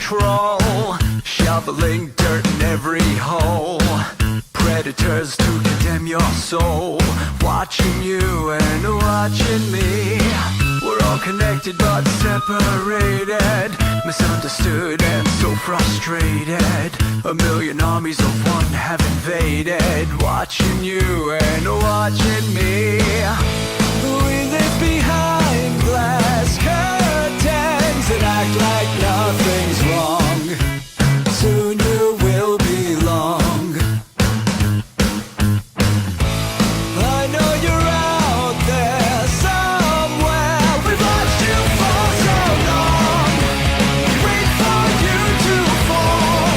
control, shoveling dirt in every hole. Predators to condemn your soul, watching you and watching me. We're all connected but separated, misunderstood and so frustrated. A million armies of one have invaded, watching you and watching me. We live behind glass curtains and act like nothing's wrong. Soon you will belong. I know you're out there somewhere. We've watched you for so long. Wait for you to fall.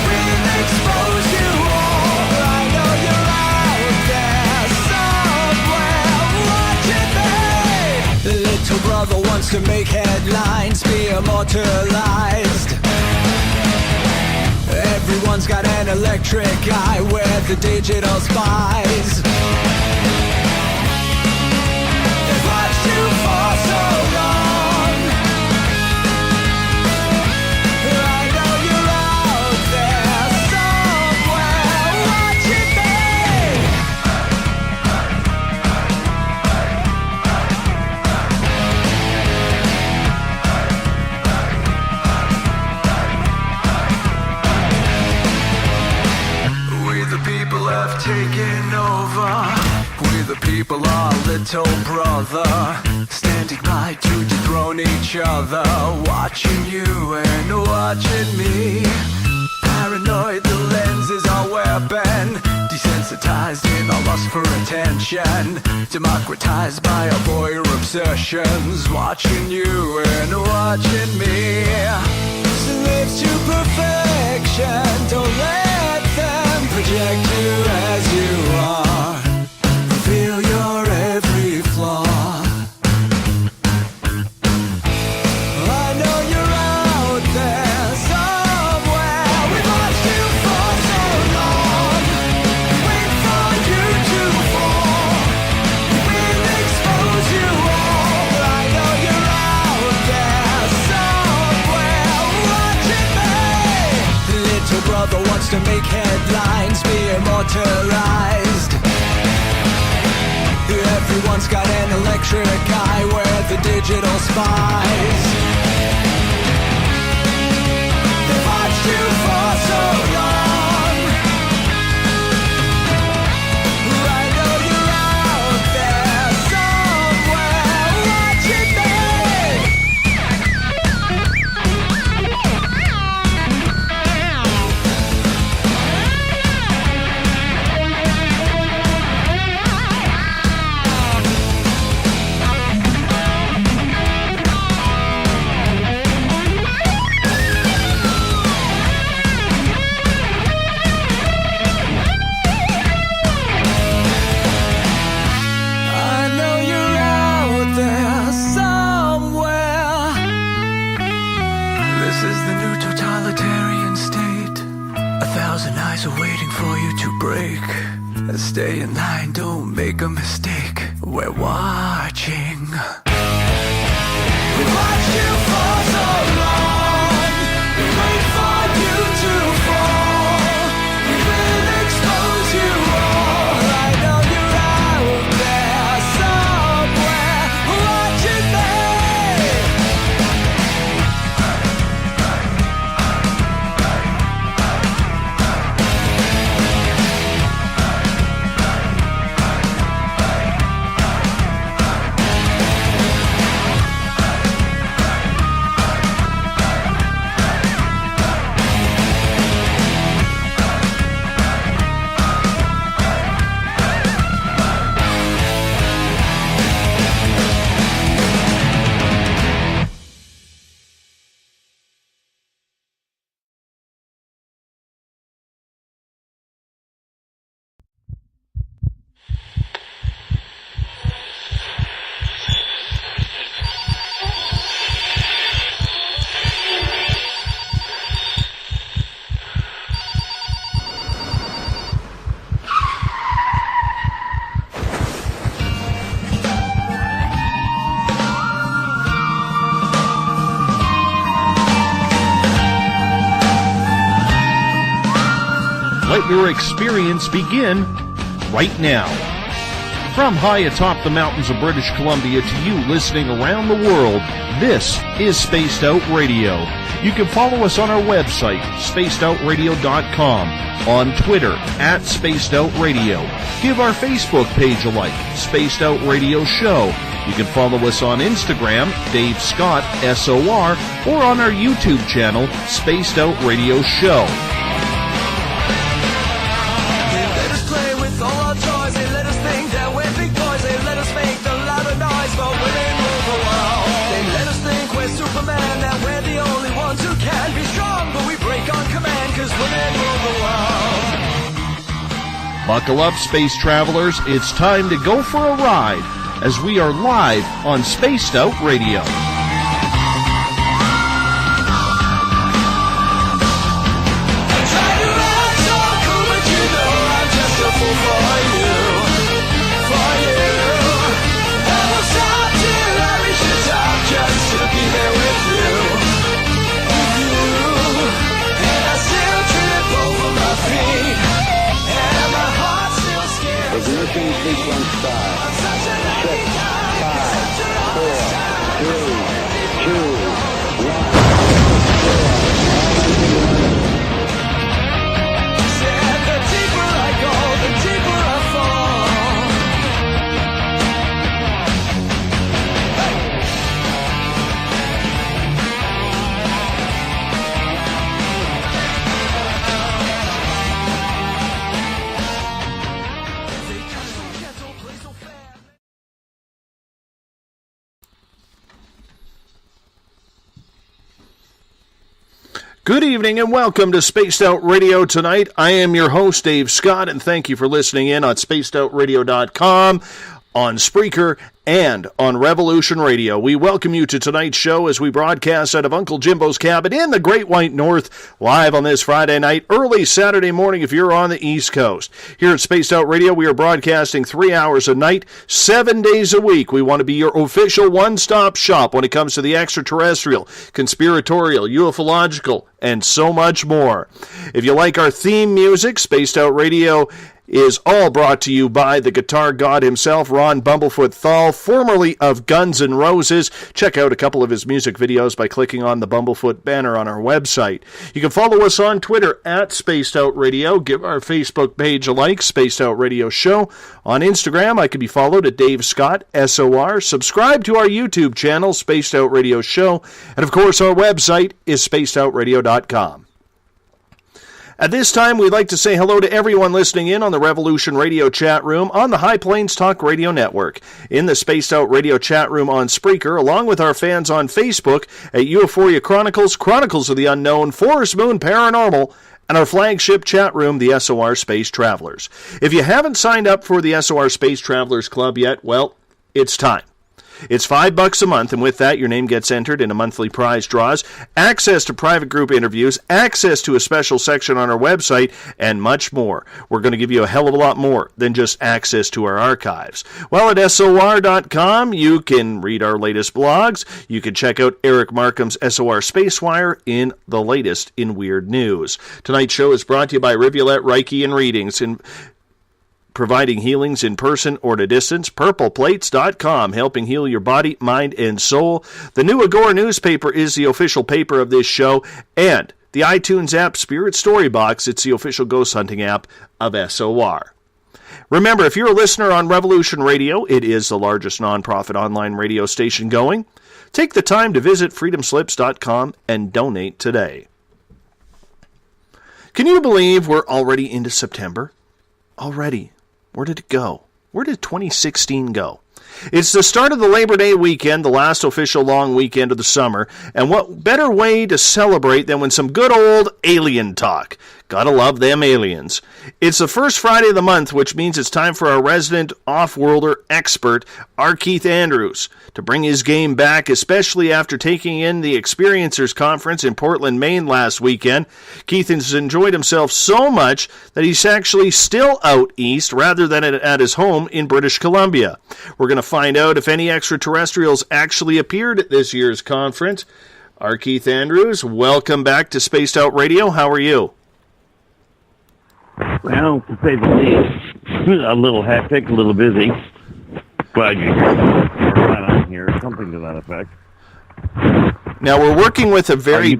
We'll expose you all. I know you're out there somewhere watching me. Little brother wants to make headlines, be immortalized. Everyone's got an electric eye, we're the digital spies. They've watched you for so long. I know you're out there somewhere watching me. We the people have taken over. We the people are little brother, standing by to dethrone each other, watching you and watching me. Paranoid, the lens is our weapon, desensitized in our lust for attention, democratized by our voyeur obsessions, watching you and watching me. Slaves to perfection, don't let them project you as you are. Reveal your every flaw. I know you're out there somewhere. We've watched you for so long. Wait for you to fall. We'll expose you all. I know you're out there somewhere watching me. Little brother wants to make headlines, be immortalized. Everyone's got an electric eye, we're the digital spies. They've watched you for so long. I know you're out there somewhere watching me. I know you're out there somewhere. This is the new totalitarian state. 1,000 eyes are waiting for you to break. Stay in line, don't make a mistake. We're watching. We watched you for so long. We wait for you to fall. We will expose you all. I know you're out there somewhere watching me. let your experience begin right now. From high atop the mountains of British Columbia to you listening around the world, this is Spaced Out Radio. You can follow us on our website, spacedoutradio.com, on Twitter, @SpacedOutRadio. Give our Facebook page a like, Spaced Out Radio Show. You can follow us on Instagram, Dave Scott, SOR, or on our YouTube channel, Spaced Out Radio Show. Buckle up, space travelers. It's time to go for a ride as we are live on Spaced Out Radio. Ignition sequence start. 6, 5, 4, 3, 2, 1. The deeper I go, the deeper I fall. Good evening and welcome to Spaced Out Radio tonight. I am your host, Dave Scott, and thank you for listening in on spacedoutradio.com, on Spreaker, and on Revolution Radio. We welcome you to tonight's show as we broadcast out of Uncle Jimbo's cabin in the Great White North, live on this Friday night, early Saturday morning if you're on the East Coast. Here at Spaced Out Radio, we are broadcasting 3 hours a night, 7 days a week. We want to be your official one-stop shop when it comes to the extraterrestrial, conspiratorial, ufological, and so much more. If you like our theme music, Spaced Out Radio is all brought to you by the guitar god himself, Ron Bumblefoot THAL, formerly of Guns N' Roses. Check out a couple of his music videos by clicking on the Bumblefoot banner on our website. You can follow us on Twitter @SpacedOutRadio. Give our Facebook page a like, Spaced Out Radio Show. On Instagram, I can be followed at Dave Scott, SOR. Subscribe to our YouTube channel, Spaced Out Radio Show. And of course, our website is spacedoutradio.com. At this time, we'd like to say hello to everyone listening in on the Revolution Radio chat room on the High Plains Talk Radio Network, in the Spaced Out Radio chat room on Spreaker, along with our fans on Facebook at Euphoria Chronicles, Chronicles of the Unknown, Forest Moon Paranormal, and our flagship chat room, the SOR Space Travelers. If you haven't signed up for the SOR Space Travelers Club yet, well, it's time. It's $5 a month, and with that, your name gets entered in a monthly prize draws, access to private group interviews, access to a special section on our website, and much more. We're going to give you a hell of a lot more than just access to our archives. Well, at SOR.com, you can read our latest blogs. You can check out Eric Markham's SOR Spacewire in the latest in weird news. Tonight's show is brought to you by Rivulet Reiki and Readings, providing healings in person or to distance. PurplePlates.com, helping heal your body, mind, and soul. The New Agora newspaper is the official paper of this show, and the iTunes app Spirit Story Box, it's the official ghost hunting app of SOR. Remember, if you're a listener on Revolution Radio, it is the largest nonprofit online radio station going. Take the time to visit freedomslips.com and donate today. Can you believe we're already into September? Already. Where did it go? Where did 2016 go? It's the start of the Labor Day weekend, the last official long weekend of the summer, and what better way to celebrate than with some good old alien talk? Gotta love them aliens. It's the first Friday of the month, which means it's time for our resident off-worlder expert, R. Keith Andrews, to bring his game back, especially after taking in the Experiencers Conference in Portland, Maine last weekend. Keith has enjoyed himself so much that he's actually still out east rather than at his home in British Columbia. We're going to find out if any extraterrestrials actually appeared at this year's conference. R. Keith Andrews, welcome back to Spaced Out Radio. How are you? Well, to say the least, a little hectic, a little busy. Glad you're here. Or glad I'm here. Something to that effect. Now we're working with a very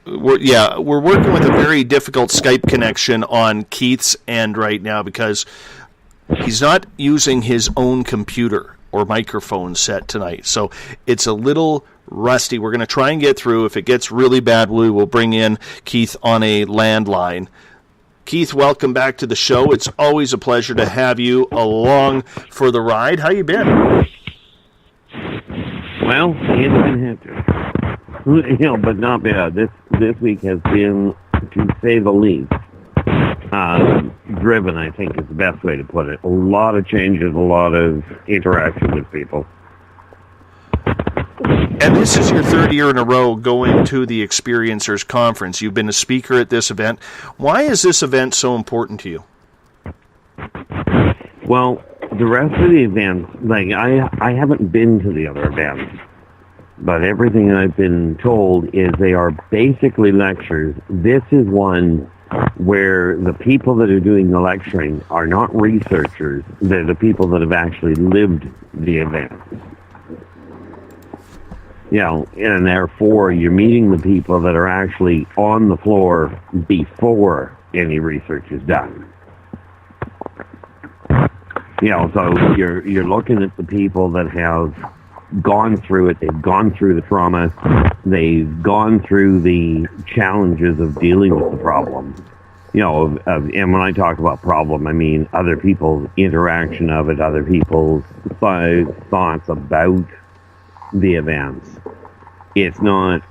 we're working with a very difficult Skype connection on Keith's end right now because he's not using his own computer or microphone set tonight. So it's a little rusty. We're going to try and get through. If it gets really bad, we will bring in Keith on a landline. Keith, welcome back to the show. It's always a pleasure to have you along for the ride. How you been? Well, it's been hectic. But not bad. This week has been, to say the least, driven, I think is the best way to put it. A lot of changes, a lot of interaction with people. And this is your third year in a row going to the Experiencers Conference. You've been a speaker at this event. Why is this event so important to you? Well, the rest of the events, like I haven't been to the other events, but everything I've been told is they are basically lectures. This is one where the people that are doing the lecturing are not researchers. They're the people that have actually lived the event. And therefore you're meeting the people that are actually on the floor before any research is done. So you're looking at the people that have gone through it. They've gone through the trauma. They've gone through the challenges of dealing with the problem. And when I talk about problem, I mean other people's interaction of it, other people's thoughts about the events. It's not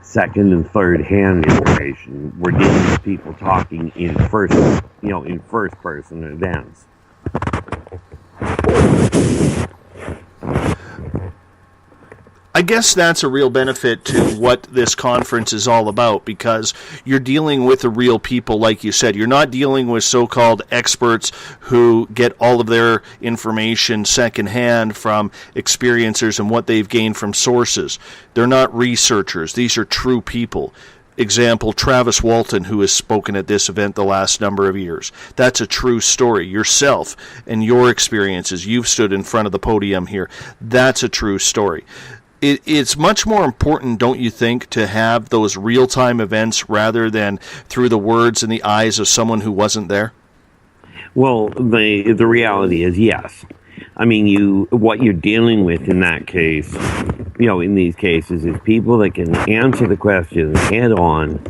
second and third hand information. We're dealing with people talking in first person events. I guess that's a real benefit to what this conference is all about because you're dealing with the real people, like you said. You're not dealing with so-called experts who get all of their information secondhand from experiencers and what they've gained from sources. They're not researchers. These are true people. Example, Travis Walton, who has spoken at this event the last number of years. That's a true story. Yourself and your experiences. You've stood in front of the podium here. That's a true story. It's much more important, don't you think, to have those real-time events rather than through the words and the eyes of someone who wasn't there? Well, the reality is yes. I mean, what you're dealing with in that case, in these cases, is people that can answer the questions head on.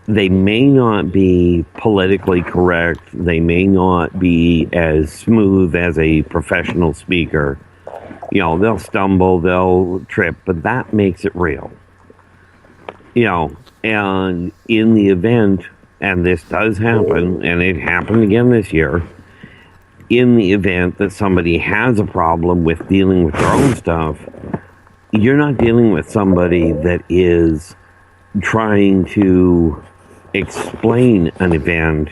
They may not be politically correct. They may not be as smooth as a professional speaker. They'll stumble, they'll trip, but that makes it real. And in the event, and this does happen, and it happened again this year, in the event that somebody has a problem with dealing with their own stuff, you're not dealing with somebody that is trying to explain an event.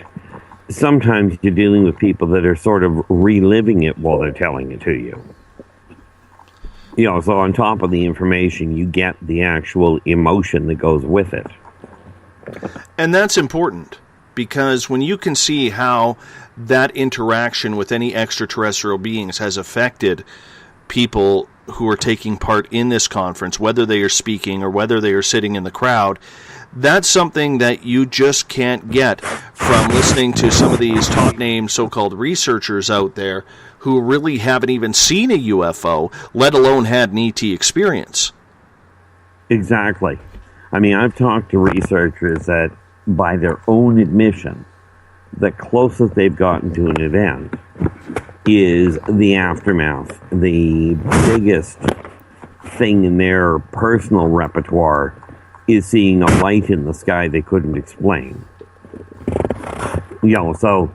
Sometimes you're dealing with people that are sort of reliving it while they're telling it to you. So on top of the information, you get the actual emotion that goes with it. And that's important, because when you can see how that interaction with any extraterrestrial beings has affected people who are taking part in this conference, whether they are speaking or whether they are sitting in the crowd, that's something that you just can't get from listening to some of these top-name so-called researchers out there who really haven't even seen a UFO, let alone had an ET experience. Exactly. I mean, I've talked to researchers that, by their own admission, the closest they've gotten to an event is the aftermath. The biggest thing in their personal repertoire is seeing a light in the sky they couldn't explain. So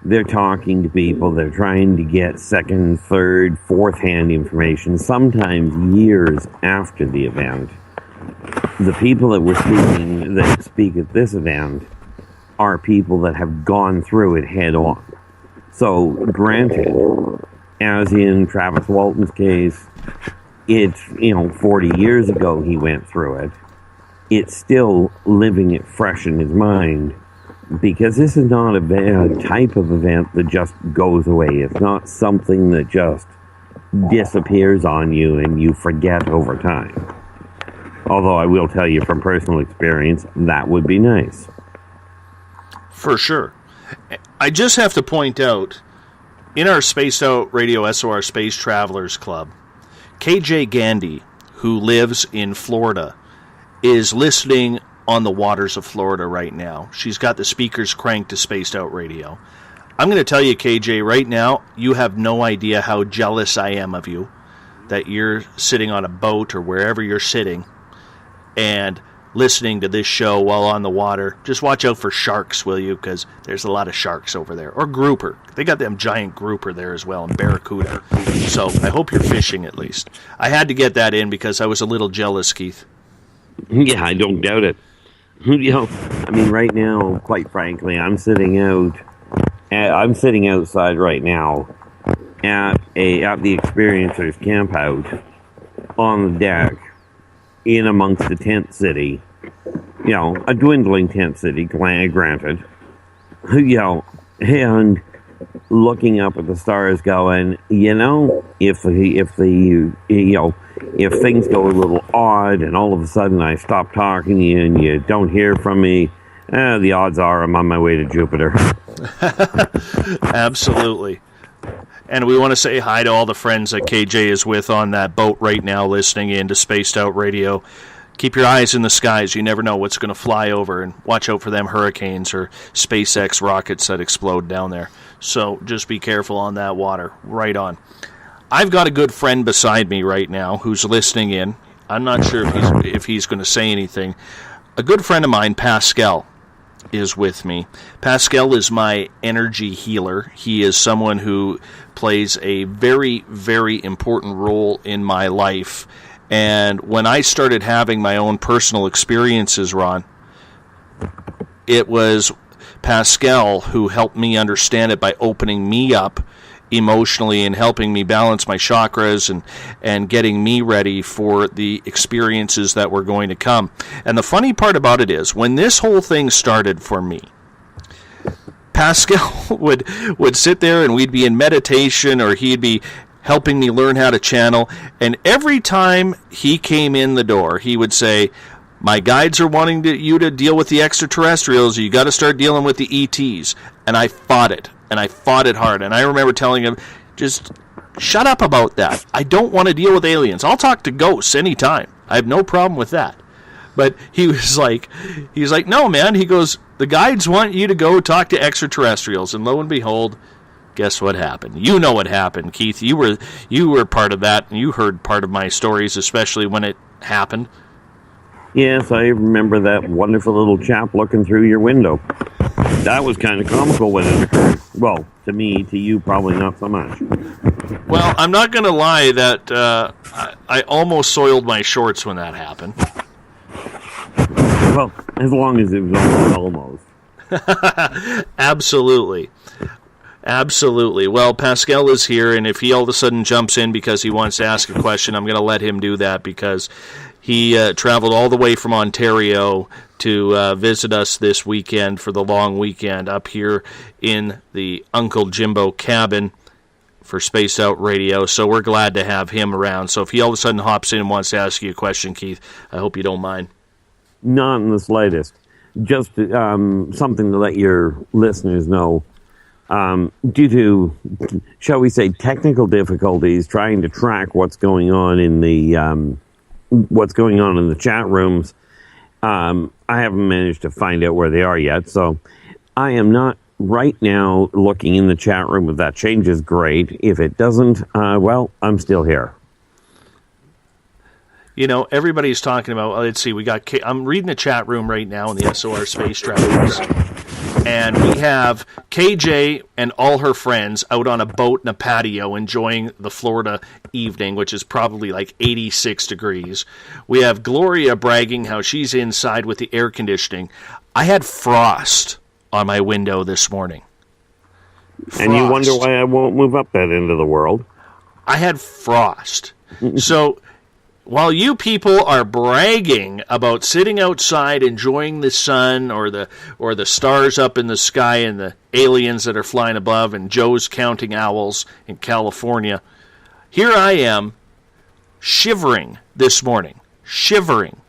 they're talking to people, they're trying to get second, third, fourth-hand information, sometimes years after the event. The people that speak at this event are people that have gone through it head on. So, granted, as in Travis Walton's case, it's, 40 years ago he went through it. It's still living it fresh in his mind. because this is not a type of event that just goes away. It's not something that just disappears on you and you forget over time. Although I will tell you from personal experience, that would be nice. For sure. I just have to point out, in our Spaced Out Radio SOR Space Travelers Club, KJ Gandy, who lives in Florida, is listening on the waters of Florida right now. She's got the speakers cranked to Spaced Out Radio. I'm going to tell you, KJ, right now, you have no idea how jealous I am of you, that you're sitting on a boat or wherever you're sitting and listening to this show while on the water. Just watch out for sharks, will you? Because there's a lot of sharks over there. Or grouper. They got them giant grouper there as well, and barracuda. So I hope you're fishing at least. I had to get that in because I was a little jealous, Keith. Yeah, I don't doubt it. You know, I mean, right now, quite frankly, I'm sitting outside right now at the Experiencers camp out on the deck in amongst the tent city. You know, a dwindling tent city, granted. You know, and looking up at the stars going, you know, if things go a little odd and all of a sudden I stop talking to you and you don't hear from me, the odds are I'm on my way to Jupiter. Absolutely. And we want to say hi to all the friends that KJ is with on that boat right now listening in to Spaced Out Radio. Keep your eyes in the skies. You never know what's going to fly over, and watch out for them hurricanes or SpaceX rockets that explode down there. So just be careful on that water. Right on. I've got a good friend beside me right now who's listening in. I'm not sure if he's going to say anything. A good friend of mine, Pascal, is with me. Pascal is my energy healer. He is someone who plays a very, very important role in my life. And when I started having my own personal experiences, Ron, it was Pascal who helped me understand it by opening me up emotionally and helping me balance my chakras and getting me ready for the experiences that were going to come. And the funny part about it is, when this whole thing started for me, Pascal would sit there and we'd be in meditation, or he'd be helping me learn how to channel, and every time he came in the door, he would say, my guides are wanting you to deal with the extraterrestrials. You got to start dealing with the ETs. And I fought it. And I fought it hard. And I remember telling him, just shut up about that. I don't want to deal with aliens. I'll talk to ghosts anytime. I have no problem with that. But he was like, no, man. He goes, the guides want you to go talk to extraterrestrials. And lo and behold, guess what happened? You know what happened, Keith. You were part of that, and you heard part of my stories, especially when it happened. Yes, I remember that wonderful little chap looking through your window. That was kind of comical when it occurred. Well, to me, to you, probably not so much. Well, I'm not going to lie that I almost soiled my shorts when that happened. Well, as long as it was almost. Absolutely. Absolutely. Well, Pascal is here, and if he all of a sudden jumps in because he wants to ask a question, I'm going to let him do that, because he traveled all the way from Ontario to visit us this weekend for the long weekend up here in the Uncle Jimbo cabin for Spaced Out Radio. So we're glad to have him around. So if he all of a sudden hops in and wants to ask you a question, Keith, I hope you don't mind. Not in the slightest. Just something to let your listeners know. Due to, shall we say, technical difficulties trying to track what's going on in the chat rooms, I haven't managed to find out where they are yet. So I am not right now looking in the chat room. If that changes, great. If it doesn't, well, I'm still here. You know, everybody's talking about, let's see, I'm reading the chat room right now in the SOR Space Travelers. And we have KJ and all her friends out on a boat in a patio enjoying the Florida evening, which is probably like 86 degrees. We have Gloria bragging how she's inside with the air conditioning. I had frost on my window this morning. Frost. And you wonder why I won't move up that end of the world. I had frost. So while you people are bragging about sitting outside enjoying the sun or the stars up in the sky and the aliens that are flying above and Joe's counting owls in California, here I am shivering this morning. Shivering.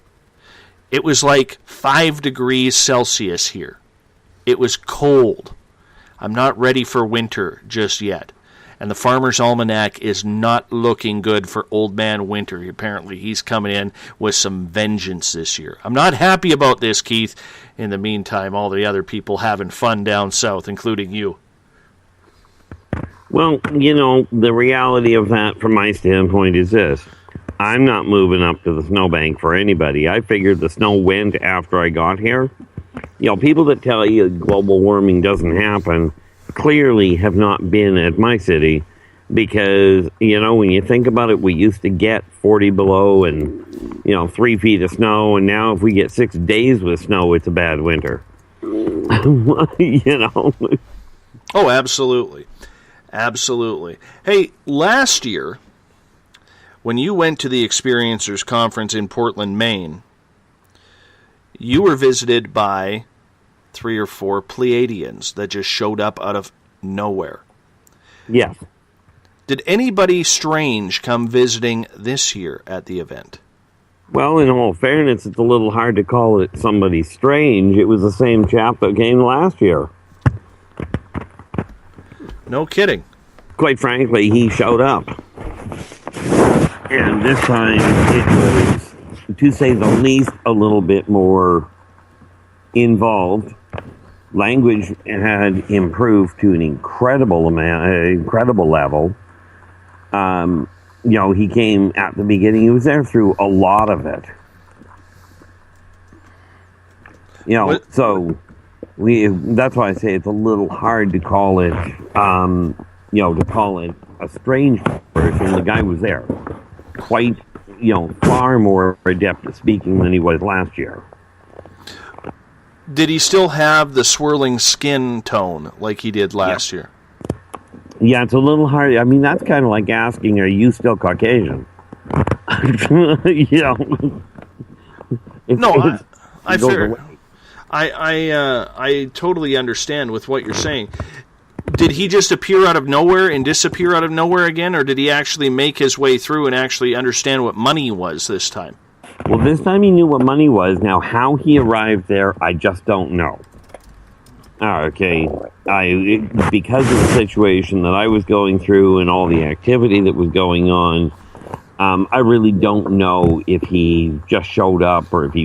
It was like 5 degrees Celsius here. It was cold. I'm not ready for winter just yet. And the Farmer's Almanac is not looking good for Old Man Winter. Apparently, he's coming in with some vengeance this year. I'm not happy about this, Keith. In the meantime, all the other people having fun down south, including you. Well, the reality of that from my standpoint is this. I'm not moving up to the snowbank for anybody. I figured the snow went after I got here. People that tell you global warming doesn't happen clearly have not been at my city because, when you think about it, we used to get 40 below and, 3 feet of snow. And now if we get 6 days with snow, it's a bad winter. Oh, absolutely. Absolutely. Hey, last year, when you went to the Experiencers Conference in Portland, Maine, you were visited by 3 or 4 Pleiadians that just showed up out of nowhere. Yes. Did anybody strange come visiting this year at the event? Well, in all fairness, it's a little hard to call it somebody strange. It was the same chap that came last year. No kidding. Quite frankly, he showed up. And this time it was, to say the least, a little bit more involved. Language had improved to an incredible level. He came at the beginning. He was there through a lot of it. So that's why I say it's a little hard to call it, a strange person. The guy was there. Quite, far more adept at speaking than he was last year. Did he still have the swirling skin tone like he did last year? Yeah, it's a little hard. I mean, that's kind of like asking, are you still Caucasian? I totally understand with what you're saying. Did he just appear out of nowhere and disappear out of nowhere again, or did he actually make his way through and actually understand what money was this time? Well, this time he knew what money was. Now, how he arrived there, I just don't know. Okay, because of the situation that I was going through and all the activity that was going on, I really don't know if he just showed up or if he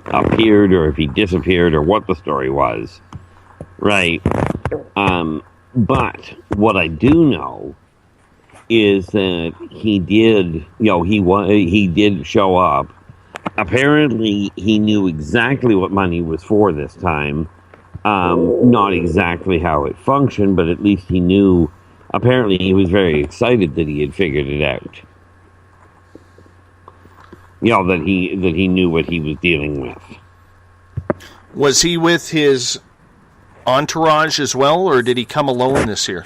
appeared or if he disappeared or what the story was. Right. But what I do know is that he did, he did show up. Apparently, he knew exactly what money was for this time. Not exactly how it functioned, but at least he knew. Apparently, he was very excited that he had figured it out. That he knew what he was dealing with. Was he with his entourage as well, or did he come alone this year?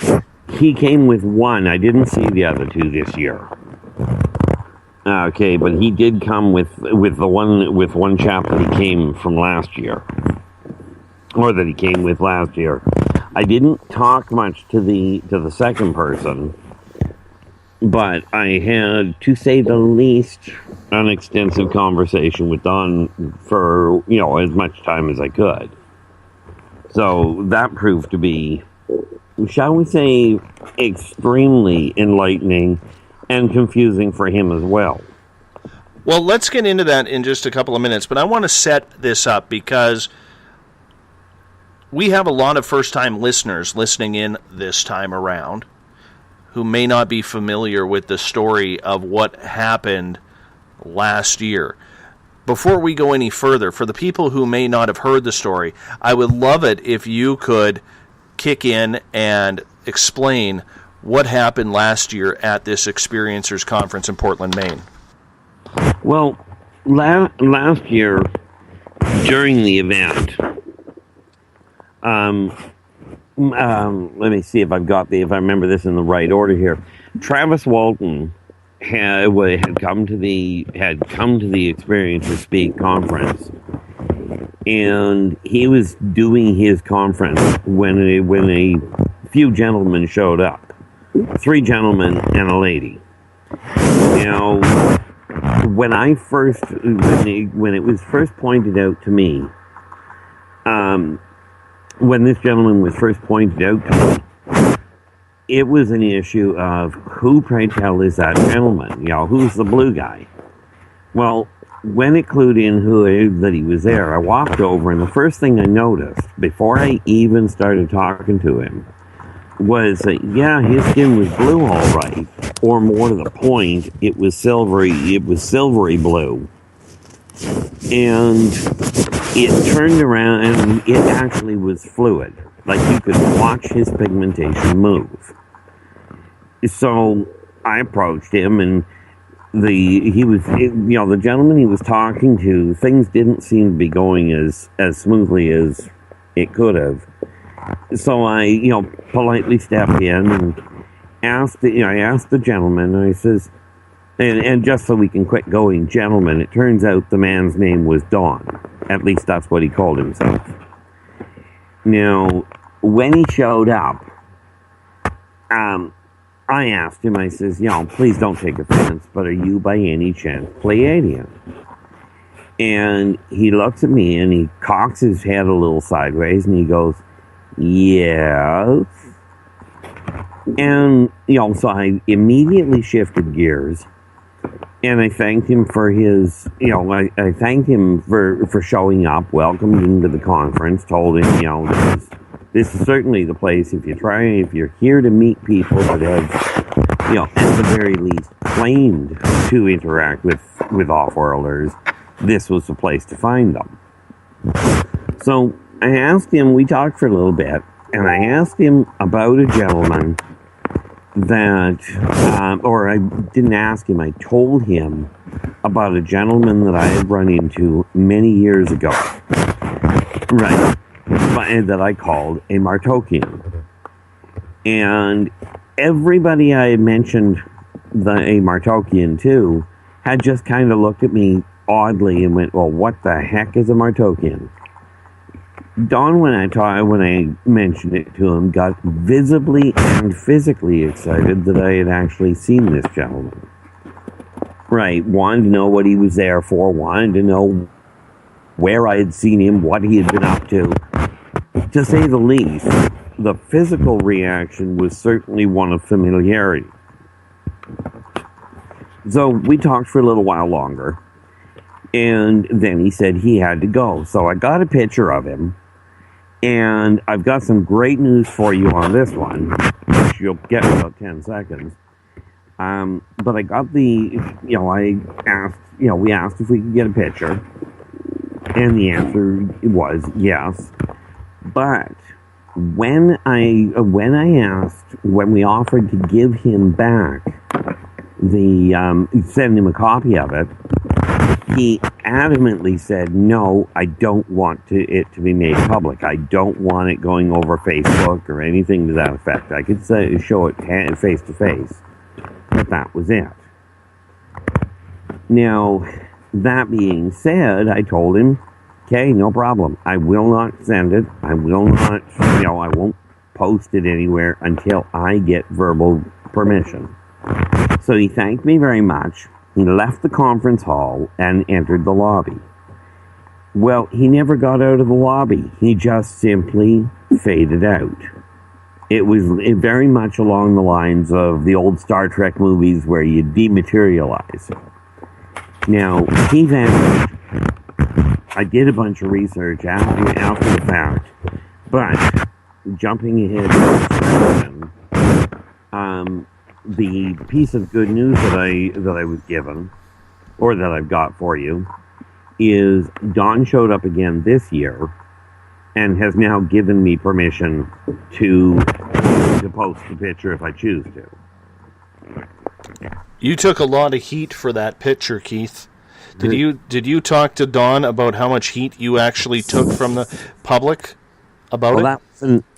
He came with one. I didn't see the other two this year. Okay, but he did come with one chap that he came from last year, or that he came with last year. I didn't talk much to the second person, but I had, to say the least, an extensive conversation with Don for as much time as I could. So that proved to be, shall we say, extremely enlightening and confusing for him as well. Well, let's get into that in just a couple of minutes, but I want to set this up because we have a lot of first-time listeners listening in this time around who may not be familiar with the story of what happened last year. Before we go any further, for the people who may not have heard the story, I would love it if you could kick in and explain what happened last year at this Experiencers Conference in Portland, Maine. Well, last year, during the event, let me see if I remember this in the right order here. Travis Walton had come to the Experience to Speak conference, and he was doing his conference when a few gentlemen showed up, 3 gentlemen and a lady. Now, when it was first pointed out to me, when this gentleman was first pointed out to me, it was an issue of who, pray tell, is that gentleman? Who's the blue guy? Well, when it clued in that he was there, I walked over, and the first thing I noticed, before I even started talking to him, was that, his skin was blue all right, or more to the point, it was silvery blue. And it turned around, and it actually was fluid. Like, you could watch his pigmentation move. So I approached him, and the gentleman he was talking to, things didn't seem to be going as smoothly as it could have. So I, politely stepped in and asked the gentleman, I says, and just so we can quit going, gentlemen, it turns out the man's name was Don. At least that's what he called himself. Now, when he showed up, I asked him, I says, please don't take offense, but are you by any chance Pleiadian? And he looks at me and he cocks his head a little sideways and he goes, yes. And, so I immediately shifted gears and I thanked him for his, I thanked him for showing up, welcomed him to the conference, told him, this is certainly the place if you're here to meet people that have, at the very least claimed to interact with off-worlders, this was the place to find them. So I asked him, we talked for a little bit, and I asked him about a gentleman that, or I didn't ask him, I told him about a gentleman that I had run into many years ago. Right. That I called a Martokian. And everybody I had mentioned a Martokian to had just kind of looked at me oddly and went, well, what the heck is a Martokian? Don, when I mentioned it to him, got visibly and physically excited that I had actually seen this gentleman. Right, wanted to know what he was there for, wanted to know where I had seen him, what he had been up to. To say the least, the physical reaction was certainly one of familiarity. So we talked for a little while longer, and then he said he had to go. So I got a picture of him, and I've got some great news for you on this one, which you'll get in about 10 seconds. But I got we asked if we could get a picture, and the answer was yes. But when we offered to give him back send him a copy of it, he adamantly said, no, I don't want it to be made public. I don't want it going over Facebook or anything to that effect. I could show it face to face, but that was it. Now, that being said, I told him, okay, no problem. I will not send it. I will not, I won't post it anywhere until I get verbal permission. So he thanked me very much. He left the conference hall and entered the lobby. Well, he never got out of the lobby. He just simply faded out. It was very much along the lines of the old Star Trek movies where you dematerialize. Now, he vanished. I did a bunch of research after the fact, but jumping ahead to the piece of good news that I was given, or that I've got for you, is Don showed up again this year and has now given me permission to post the picture if I choose to. You took a lot of heat for that picture, Keith. Did you talk to Don about how much heat you actually took from the public about it?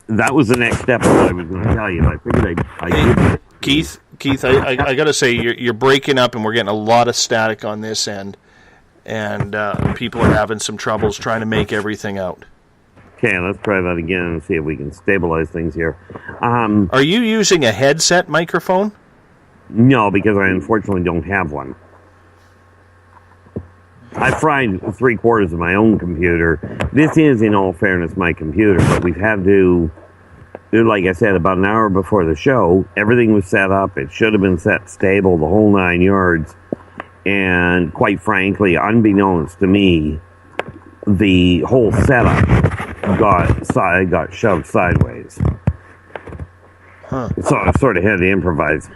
That was the next step that I was going to tell you. I figured I'd give it. Keith, I got to say, you're breaking up, and we're getting a lot of static on this end, and people are having some troubles trying to make everything out. Okay, let's try that again and see if we can stabilize things here. Are you using a headset microphone? No, because I unfortunately don't have one. I fried 3/4 of my own computer. This is, in all fairness, my computer, but we've had to, like I said, about an hour before the show, everything was set up. It should have been set stable, the whole 9 yards. And quite frankly, unbeknownst to me, the whole setup got shoved sideways. Huh. So I sort of had to improvise.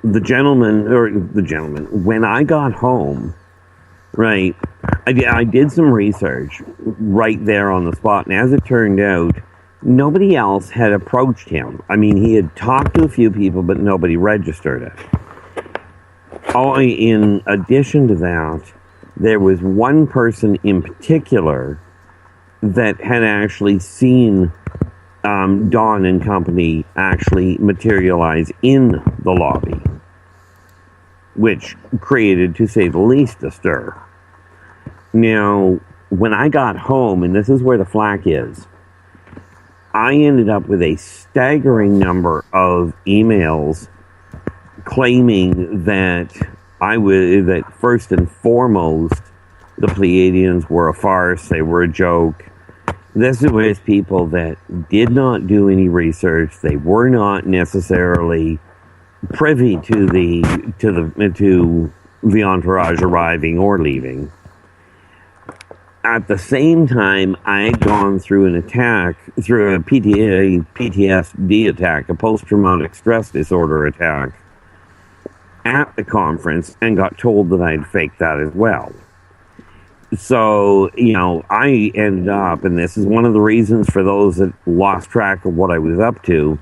The gentleman, when I got home, right, I did some research right there on the spot, and as it turned out, nobody else had approached him. I mean, he had talked to a few people, but nobody registered it. In addition to that, there was one person in particular that had actually seen Dawn and company actually materialize in the lobby, which created, to say the least, a stir. Now, when I got home, and this is where the flack is, I ended up with a staggering number of emails claiming that that first and foremost, the Pleiadians were a farce, they were a joke. This was people that did not do any research. They were not necessarily privy to the entourage arriving or leaving. At the same time, I had gone through a PTSD attack, a post-traumatic stress disorder attack, at the conference, and got told that I'd faked that as well. So, I ended up, and this is one of the reasons for those that lost track of what I was up to,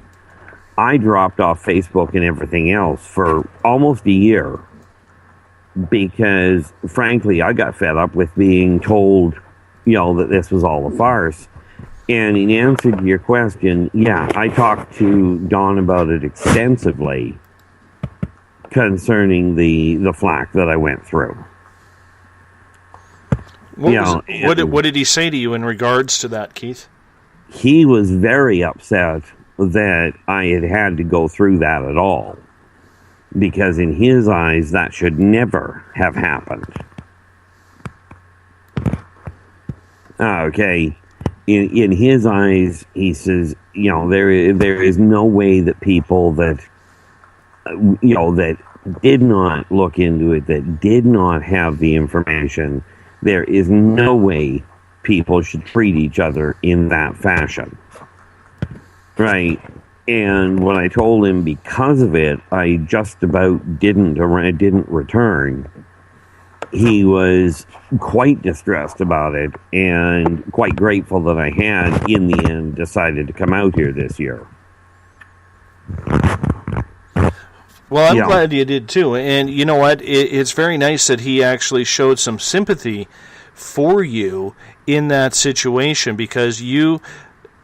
I dropped off Facebook and everything else for almost a year because, frankly, I got fed up with being told, that this was all a farce. And in answer to your question, yeah, I talked to Dawn about it extensively concerning the flack that I went through. What did he say to you in regards to that, Keith? He was very upset that I had to go through that at all, because in his eyes that should never have happened. Okay, in his eyes, he says, there is no way that people that that did not look into it, that did not have the information, there is no way people should treat each other in that fashion. Right. And when I told him because of it, I just about didn't return, he was quite distressed about it and quite grateful that I had, in the end, decided to come out here this year. Well, I'm glad you did too. And you know what? It's very nice that he actually showed some sympathy for you in that situation, because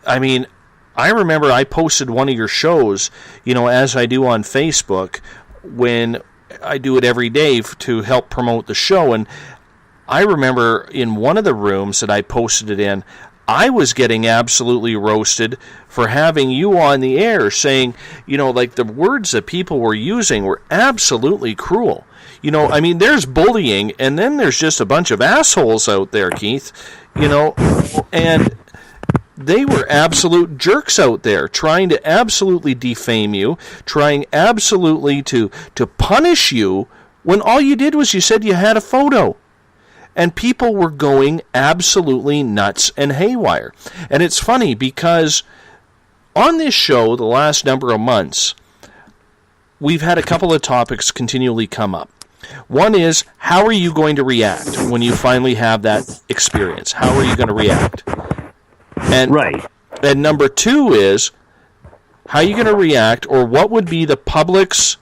I remember I posted one of your shows, as I do on Facebook, when I do it every day to help promote the show. And I remember in one of the rooms that I posted it in, I was getting absolutely roasted for having you on the air saying, like the words that people were using were absolutely cruel. There's bullying, and then there's just a bunch of assholes out there, Keith, and they were absolute jerks out there trying to absolutely defame you, trying absolutely to punish you, when all you did was you said you had a photo. And people were going absolutely nuts and haywire. And it's funny because on this show, the last number of months, we've had a couple of topics continually come up. One is, how are you going to react when you finally have that experience? How are you going to react? And, right. And number two is, how are you going to react, or what would be the public's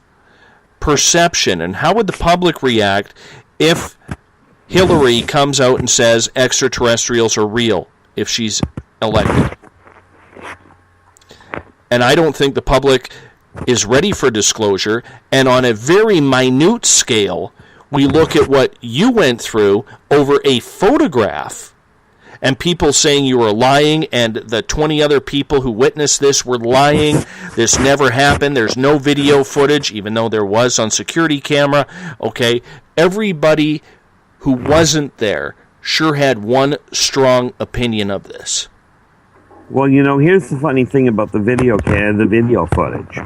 perception, and how would the public react if Hillary comes out and says extraterrestrials are real if she's elected? And I don't think the public is ready for disclosure, and on a very minute scale, we look at what you went through over a photograph, and people saying you were lying, and the 20 other people who witnessed this were lying. This never happened. There's no video footage, even though there was on security camera. Okay, everybody who wasn't there sure had one strong opinion of this. Well, here's the funny thing about the video footage.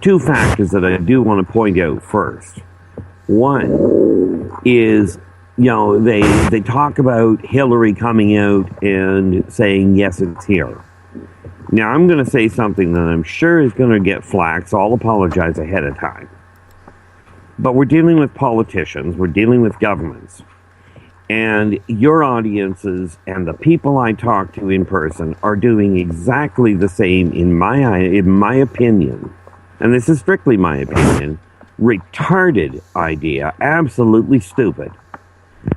Two factors that I do want to point out first. One is, they talk about Hillary coming out and saying, yes, it's here. Now, I'm going to say something that I'm sure is going to get flack, so I'll apologize ahead of time. But we're dealing with politicians, we're dealing with governments. And your audiences and the people I talk to in person are doing exactly the same, in my opinion, and this is strictly my opinion, retarded idea, absolutely stupid.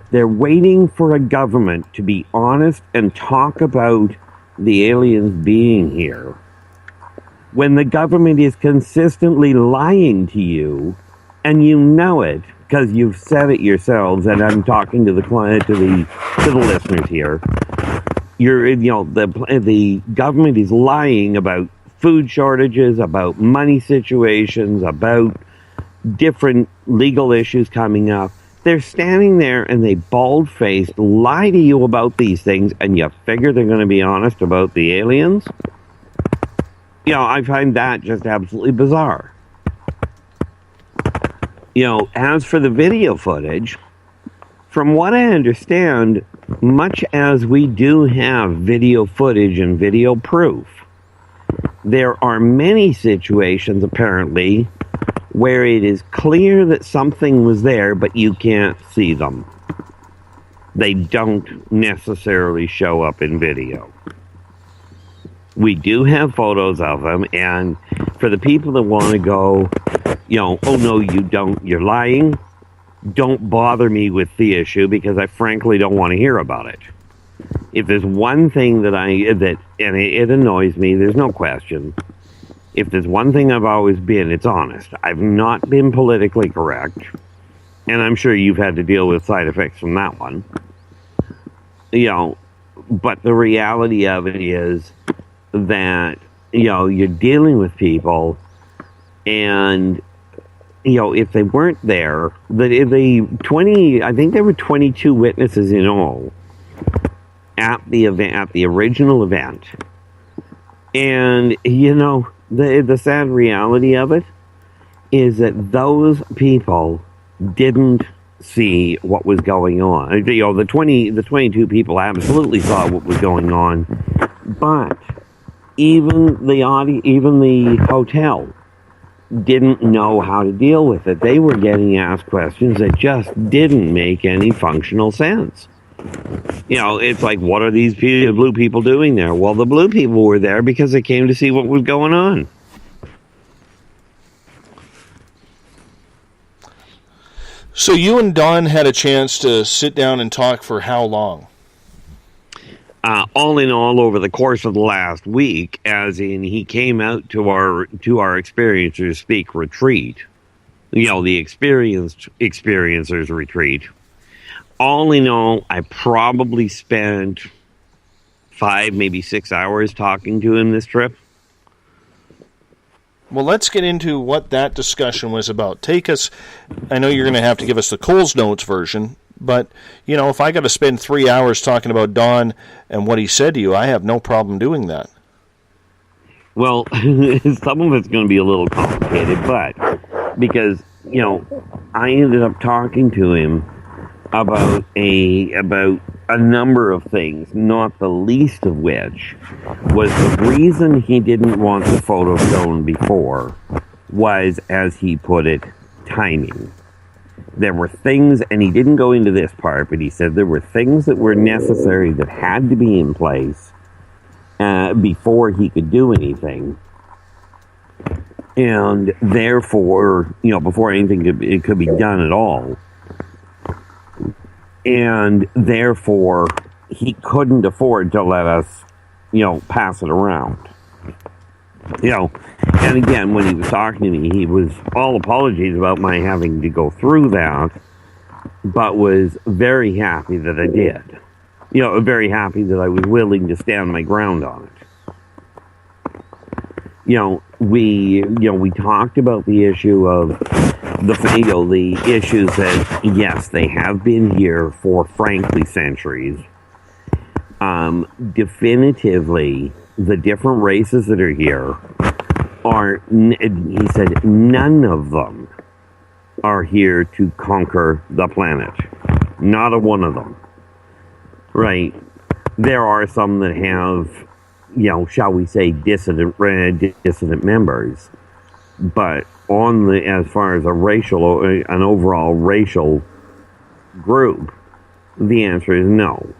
They're waiting for a government to be honest and talk about the aliens being here, when the government is consistently lying to you, and you know it, because you've said it yourselves, and I'm talking to the client, to the listeners here. The government is lying about food shortages, about money situations, about different legal issues coming up. They're standing there and they bald-faced lie to you about these things, and you figure they're going to be honest about the aliens? I find that just absolutely bizarre. As for the video footage, from what I understand, much as we do have video footage and video proof, there are many situations, apparently, where it is clear that something was there, but you can't see them. They don't necessarily show up in video. We do have photos of them, and for the people that want to go, oh no, you don't, you're lying, don't bother me with the issue, because I frankly don't want to hear about it. If there's one thing and it annoys me, there's no question. If there's one thing I've always been, it's honest. I've not been politically correct, and I'm sure you've had to deal with side effects from that one. But the reality of it is that, you're dealing with people, and, if they weren't there, I think there were 22 witnesses in all at the event, at the original event. And, the sad reality of it is that those people didn't see what was going on. The 22 people absolutely saw what was going on, but even the hotel didn't know how to deal with it. They were getting asked questions that just didn't make any functional sense. It's like, what are these blue people doing there? Well, the blue people were there because they came to see what was going on. So you and Don had a chance to sit down and talk for how long? All in all, over the course of the last week, as in he came out to our Experiencers Speak retreat, the Experiencers retreat. All in all, I probably spent 5, maybe 6 hours talking to him this trip. Well, let's get into what that discussion was about. Take us, I know you're going to have to give us the Coles Notes version, but, if I got to spend 3 hours talking about Don and what he said to you, I have no problem doing that. Well, some of it's going to be a little complicated, but because, I ended up talking to him about a number of things, not the least of which was the reason he didn't want the photo shown before was, as he put it, timing. There were things, and he didn't go into this part, but he said there were things that were necessary that had to be in place before he could do anything. And therefore, before anything could be done at all. And therefore, he couldn't afford to let us, pass it around. And again, when he was talking to me, he was all apologies about my having to go through that, but was very happy that I did. Very happy that I was willing to stand my ground on it. We talked about the issue of the issues that, yes, they have been here for, frankly, centuries. Definitively, the different races that are here he said, none of them are here to conquer the planet. Not a one of them. Right? There are some that have, shall we say, dissident members, but as far as an overall racial group, the answer is no.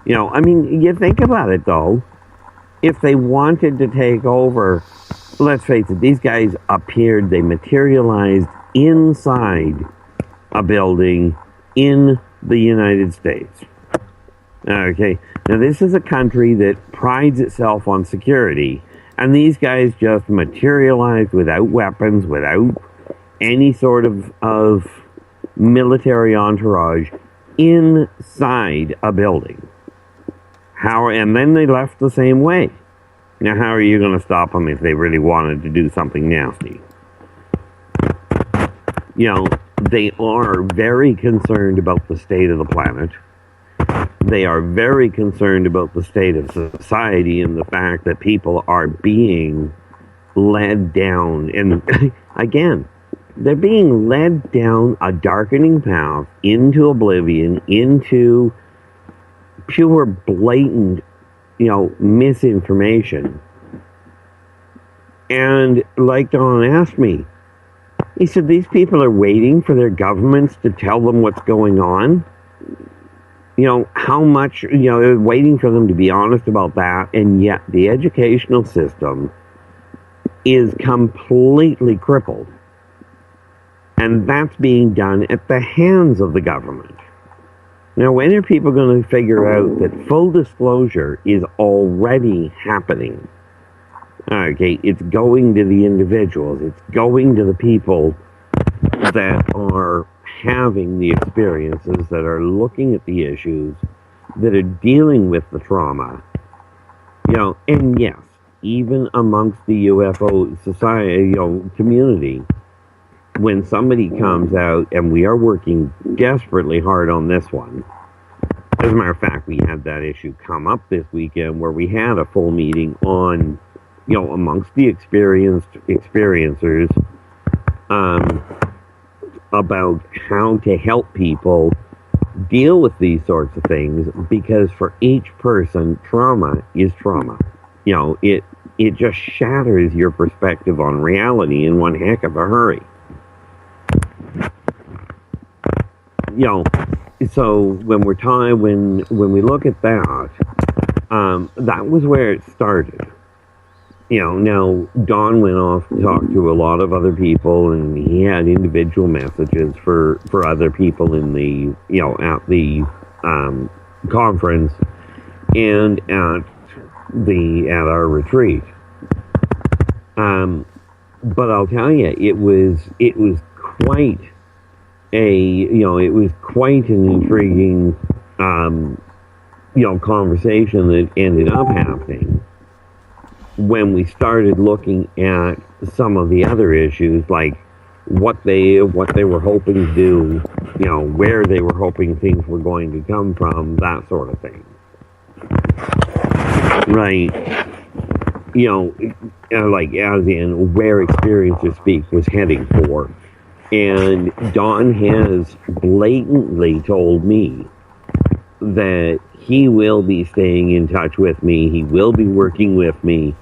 You think about it though. If they wanted to take over, let's face it, these guys they materialized inside a building in the United States. Okay, now this is a country that prides itself on security, and these guys just materialized without weapons, without any sort of military entourage inside a building. And then they left the same way. Now, how are you going to stop them if they really wanted to do something nasty? They are very concerned about the state of the planet. They are very concerned about the state of society and the fact that people are being led down. And again, they're being led down a darkening path into oblivion, into pure, blatant, misinformation. And like Don asked me, he said, these people are waiting for their governments to tell them what's going on. How much, they're waiting for them to be honest about that, and yet the educational system is completely crippled. And that's being done at the hands of the government. Now, when are people going to figure out that full disclosure is already happening? Okay, it's going to the individuals. It's going to the people that are having the experiences, that are looking at the issues, that are dealing with the trauma. And yes, even amongst the UFO society, community, when somebody comes out, and we are working desperately hard on this one. As a matter of fact, we had that issue come up this weekend where we had a full meeting on, amongst the experiencers, about how to help people deal with these sorts of things, because for each person, trauma is trauma. It just shatters your perspective on reality in one heck of a hurry. So when we look at that, that was where it started. Now Don went off to talk to a lot of other people, and he had individual messages for other people in the at the conference and at our retreat. But I'll tell you, it was quite an intriguing conversation that ended up happening when we started looking at some of the other issues, like what they were hoping to do, where they were hoping things were going to come from, that sort of thing. Right. Like as in where Experiencer Speak was heading for. And Don has blatantly told me that he will be staying in touch with me. He will be working with me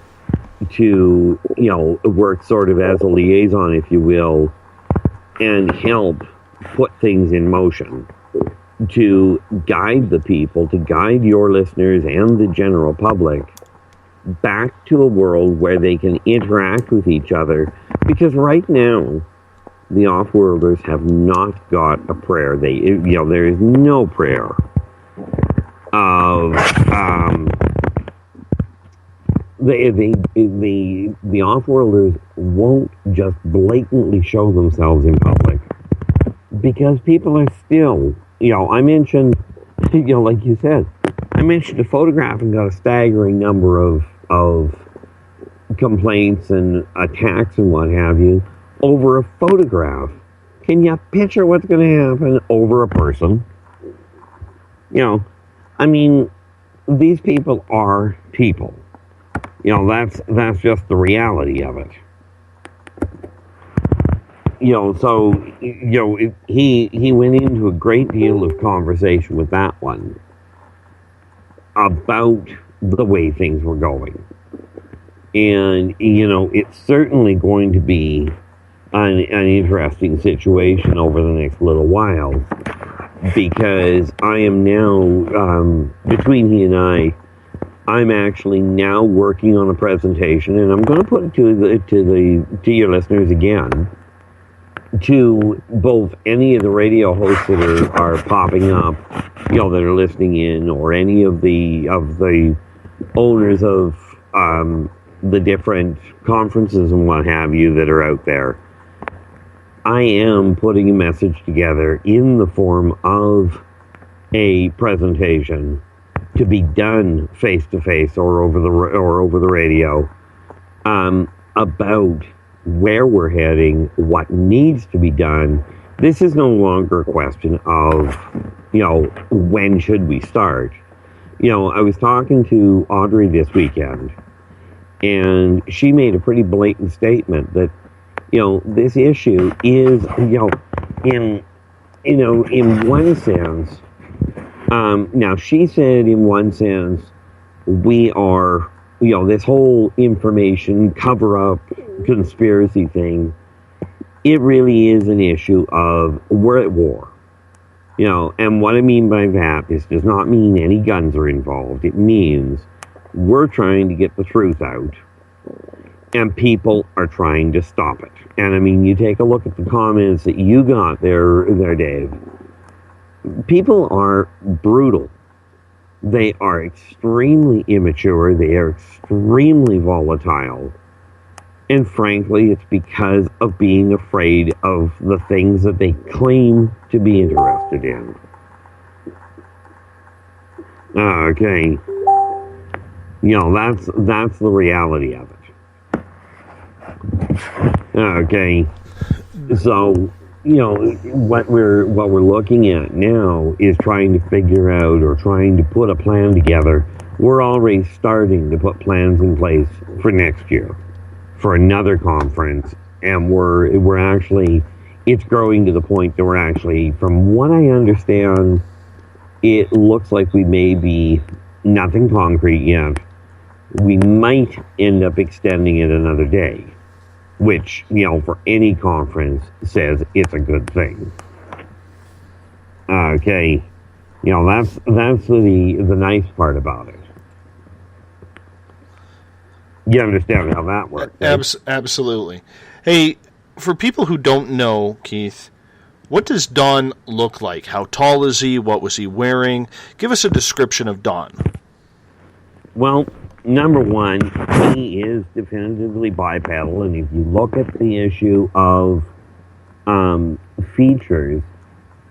to, work sort of as a liaison, if you will, and help put things in motion to guide the people, to guide your listeners and the general public back to a world where they can interact with each other. Because right now, the off-worlders have not got a prayer. There is no prayer of the off-worlders won't just blatantly show themselves in public because people are still, I mentioned, like you said, I mentioned a photograph and got a staggering number of complaints and attacks and what have you over a photograph. Can you picture what's going to happen over a person? I mean, these people are people. That's just the reality of it. So, he went into a great deal of conversation with that one about the way things were going. And, it's certainly going to be an interesting situation over the next little while, because I am now, between he and I'm actually now working on a presentation, and I'm going to put it to your listeners again, to both any of the radio hosts that are popping up, that are listening in, or any of the owners of the different conferences and what have you that are out there. I am putting a message together in the form of a presentation to be done face to face or over the radio, about where we're heading, what needs to be done. This is no longer a question of, when should we start? I was talking to Audrey this weekend, and she made a pretty blatant statement that, this issue is, in one sense, now she said in one sense, we are, this whole information cover-up conspiracy thing, it really is an issue of we're at war. And what I mean by that is does not mean any guns are involved. It means we're trying to get the truth out, and people are trying to stop it. And I mean, you take a look at the comments that you got there, Dave. People are brutal. They are extremely immature. They are extremely volatile. And frankly, it's because of being afraid of the things that they claim to be interested in. Okay. That's the reality of it. Okay. So, what we're looking at now is trying to figure out, or trying to put a plan together. We're already starting to put plans in place for next year, for another conference, and we're actually, it's growing to the point that we're actually, from what I understand, it looks like we may be nothing concrete yet. We might end up extending it another day, which, for any conference says it's a good thing. Okay. That's the nice part about it. You understand how that works, right? Absolutely. Hey, for people who don't know, Keith, what does Don look like? How tall is he? What was he wearing? Give us a description of Don. Well, number one, he is definitively bipedal, and if you look at the issue of features,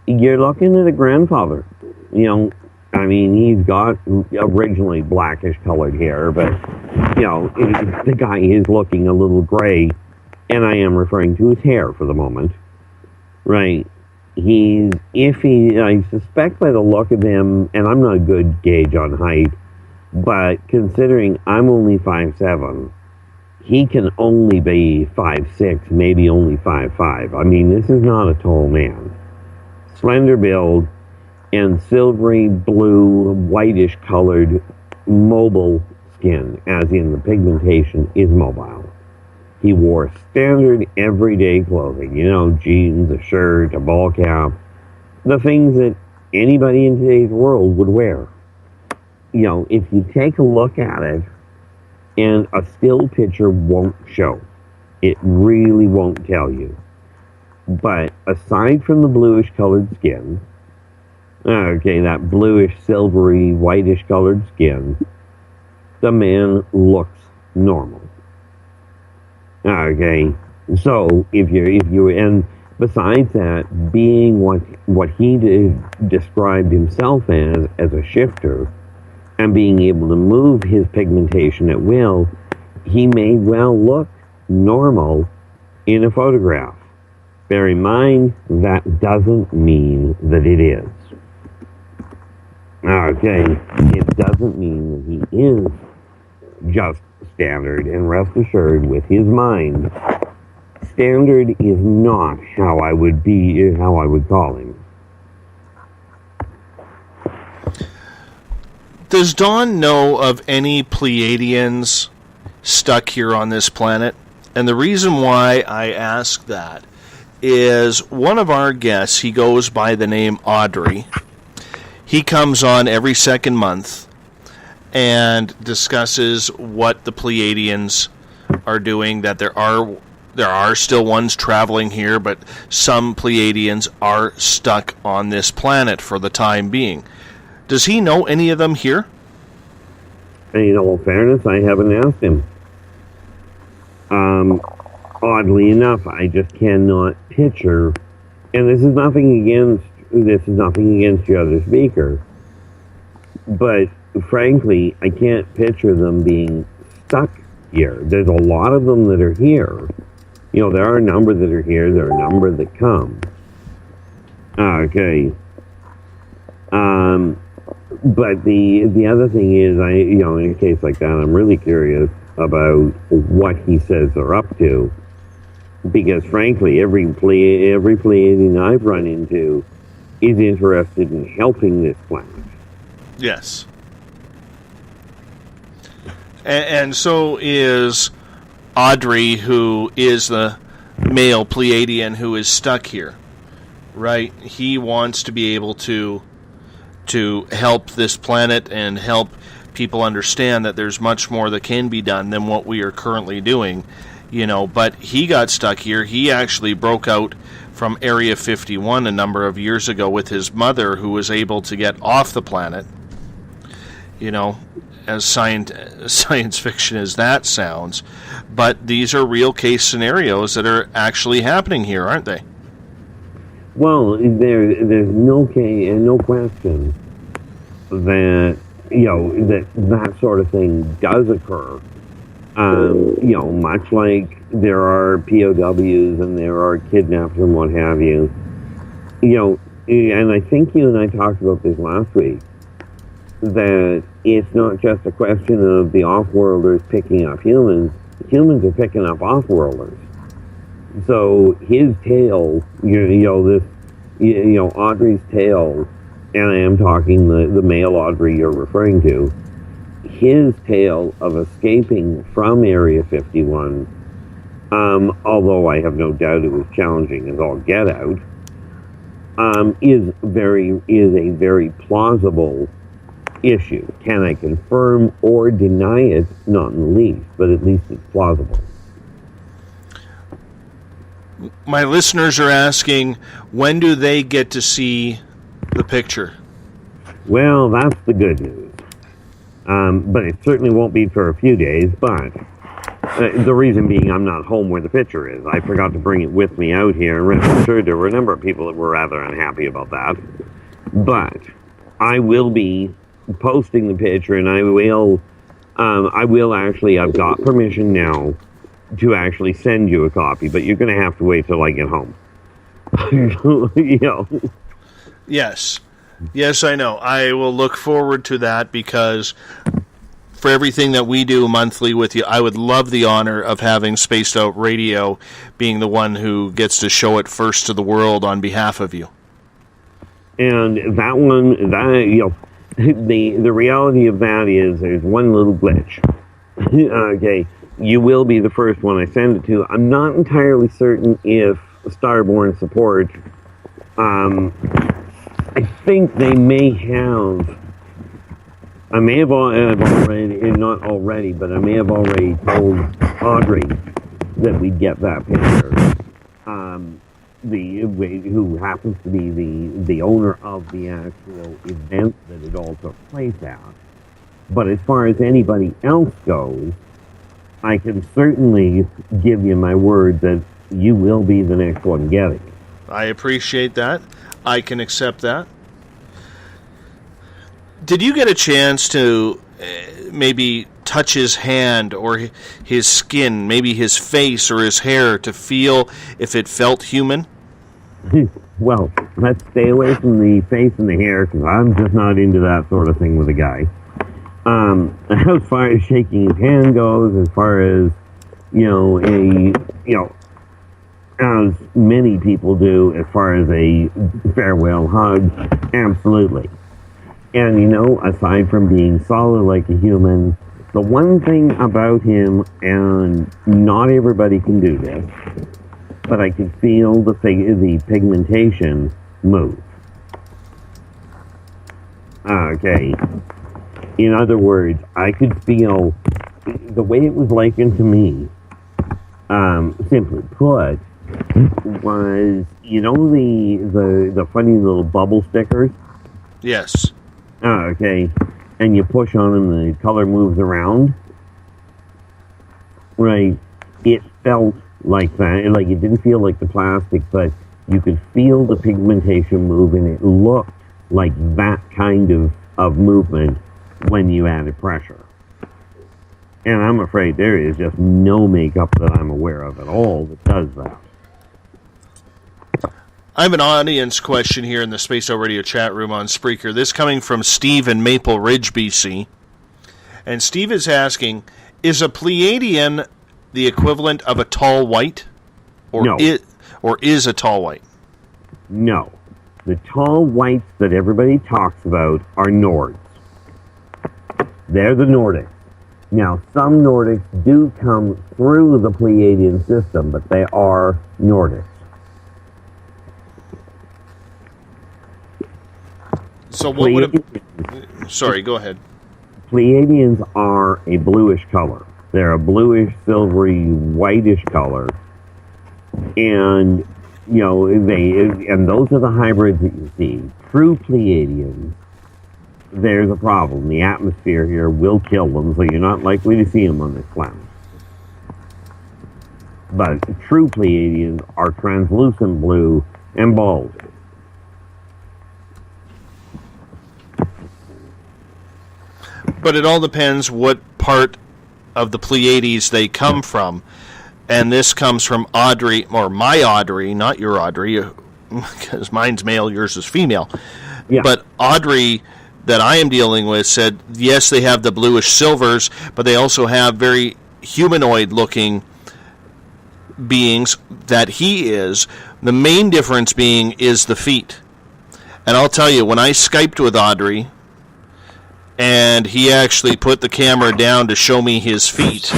you're looking at a grandfather. He's got originally blackish colored hair, but, the guy is looking a little gray, and I am referring to his hair for the moment. Right. I suspect by the look of him, and I'm not a good gauge on height, but considering I'm only 5'7", he can only be 5'6", maybe only 5'5". I mean, this is not a tall man. Slender build and silvery blue, whitish colored, mobile skin, as in the pigmentation is mobile. He wore standard everyday clothing, jeans, a shirt, a ball cap, the things that anybody in today's world would wear. If you take a look at it, and a still picture won't show, it really won't tell you. But aside from the bluish colored skin, that bluish, silvery, whitish colored skin, the man looks normal. Okay, so if you and besides that, being what he described himself as a shifter, and being able to move his pigmentation at will, he may well look normal in a photograph. Bear in mind, that doesn't mean that it is. Okay, it doesn't mean that he is just standard, and rest assured, with his mind, standard is not how I would call him. Does Dawn know of any Pleiadians stuck here on this planet? And the reason why I ask that is one of our guests, he goes by the name Audrey. He comes on every second month and discusses what the Pleiadians are doing, that there are still ones traveling here, but some Pleiadians are stuck on this planet for the time being. Does he know any of them here? And in all fairness, I haven't asked him. Oddly enough, I just cannot picture, and this is nothing against the other speaker, but frankly, I can't picture them being stuck here. There's a lot of them that are here. You know, there are a number that are here, there are a number that come. Okay. But the other thing is, in a case like that, I'm really curious about what he says they're up to, because frankly, every Pleiadian I've run into is interested in helping this planet. Yes. And so is Audrey, who is the male Pleiadian who is stuck here, right? He wants to be able to help this planet and help people understand that there's much more that can be done than what we are currently doing, but he got stuck here. He actually broke out from Area 51 a number of years ago with his mother, who was able to get off the planet. As science fiction as that sounds, but these are real case scenarios that are actually happening here, aren't they? Well, there's no question that that sort of thing does occur. Much like there are POWs and there are kidnapped and what have you. And I think you and I talked about this last week, that it's not just a question of the off-worlders picking up humans. Humans are picking up off-worlders. So his tale, Audrey's tale, and I am talking the male Audrey you're referring to, his tale of escaping from Area 51, although I have no doubt it was challenging as all get out, is a very plausible issue. Can I confirm or deny it? Not in the least, but at least it's plausible. My listeners are asking, when do they get to see the picture? Well, that's the good news. But it certainly won't be for a few days, but the reason being I'm not home where the picture is. I forgot to bring it with me out here, and rest assured there were a number of people that were rather unhappy about that. But I will be posting the picture, and I will actually, I've got permission now to actually send you a copy, but you're going to have to wait till I get home. Yes, I know. I will look forward to that, because for everything that we do monthly with you, I would love the honor of having Spaced Out Radio being the one who gets to show it first to the world on behalf of you. And the reality of that is there's one little glitch. Okay, you will be the first one I send it to. I'm not entirely certain if Starborn support, I think they may have, I may have already, not already, but I may have already told Audrey that we'd get that picture. Who happens to be the owner of the actual event that it all took place at. But as far as anybody else goes, I can certainly give you my word that you will be the next one getting it. I appreciate that. I can accept that. Did you get a chance to maybe touch his hand or his skin, maybe his face or his hair, to feel if it felt human? Well, let's stay away from the face and the hair, because I'm just not into that sort of thing with a guy. As far as shaking his hand goes, as far as, as many people do, as far as a farewell hug, absolutely. And, aside from being solid like a human, the one thing about him, and not everybody can do this, but I could feel the pigmentation move. Okay. In other words, I could feel the way it was likened to me, simply put, was, the funny little bubble stickers? Yes. Okay. And you push on them and the color moves around. Right. It felt like that. Like, it didn't feel like the plastic, but you could feel the pigmentation move, and it looked like that kind of movement when you added pressure. And I'm afraid there is just no makeup that I'm aware of at all that does that. I have an audience question here in the Space Out Radio chat room on Spreaker. This coming from Steve in Maple Ridge, BC. And Steve is asking, is a Pleiadian the equivalent of a tall white? No. Or is a tall white? No. The tall whites that everybody talks about are Nords. They're the Nordics. Now, some Nordics do come through the Pleiadian system, but they are Nordics. So what would it... Sorry, go ahead. Pleiadians are a bluish color. They're a bluish, silvery, whitish color. And, and those are the hybrids that you see. True Pleiadians, there's a problem. The atmosphere here will kill them, so you're not likely to see them on this planet. But true Pleiadians are translucent blue and bald. But it all depends what part of the Pleiades they come from. And this comes from Audrey, or my Audrey, not your Audrey, because mine's male, yours is female. Yeah. But Audrey, that I am dealing with, said, yes, they have the bluish silvers, but they also have very humanoid-looking beings that he is. The main difference being is the feet. And I'll tell you, when I Skyped with Audrey, and he actually put the camera down to show me his feet,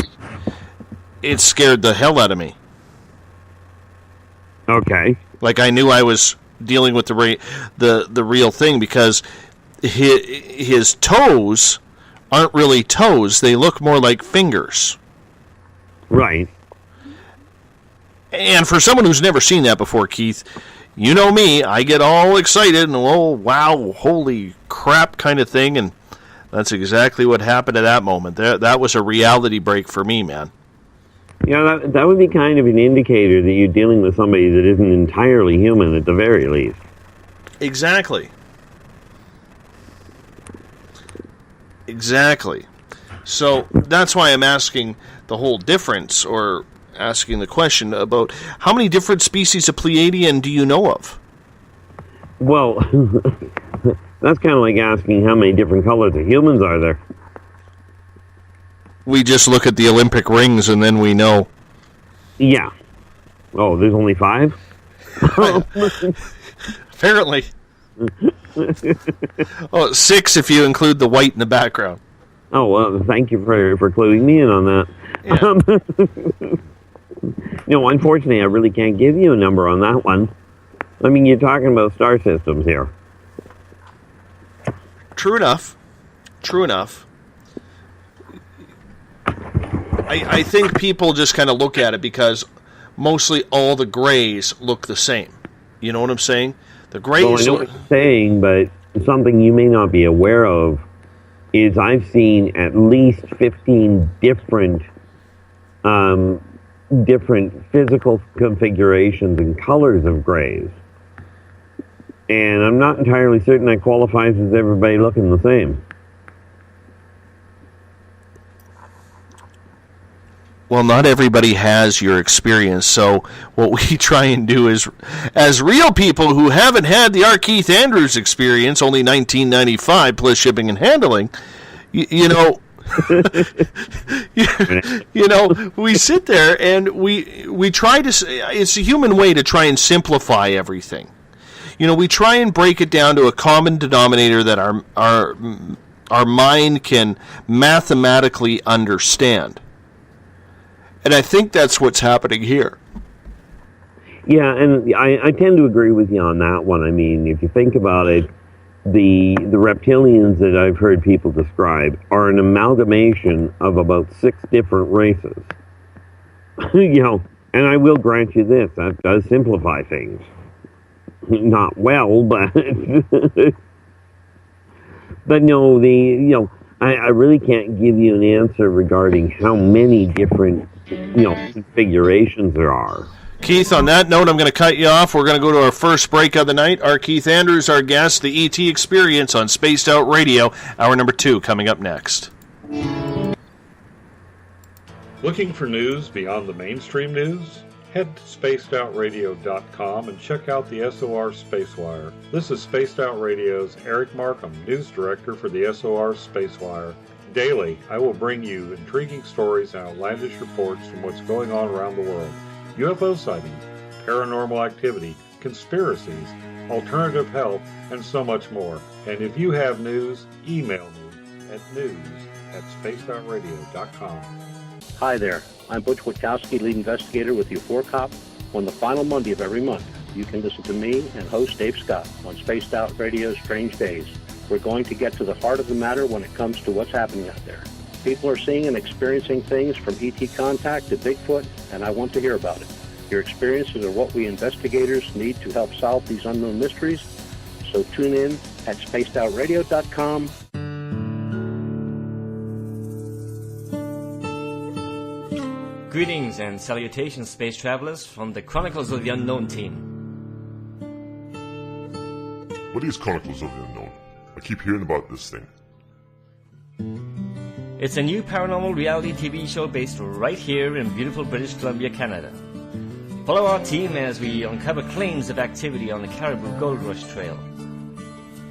it scared the hell out of me. Okay. Like, I knew I was dealing with the real thing, because his toes aren't really toes. They look more like fingers. Right. And for someone who's never seen that before, Keith, you know me, I get all excited and, oh, wow, holy crap kind of thing, and that's exactly what happened at that moment. That was a reality break for me, man. Yeah, that would be kind of an indicator that you're dealing with somebody that isn't entirely human at the very least. Exactly. Exactly. So that's why I'm asking the whole difference, or asking the question about how many different species of Pleiadian do you know of? Well, that's kind of like asking how many different colors of humans are there. We just look at the Olympic rings and then we know. Yeah. Oh, there's only 5? Apparently. 6 if you include the white in the background. Oh, well, thank you for cluing me in on that. Yeah. Unfortunately, I really can't give you a number on that one. I mean, you're talking about star systems here. True enough. I think people just kind of look at it because mostly all the grays look the same. You know what I'm saying? The grays... Well, I know what you're saying, but something you may not be aware of is I've seen at least 15 different different physical configurations and colors of grays. And I'm not entirely certain that qualifies as everybody looking the same. Well, not everybody has your experience, so what we try and do is, as real people who haven't had the R. Keith Andrews experience, only $19.95 plus shipping and handling, you know, we sit there and we try to. It's a human way to try and simplify everything. You know, we try and break it down to a common denominator that our mind can mathematically understand. And I think that's what's happening here. Yeah, and I tend to agree with you on that one. I mean, if you think about it, the reptilians that I've heard people describe are an amalgamation of about 6 different races. You know, and I will grant you this, that does simplify things. Not well, but but no, I really can't give you an answer regarding how many different configurations there are. Keith, on that note, I'm going to cut you off. We're going to go to our first break of the night. Our Keith Andrews, our guest, the ET Experience on Spaced Out Radio. Hour number 2 coming up next. Looking for news beyond the mainstream news? Head to spacedoutradio.com and check out the SOR Spacewire. This is Spaced Out Radio's Eric Markham, News Director for the SOR Spacewire. Daily, I will bring you intriguing stories and outlandish reports from what's going on around the world. UFO sightings, paranormal activity, conspiracies, alternative health, and so much more. And if you have news, email me at news@spacedoutradio.com. Hi there, I'm Butch Witkowski, lead investigator with U4Cop. On the final Monday of every month, you can listen to me and host Dave Scott on Spaced Out Radio's Strange Days. We're going to get to the heart of the matter when it comes to what's happening out there. People are seeing and experiencing things from ET contact to Bigfoot, and I want to hear about it. Your experiences are what we investigators need to help solve these unknown mysteries. So tune in at spacedoutradio.com. Greetings and salutations, space travelers, from the Chronicles of the Unknown team. What is Chronicles of the Unknown? I keep hearing about this thing. It's a new paranormal reality TV show based right here in beautiful British Columbia, Canada. Follow our team as we uncover claims of activity on the Caribou Gold Rush Trail.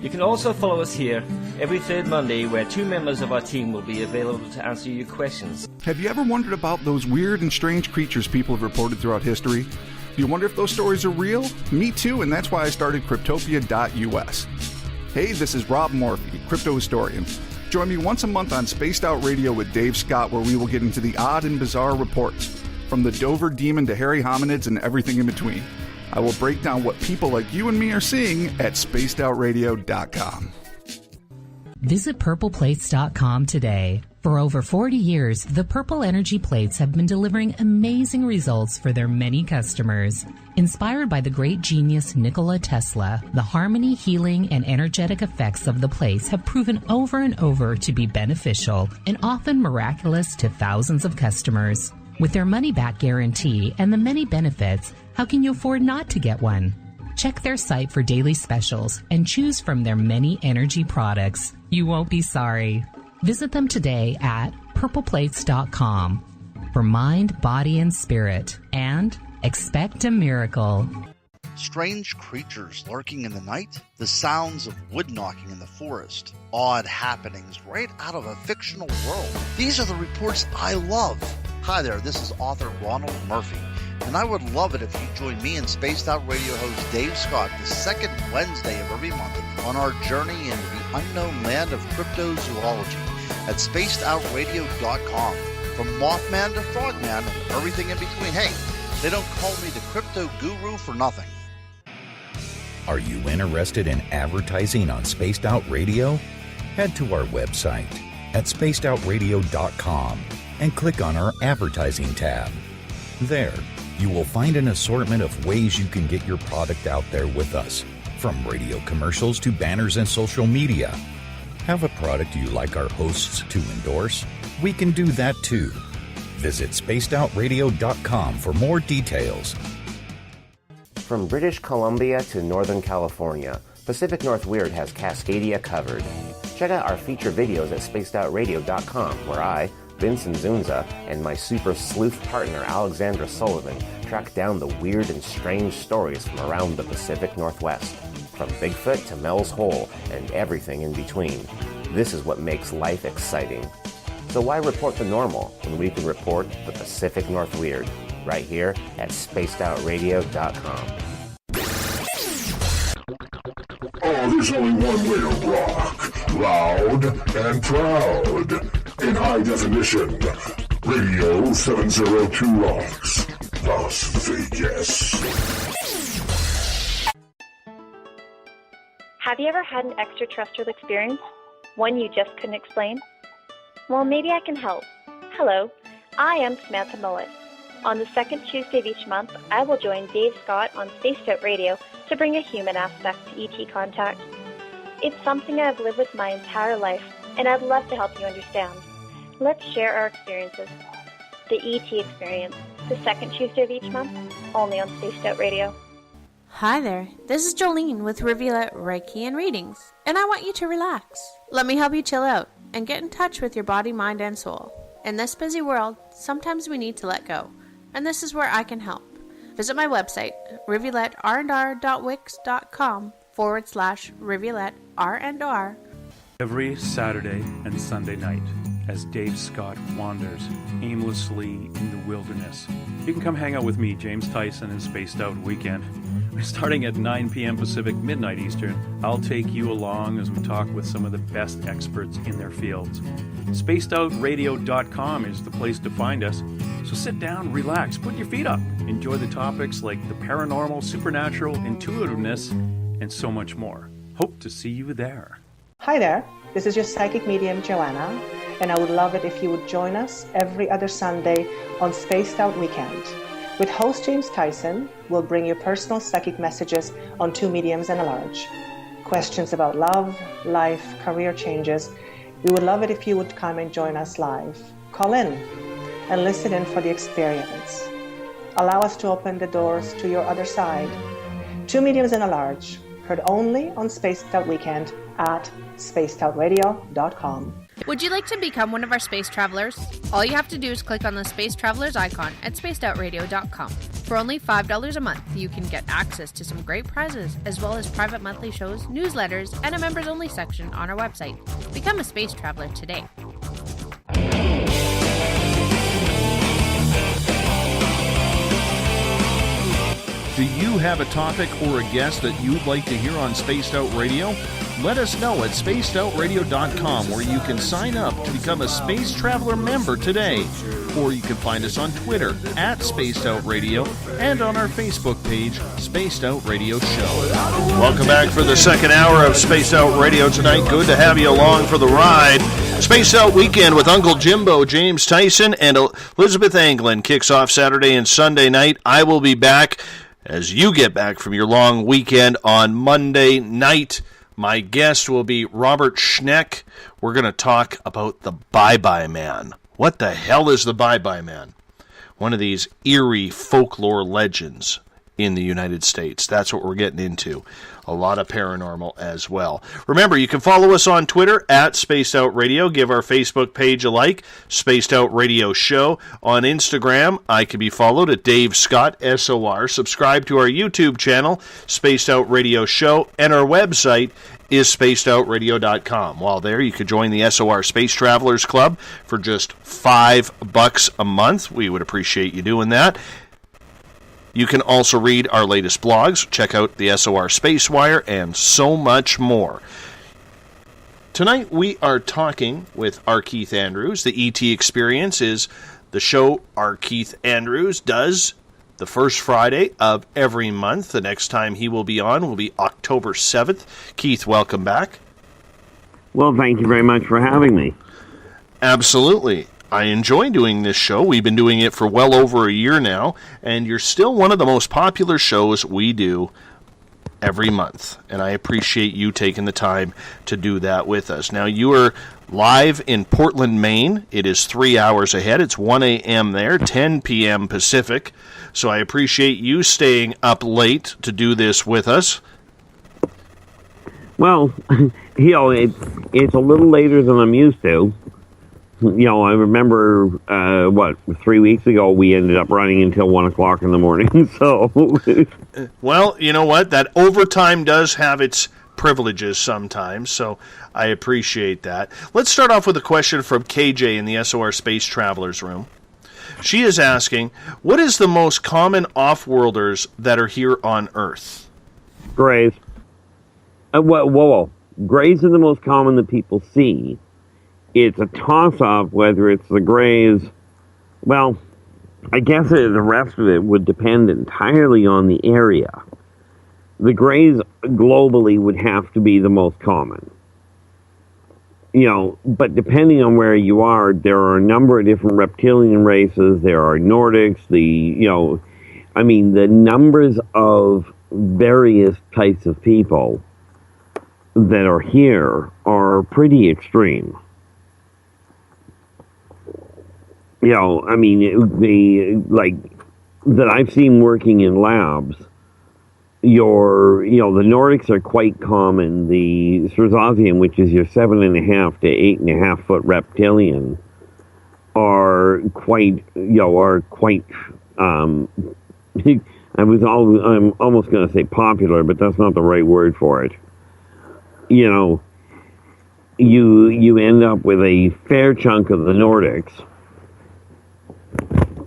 You can also follow us here every third Monday, where 2 members of our team will be available to answer your questions. Have you ever wondered about those weird and strange creatures people have reported throughout history? Do you wonder if those stories are real? Me too, and that's why I started Cryptopia.us. Hey, this is Rob Morphy, crypto historian. Join me once a month on Spaced Out Radio with Dave Scott, where we will get into the odd and bizarre reports, from the Dover Demon to hairy hominids and everything in between. I will break down what people like you and me are seeing at spacedoutradio.com. Visit purpleplates.com today. For over 40 years, the Purple Energy Plates have been delivering amazing results for their many customers. Inspired by the great genius Nikola Tesla, the harmony, healing, and energetic effects of the plates have proven over and over to be beneficial and often miraculous to thousands of customers. With their money-back guarantee and the many benefits, how can you afford not to get one? Check their site for daily specials and choose from their many energy products. You won't be sorry. Visit them today at purpleplates.com for mind, body, and spirit, and expect a miracle. Strange creatures lurking in the night, the sounds of wood knocking in the forest, odd happenings right out of a fictional world. These are the reports I love. Hi there, this is author Ronald Murphy, and I would love it if you join me and Spaced Out Radio host Dave Scott the second Wednesday of every month on our journey into the unknown land of cryptozoology at spacedoutradio.com. From Mothman to Frogman and everything in between. Hey, they don't call me the crypto guru for nothing. Are you interested in advertising on Spaced Out Radio? Head to our website at spacedoutradio.com and click on our advertising tab. There, you will find an assortment of ways you can get your product out there with us, from radio commercials to banners and social media. Have a product you like our hosts to endorse? We can do that too. Visit spacedoutradio.com for more details. From British Columbia to Northern California, Pacific North Weird has Cascadia covered. Check out our feature videos at spacedoutradio.com, where I, Vincent Zunza, and my super sleuth partner Alexandra Sullivan track down the weird and strange stories from around the Pacific Northwest, from Bigfoot to Mel's Hole and everything in between. This is what makes life exciting. So why report the normal when we can report the Pacific North Weird right here at spacedoutradio.com. Oh, there's only one way to rock. Loud and proud. In high definition. Radio 702 rocks. Las Vegas. Have you ever had an extraterrestrial experience? One you just couldn't explain? Well, maybe I can help. Hello, I am Samantha Mullet. On the second Tuesday of each month, I will join Dave Scott on Spaced Out Radio to bring a human aspect to ET contact. It's something I've lived with my entire life, and I'd love to help you understand. Let's share our experiences. The ET Experience, the second Tuesday of each month, only on Spaced Out Radio. Hi there, this is Jolene with Reveal Reiki and Readings, and I want you to relax. Let me help you chill out and get in touch with your body, mind, and soul. In this busy world, sometimes we need to let go, and this is where I can help. Visit my website, rivuletrr.wix.com/rivuletrr&r. Every Saturday and Sunday night, as Dave Scott wanders aimlessly in the wilderness, you can come hang out with me, James Tyson, in Spaced Out Weekend. Starting at 9 p.m. Pacific, midnight Eastern, I'll take you along as we talk with some of the best experts in their fields. SpacedOutRadio.com is the place to find us. So sit down, relax, put your feet up. Enjoy the topics like the paranormal, supernatural, intuitiveness, and so much more. Hope to see you there. Hi there, this is your psychic medium, Joanna, and I would love it if you would join us every other Sunday on Spaced Out Weekend. With host James Tyson, we'll bring you personal psychic messages on two mediums and a large. Questions about love, life, career changes. We would love it if you would come and join us live. Call in and listen in for the experience. Allow us to open the doors to your other side. Two mediums and a large, heard only on Spaced Out Weekend at spacedoutradio.com. Would you like to become one of our space travelers? All you have to do is click on the Space Travelers icon at spacedoutradio.com. For only $5 a month, you can get access to some great prizes, as well as private monthly shows, newsletters, and a members-only section on our website. Become a space traveler today. Do you have a topic or a guest that you'd like to hear on Spaced Out Radio? Let us know at spacedoutradio.com, where you can sign up to become a Space Traveler member today. Or you can find us on Twitter at Spaced Out Radio and on our Facebook page, Spaced Out Radio Show. Welcome back for the second hour of Spaced Out Radio tonight. Good to have you along for the ride. Spaced Out Weekend with Uncle Jimbo, James Tyson, and Elizabeth Anglin kicks off Saturday and Sunday night. I will be back as you get back from your long weekend on Monday night. My guest will be Robert Schneck. We're going to talk about the Bye-Bye Man. What the hell is the Bye-Bye Man? One of these eerie folklore legends in the United States. That's what we're getting into. A lot of paranormal as well. Remember, you can follow us on Twitter at Spaced Out Radio. Give our Facebook page a like, Spaced Out Radio Show. On Instagram, I can be followed at Dave Scott, SOR. Subscribe to our YouTube channel, Spaced Out Radio Show. And our website is spacedoutradio.com. While there, you could join the SOR Space Travelers Club for just $5 a month. We would appreciate you doing that. You can also read our latest blogs, check out the SOR Space Wire, and so much more. Tonight we are talking with R. Keith Andrews. The ET Experience is the show R. Keith Andrews does the first Friday of every month. The next time he will be on will be October 7th. Keith, welcome back. Well, thank you very much for having me. Absolutely. I enjoy doing this show. We've been doing it for well over a year now, and you're still one of the most popular shows we do every month, and I appreciate you taking the time to do that with us. Now, you are live in Portland, Maine. It is 3 hours ahead. It's 1 a.m. there, 10 p.m. Pacific, so I appreciate you staying up late to do this with us. Well, it's a little later than I'm used to. I remember, 3 weeks ago, we ended up running until 1 o'clock in the morning, so... Well, you know what? That overtime does have its privileges sometimes, so I appreciate that. Let's start off with a question from KJ in the SOR Space Travelers room. She is asking, what is the most common off-worlders that are here on Earth? Greys. Whoa. Greys are the most common that people see. It's a toss-up whether it's the Greys. Well, I guess the rest of it would depend entirely on the area. The Greys globally would have to be the most common. But depending on where you are, there are a number of different reptilian races. There are Nordics, the numbers of various types of people that are here are pretty extreme. That I've seen working in labs, the Nordics are quite common. The Sirzavian, which is your 7.5 to 8.5 foot reptilian, are quite, I'm almost going to say popular, but that's not the right word for it. You end up with a fair chunk of the Nordics,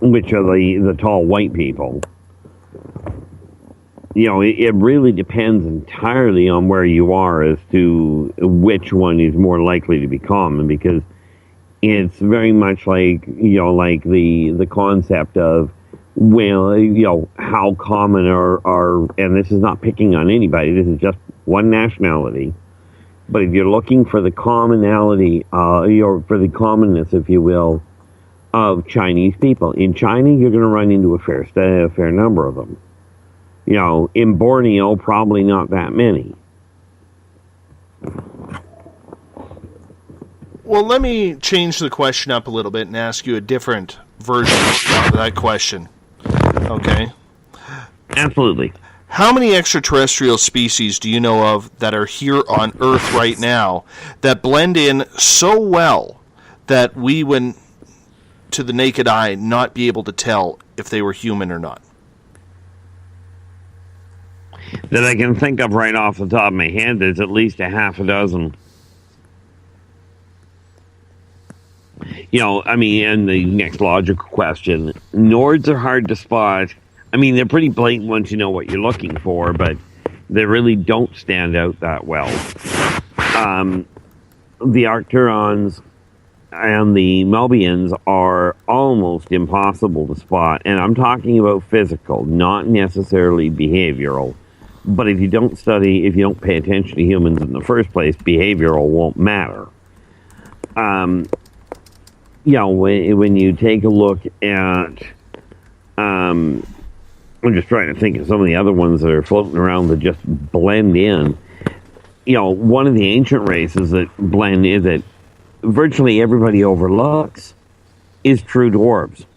which are the tall white people. It really depends entirely on where you are as to which one is more likely to be common, because it's very much like the concept of, how common are, and this is not picking on anybody, this is just one nationality. But if you're looking for the commonality, or for the commonness, if you will, of Chinese people, in China, you're going to run into a fair number of them. In Borneo, probably not that many. Well, let me change the question up a little bit and ask you a different version of that question. Okay? Absolutely. How many extraterrestrial species do you know of that are here on Earth right now that blend in so well that we would, to the naked eye, not be able to tell if they were human or not? That I can think of right off the top of my head, there's at least a half a dozen. And the next logical question, Nords are hard to spot. They're pretty blatant once you know what you're looking for, but they really don't stand out that well. The Arcturons and the Melbians are almost impossible to spot, and I'm talking about physical, not necessarily behavioral. But if you don't pay attention to humans in the first place, behavioral won't matter. When you take a look at, I'm just trying to think of some of the other ones that are floating around that just blend in. One of the ancient races that blend in, that virtually everybody overlooks, is true dwarves.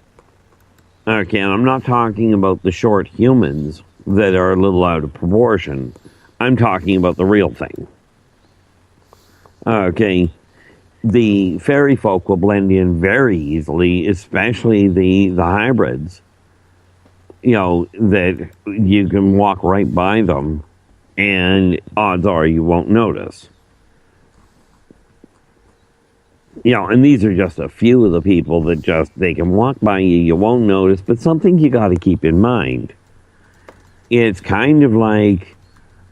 Okay, and I'm not talking about the short humans that are a little out of proportion. I'm talking about the real thing. Okay, the fairy folk will blend in very easily, especially the hybrids. That you can walk right by them, and odds are you won't notice. And these are just a few of the people that they can walk by you won't notice, but something you got to keep in mind. It's kind of like,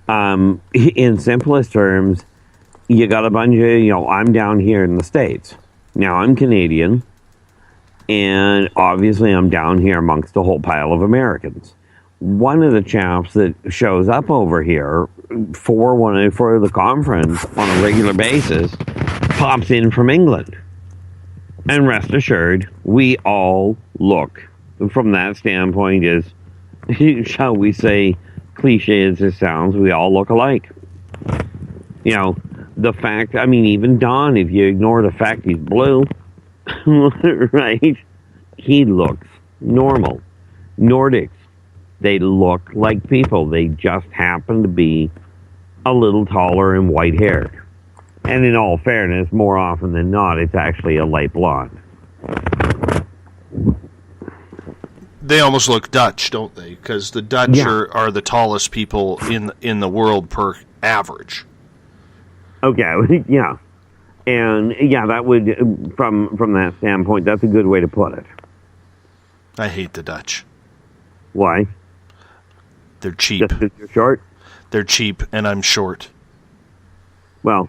in simplest terms, you got a bunch of, I'm down here in the States. Now, I'm Canadian, and obviously I'm down here amongst a whole pile of Americans. One of the chaps that shows up over here for the conference on a regular basis pops in from England. And rest assured, we all look, from that standpoint, as, shall we say, cliche as it sounds, we all look alike. You know, the fact, I mean, even Don, if you ignore the fact he's blue, right, he looks normal. Nordics, they look like people. They just happen to be a little taller and white-haired. And in all fairness, more often than not, it's actually a light blonde. They almost look Dutch, don't they? Because the Dutch are the tallest people in the world per average. Okay, yeah. And, yeah, that would, from that standpoint, that's a good way to put it. I hate the Dutch. Why? They're cheap. Just because you're short? They're cheap, and I'm short. Well,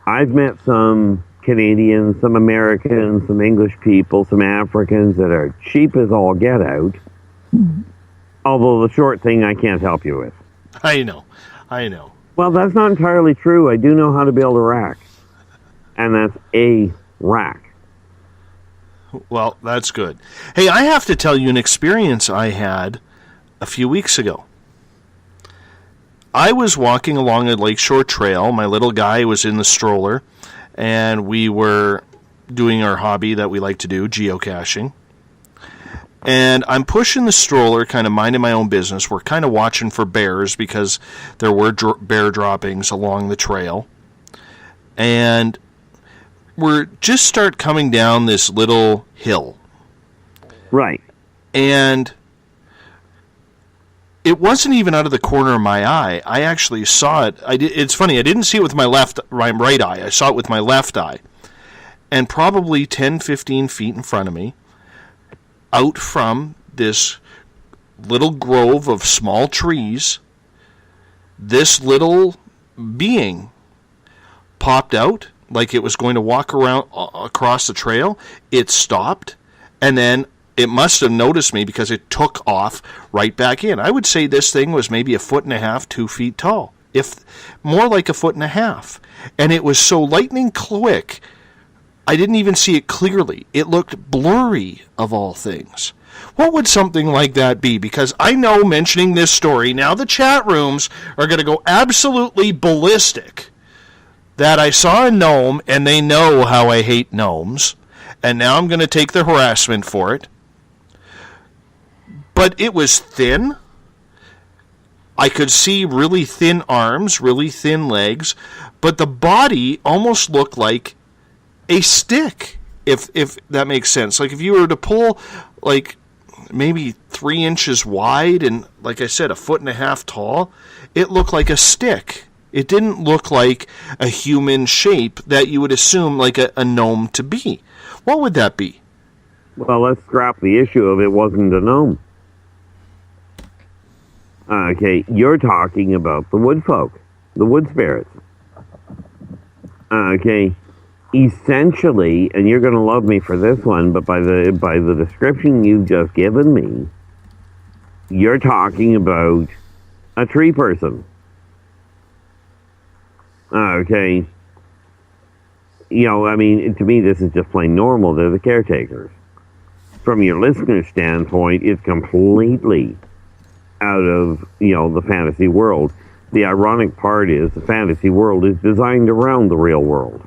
I've met some Canadians, some Americans, some English people, some Africans that are cheap as all get out. Although the short thing I can't help you with. I know. Well, that's not entirely true. I do know how to build a rack. And that's a rack. Well, that's good. Hey, I have to tell you an experience I had a few weeks ago. I was walking along a lakeshore trail. My little guy was in the stroller, and we were doing our hobby that we like to do, geocaching. And I'm pushing the stroller, kind of minding my own business. We're kind of watching for bears because there were bear droppings along the trail. And we're just start coming down this little hill. Right. And it wasn't even out of the corner of my eye. I actually saw it. It's funny, I didn't see it with my right eye. I saw it with my left eye. And probably 10, 15 feet in front of me, out from this little grove of small trees, this little being popped out like it was going to walk around across the trail. It stopped, and then it must have noticed me because it took off right back in. I would say this thing was maybe 1.5 feet, 2 feet tall, if more like 1.5 feet. And it was so lightning quick, I didn't even see it clearly. It looked blurry, of all things. What would something like that be? Because I know, mentioning this story, now the chat rooms are going to go absolutely ballistic that I saw a gnome, and they know how I hate gnomes, and now I'm going to take the harassment for it. But it was thin. I could see really thin arms, really thin legs, but the body almost looked like a stick, if that makes sense. Like if you were to pull, like maybe 3 inches wide and, like I said, 1.5 feet tall, it looked like a stick. It didn't look like a human shape that you would assume like a gnome to be. What would that be? Well, let's scrap the issue of it wasn't a gnome. Okay, you're talking about the wood folk, the wood spirits. Okay, essentially, and you're going to love me for this one, but by the description you've just given me, you're talking about a tree person. Okay, you know, I mean, to me, this is just plain normal. They're the caretakers. From your listener's standpoint, it's completely out of, you know, the fantasy world. The ironic part is the fantasy world is designed around the real world.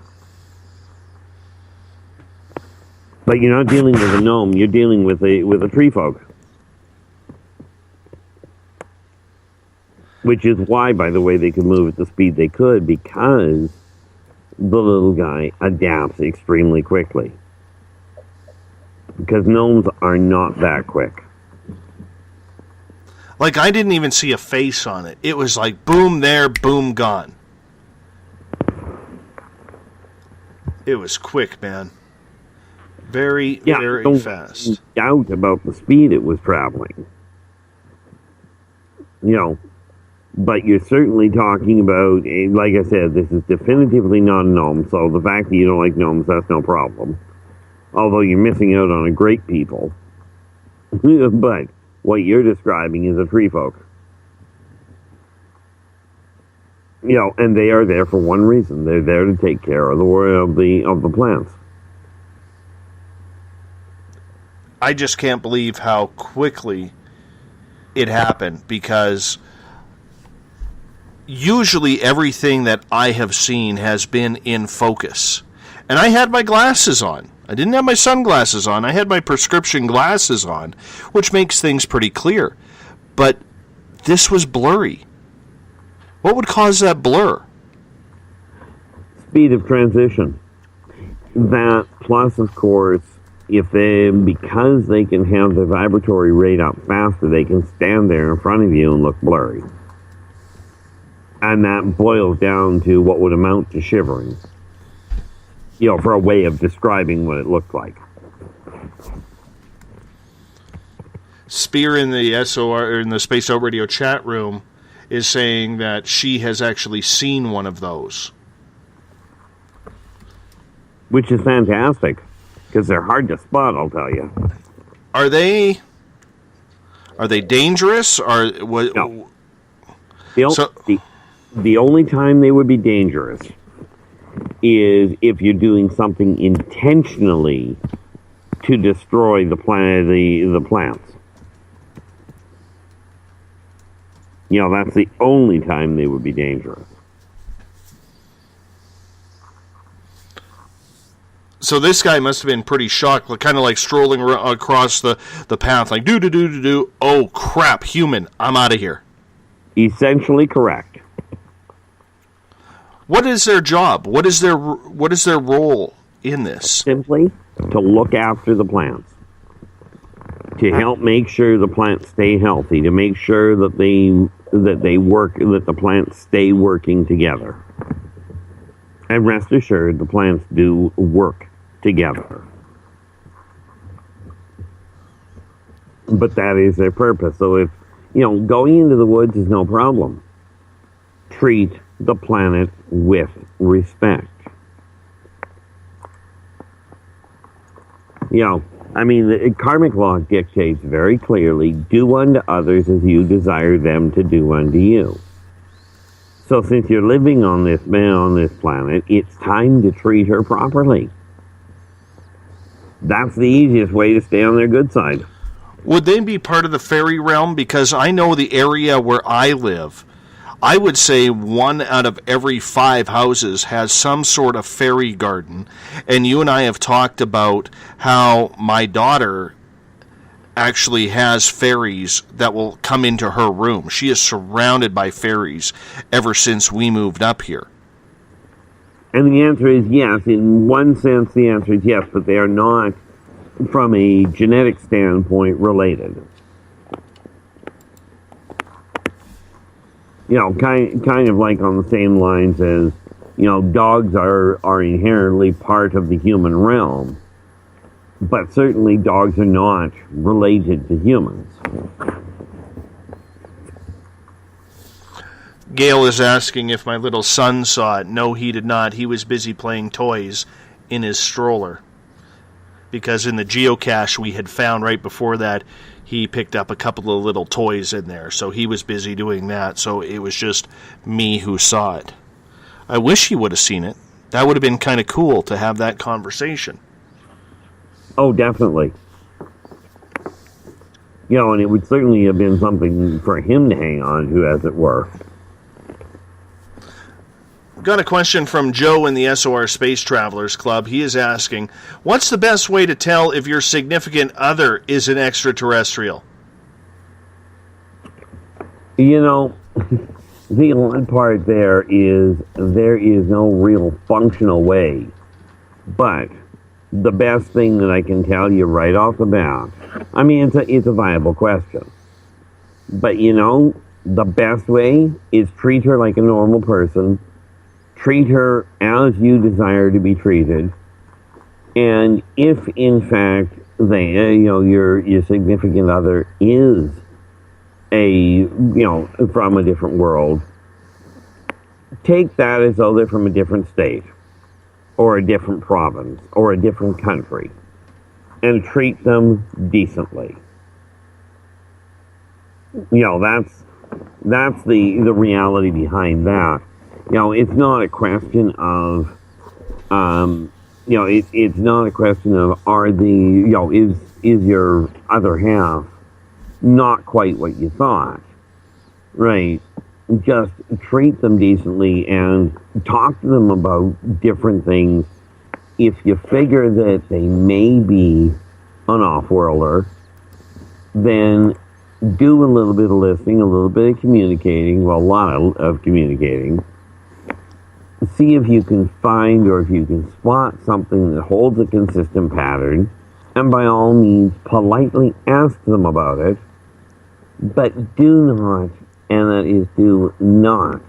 But you're not dealing with a gnome, you're dealing with a tree folk. Which is why, by the way, they could move at the speed they could, because the little guy adapts extremely quickly. Because gnomes are not that quick. Like, I didn't even see a face on it. It was like, boom there, boom gone. It was quick, man. Very fast. Doubt about the speed it was traveling. You know, but you're certainly talking about, like I said, this is definitively not a gnome, so the fact that you don't like gnomes, that's no problem. Although you're missing out on a great people. But what you're describing is a tree folk. You know, and they are there for one reason. They're there to take care of the plants. I just can't believe how quickly it happened, because usually everything that I have seen has been in focus. And I had my glasses on. I didn't have my sunglasses on. I had my prescription glasses on, which makes things pretty clear. But this was blurry. What would cause that blur? Speed of transition. That plus, of course, because they can have the vibratory rate up faster, they can stand there in front of you and look blurry. And that boils down to what would amount to shivering. For a way of describing what it looked like. Spear in the SOR, or in the Space Out Radio chat room, is saying that she has actually seen one of those. Which is fantastic, because they're hard to spot, I'll tell you. Are they dangerous? No. The only time they would be dangerous is if you're doing something intentionally to destroy the plants. That's the only time they would be dangerous. So this guy must have been pretty shocked, kind of like strolling across the path, like, do. Oh, crap, human, I'm out of here. Essentially correct. What is their job? What is their role in this? Simply to look after the plants. To help make sure the plants stay healthy, to make sure that the plants stay working together. And rest assured, the plants do work together. But that is their purpose. So if, going into the woods is no problem. Treat the planet with respect. The karmic law dictates very clearly, do unto others as you desire them to do unto you. So since you're living on this planet, it's time to treat her properly. That's the easiest way to stay on their good side. Would they be part of the fairy realm? Because I know the area where I live, I would say 1 out of every 5 houses has some sort of fairy garden. And you and I have talked about how my daughter actually has fairies that will come into her room. She is surrounded by fairies ever since we moved up here. And the answer is yes. In one sense, the answer is yes, but they are not, from a genetic standpoint, related. Kind of like on the same lines as, dogs are inherently part of the human realm. But certainly dogs are not related to humans. Gail is asking if my little son saw it. No, he did not. He was busy playing toys in his stroller. Because in the geocache we had found right before that, he picked up a couple of little toys in there. So he was busy doing that. So it was just me who saw it. I wish he would have seen it. That would have been kind of cool to have that conversation. Oh, definitely. And it would certainly have been something for him to hang on to, as it were. Got a question from Joe in the SOR Space Travelers Club. He is asking, what's the best way to tell if your significant other is an extraterrestrial? The odd part there is no real functional way. But the best thing that I can tell you right off the bat, it's a viable question. But the best way is treat her like a normal person. Treat her as you desire to be treated. And if, in fact, your significant other is from a different world, take that as though they're from a different state, or a different province, or a different country, and treat them decently. That's the reality behind that. It's not a question of, it's not a question of is your other half not quite what you thought, right? just treat them decently and talk to them about different things. If you figure that they may be an off-worlder, then do a little bit of listening, a little bit of communicating, well, a lot of communicating. See if you can find or if you can spot something that holds a consistent pattern, and by all means, politely ask them about it, but do not, and that is do not,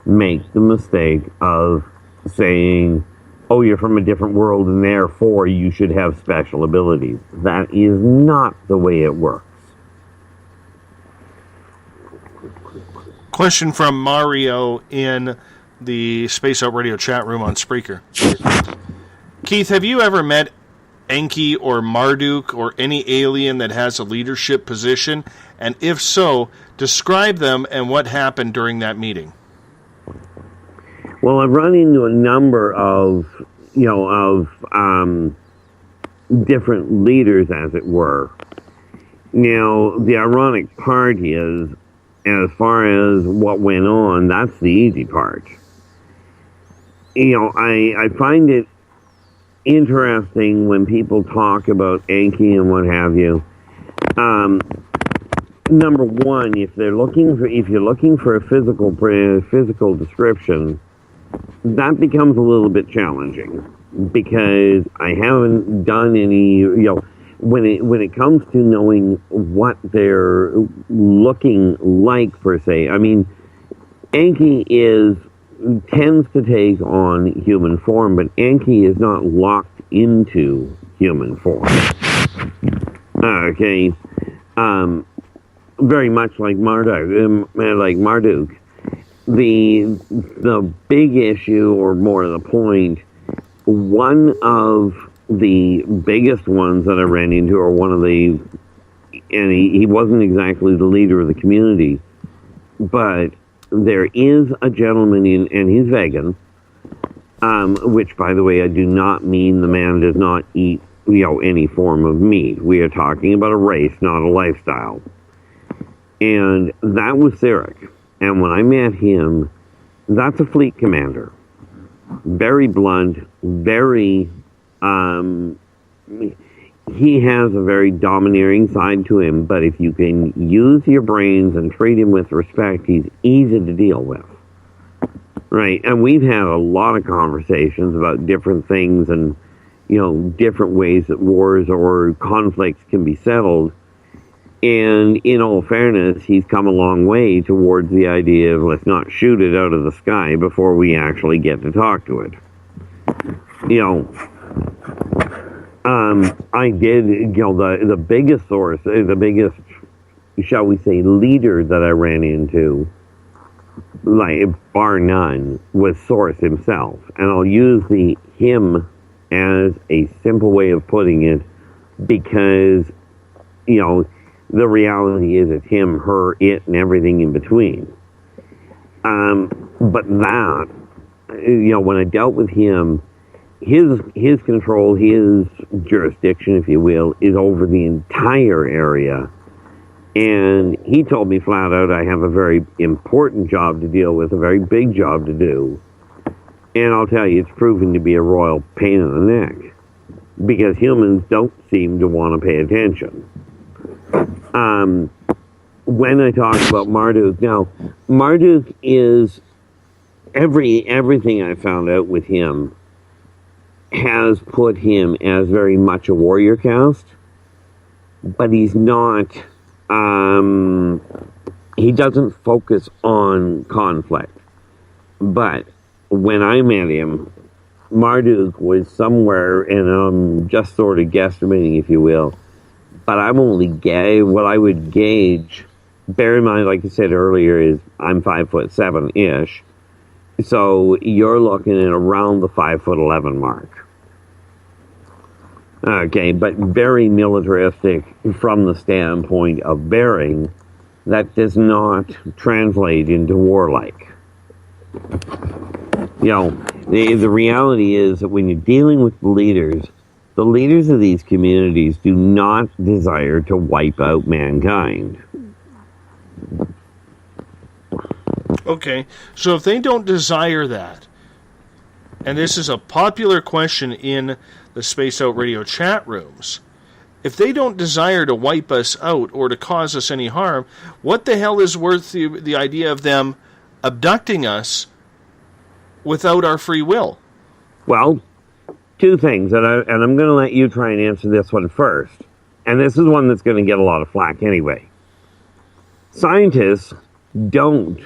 make the mistake of saying, oh, you're from a different world and therefore you should have special abilities. That is not the way it works. Question from Mario in the Space Out Radio chat room on Spreaker. Keith, have you ever met Enki or Marduk or any alien that has a leadership position? And if so, describe them and what happened during that meeting. Well, I've run into a number of, different leaders, as it were. Now, the ironic part is, as far as what went on, that's the easy part. I find it interesting when people talk about Enki and what have you. Number one, if you're looking for a physical description, that becomes a little bit challenging because I haven't done any. When it comes to knowing what they're looking like per se, I mean, Enki tends to take on human form, but Enki is not locked into human form. Okay, very much like Marduk. The big issue, or more to the point, one of the biggest ones that I ran into, or one of the, and he wasn't exactly the leader of the community, but there is a gentleman and he's vegan, which, by the way, I do not mean the man does not eat, any form of meat. We are talking about a race, not a lifestyle. And that was Cyric. And when I met him, that's a fleet commander. Very blunt, very, he has a very domineering side to him, but if you can use your brains and treat him with respect, he's easy to deal with. Right, and we've had a lot of conversations about different things and, different ways that wars or conflicts can be settled. And in all fairness, he's come a long way towards the idea of let's not shoot it out of the sky before we actually get to talk to it. I did, the biggest source, the biggest, shall we say, leader that I ran into, like, bar none, was Source himself. And I'll use the him as a simple way of putting it because, the reality is it's him, her, it, and everything in between. But that, when I dealt with him, his control, his jurisdiction, if you will, is over the entire area. And he told me flat out I have a very important job to deal with, a very big job to do. And I'll tell you, it's proven to be a royal pain in the neck. Because humans don't seem to want to pay attention. When I talk about Marduk, now, Marduk is, everything I found out with him has put him as very much a warrior caste, but he's not, he doesn't focus on conflict. But when I met him, Marduk was somewhere, and I'm just sort of guesstimating, if you will, but I'm only what I would gauge, bear in mind, like I said earlier, is I'm 5'7" so you're looking at around the 5'11" mark. Okay, but very militaristic from the standpoint of bearing. That does not translate into warlike. The reality is that when you're dealing with the leaders of these communities do not desire to wipe out mankind. Okay, so if they don't desire that, and this is a popular question in the Spaced Out Radio chat rooms, if they don't desire to wipe us out or to cause us any harm, what the hell is worth the idea of them abducting us without our free will? Well, two things, and I'm going to let you try and answer this one first. And this is one that's going to get a lot of flack anyway. Scientists don't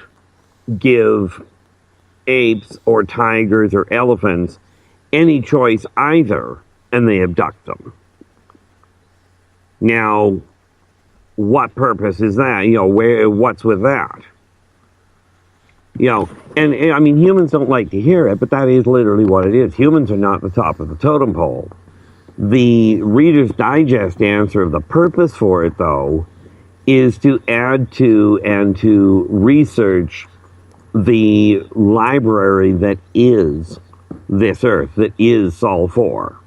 give apes or tigers or elephants any choice either, and they abduct them. Now, what purpose is that? What's with that? And I mean, humans don't like to hear it, but that is literally what it is. Humans are not the top of the totem pole. The Reader's Digest answer of the purpose for it, though, is to add to and to research the library that is this Earth, that is Sol 4.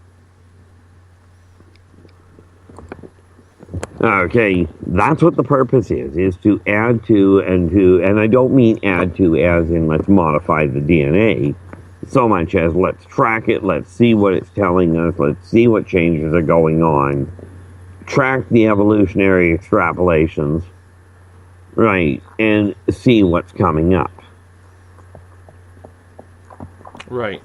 Okay, that's what the purpose is to add to, and I don't mean add to as in let's modify the DNA, so much as let's track it, let's see what it's telling us, let's see what changes are going on, track the evolutionary extrapolations, right, and see what's coming up. Right.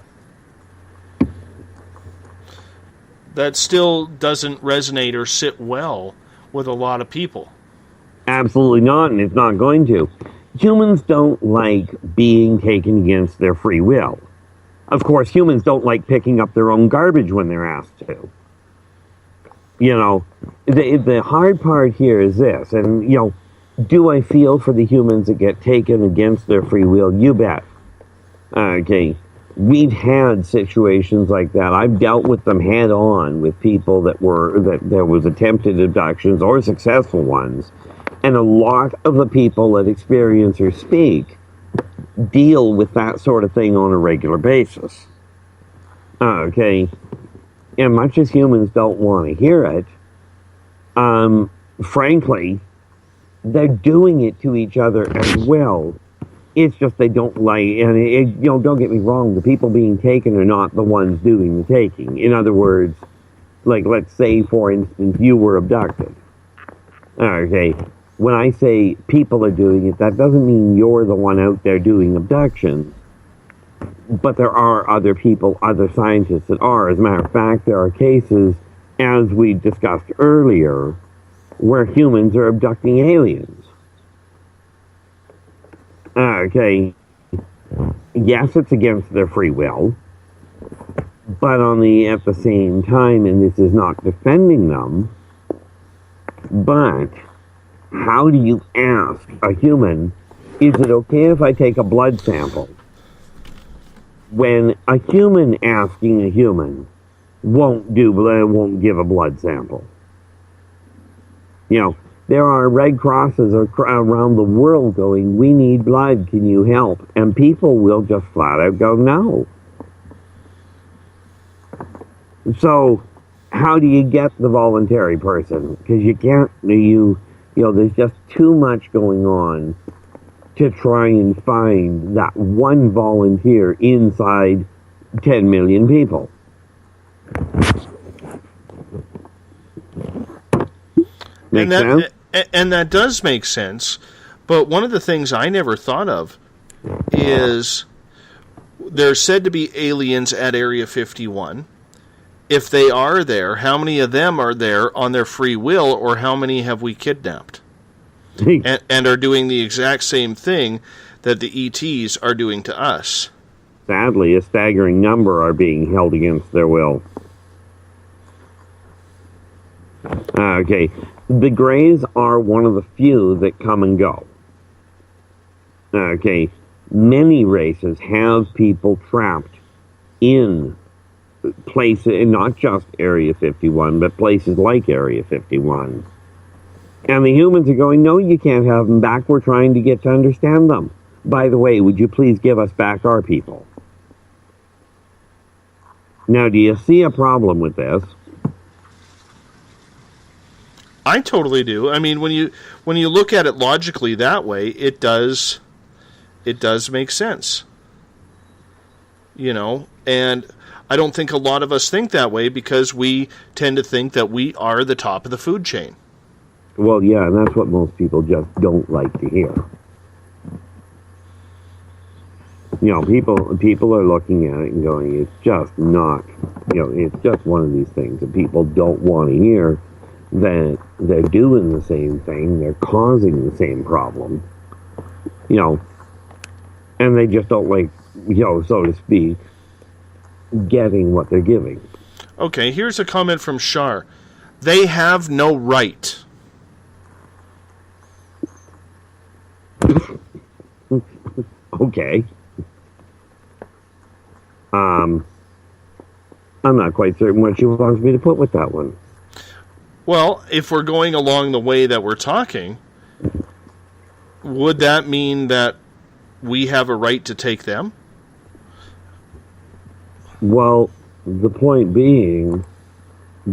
That still doesn't resonate or sit well with a lot of people. Absolutely not, and it's not going to. Humans don't like being taken against their free will. Of course, humans don't like picking up their own garbage when they're asked to. The hard part here is this, and, do I feel for the humans that get taken against their free will? You bet. Okay. We've had situations like that. I've dealt with them head on with people that there was attempted abductions or successful ones. And a lot of the people that experience or speak deal with that sort of thing on a regular basis. Okay. And much as humans don't want to hear it, frankly, they're doing it to each other as well. It's just they don't like, and don't get me wrong, the people being taken are not the ones doing the taking. In other words, like, let's say, for instance, you were abducted. Okay, when I say people are doing it, that doesn't mean you're the one out there doing abductions. But there are other people, other scientists that are. As a matter of fact, there are cases, as we discussed earlier, where humans are abducting aliens. Okay, yes, it's against their free will, but at the same time, and this is not defending them, but how do you ask a human, is it okay if I take a blood sample? When a human asking a human won't give a blood sample. There are Red Crosses around the world going, we need blood, can you help? And people will just flat out go, no. So, how do you get the voluntary person? Because you can't, there's just too much going on to try and find that one volunteer inside 10 million people. Make sense? And that does make sense, but one of the things I never thought of is there's said to be aliens at Area 51. If they are there, how many of them are there on their free will, or how many have we kidnapped? and are doing the exact same thing that the ETs are doing to us. Sadly, a staggering number are being held against their will. Okay. The Greys are one of the few that come and go. Okay. Many races have people trapped in places, and not just Area 51, but places like Area 51. And the humans are going, no, you can't have them back. We're trying to get to understand them. By the way, would you please give us back our people? Now, do you see a problem with this? I totally do. I mean, when you look at it logically that way, it does it does make sense. You know, and I don't think a lot of us think that way because we tend to think that we are the top of the food chain. Well, yeah, and that's what most people just don't like to hear. You know, people are looking at it and going, it's just not, you know, it's just one of these things that people don't want to hear, that they're doing the same thing, they're causing the same problem, you know, and they just don't like, you know, so to speak, getting what they're giving. Okay, here's a comment from Shar. They have no right. Okay. I'm not quite certain what she wants me to put with that one. Well, if we're going along the way that we're talking, would that mean that we have a right to take them? Well, the point being,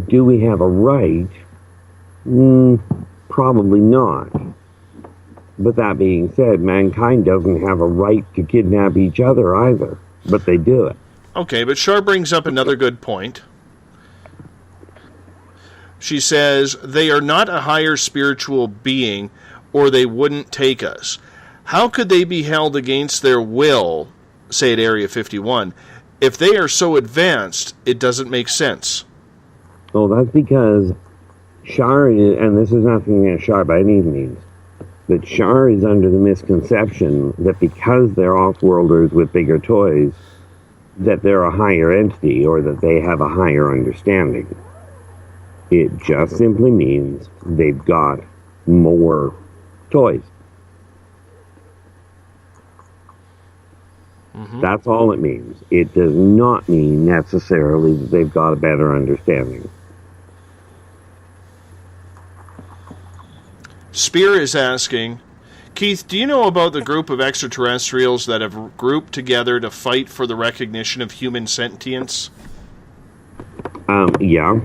do we have a right? Probably not. But that being said, mankind doesn't have a right to kidnap each other either, but they do it. Okay, but Shar brings up another good point. She says, they are not a higher spiritual being, or they wouldn't take us. How could they be held against their will, say at Area 51? If they are so advanced, it doesn't make sense. Well, that's because Shar, and this is nothing against Shar by any means, but Shar is under the misconception that because they're off-worlders with bigger toys, that they're a higher entity or that they have a higher understanding. It just simply means they've got more toys. Mm-hmm. That's all it means. It does not mean necessarily that they've got a better understanding. Spear is asking, Keith, do you know about the group of extraterrestrials that have grouped together to fight for the recognition of human sentience? Yeah.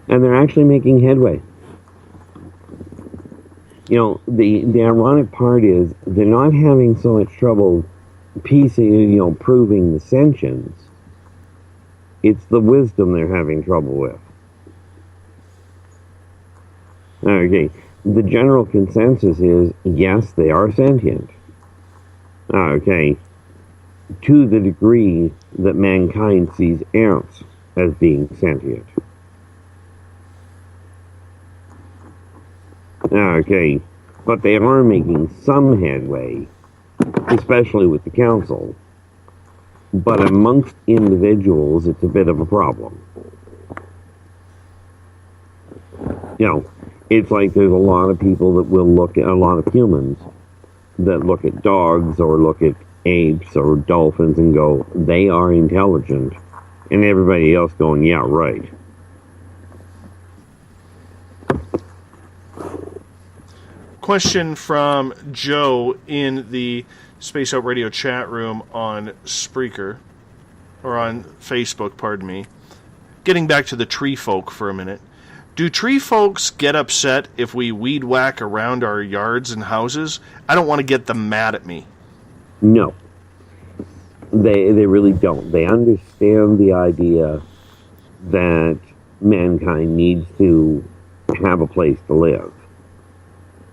And they're actually making headway. You know, the ironic part is they're not having so much trouble proving the sentience. It's the wisdom they're having trouble with. Okay. The general consensus is, yes, they are sentient. Okay. To the degree that mankind sees ants as being sentient. Okay. But they are making some headway, especially with the council. But amongst individuals, it's a bit of a problem. You know, it's like there's a lot of people that will look at, a lot of humans, that look at dogs or look at apes or dolphins and go, they are intelligent. And everybody else going, yeah, right. Question from Joe in the Space Out Radio chat room on Spreaker, or on Facebook, pardon me. Getting back to the tree folk for a minute. Do tree folks get upset if we weed whack around our yards and houses? I don't want to get them mad at me. No. They really don't. They understand the idea that mankind needs to have a place to live.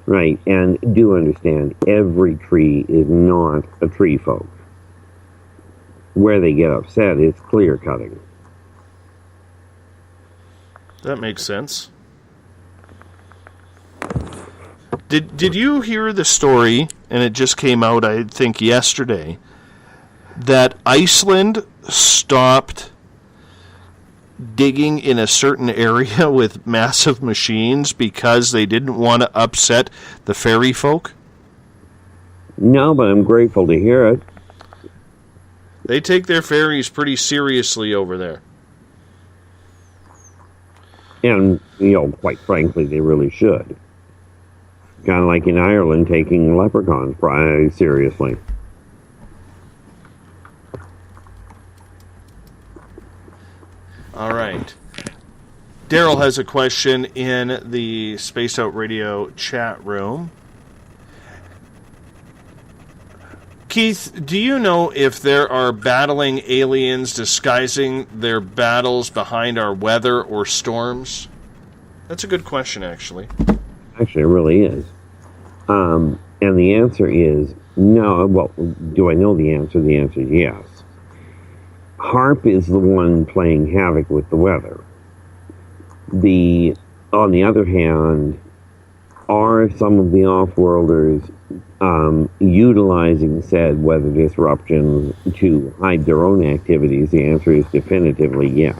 Right, and do understand every tree is not a tree folk. Where they get upset is clear cutting. That makes sense. Did you hear the story, and it just came out, I think, yesterday, that Iceland stopped digging in a certain area with massive machines because they didn't want to upset the fairy folk? No, but I'm grateful to hear it. They take their fairies pretty seriously over there. And, quite frankly, they really should. Kind of like in Ireland taking leprechauns seriously. All right. Daryl has a question in the Spaced Out Radio chat room. Keith, do you know if there are battling aliens disguising their battles behind our weather or storms? That's a good question, actually. Actually, it really is. And the answer is no. Well, do I know the answer? The answer is yes. HARP is the one playing havoc with the weather. On the other hand, are some of the off-worlders utilizing said weather disruptions to hide their own activities? The answer is definitively yes.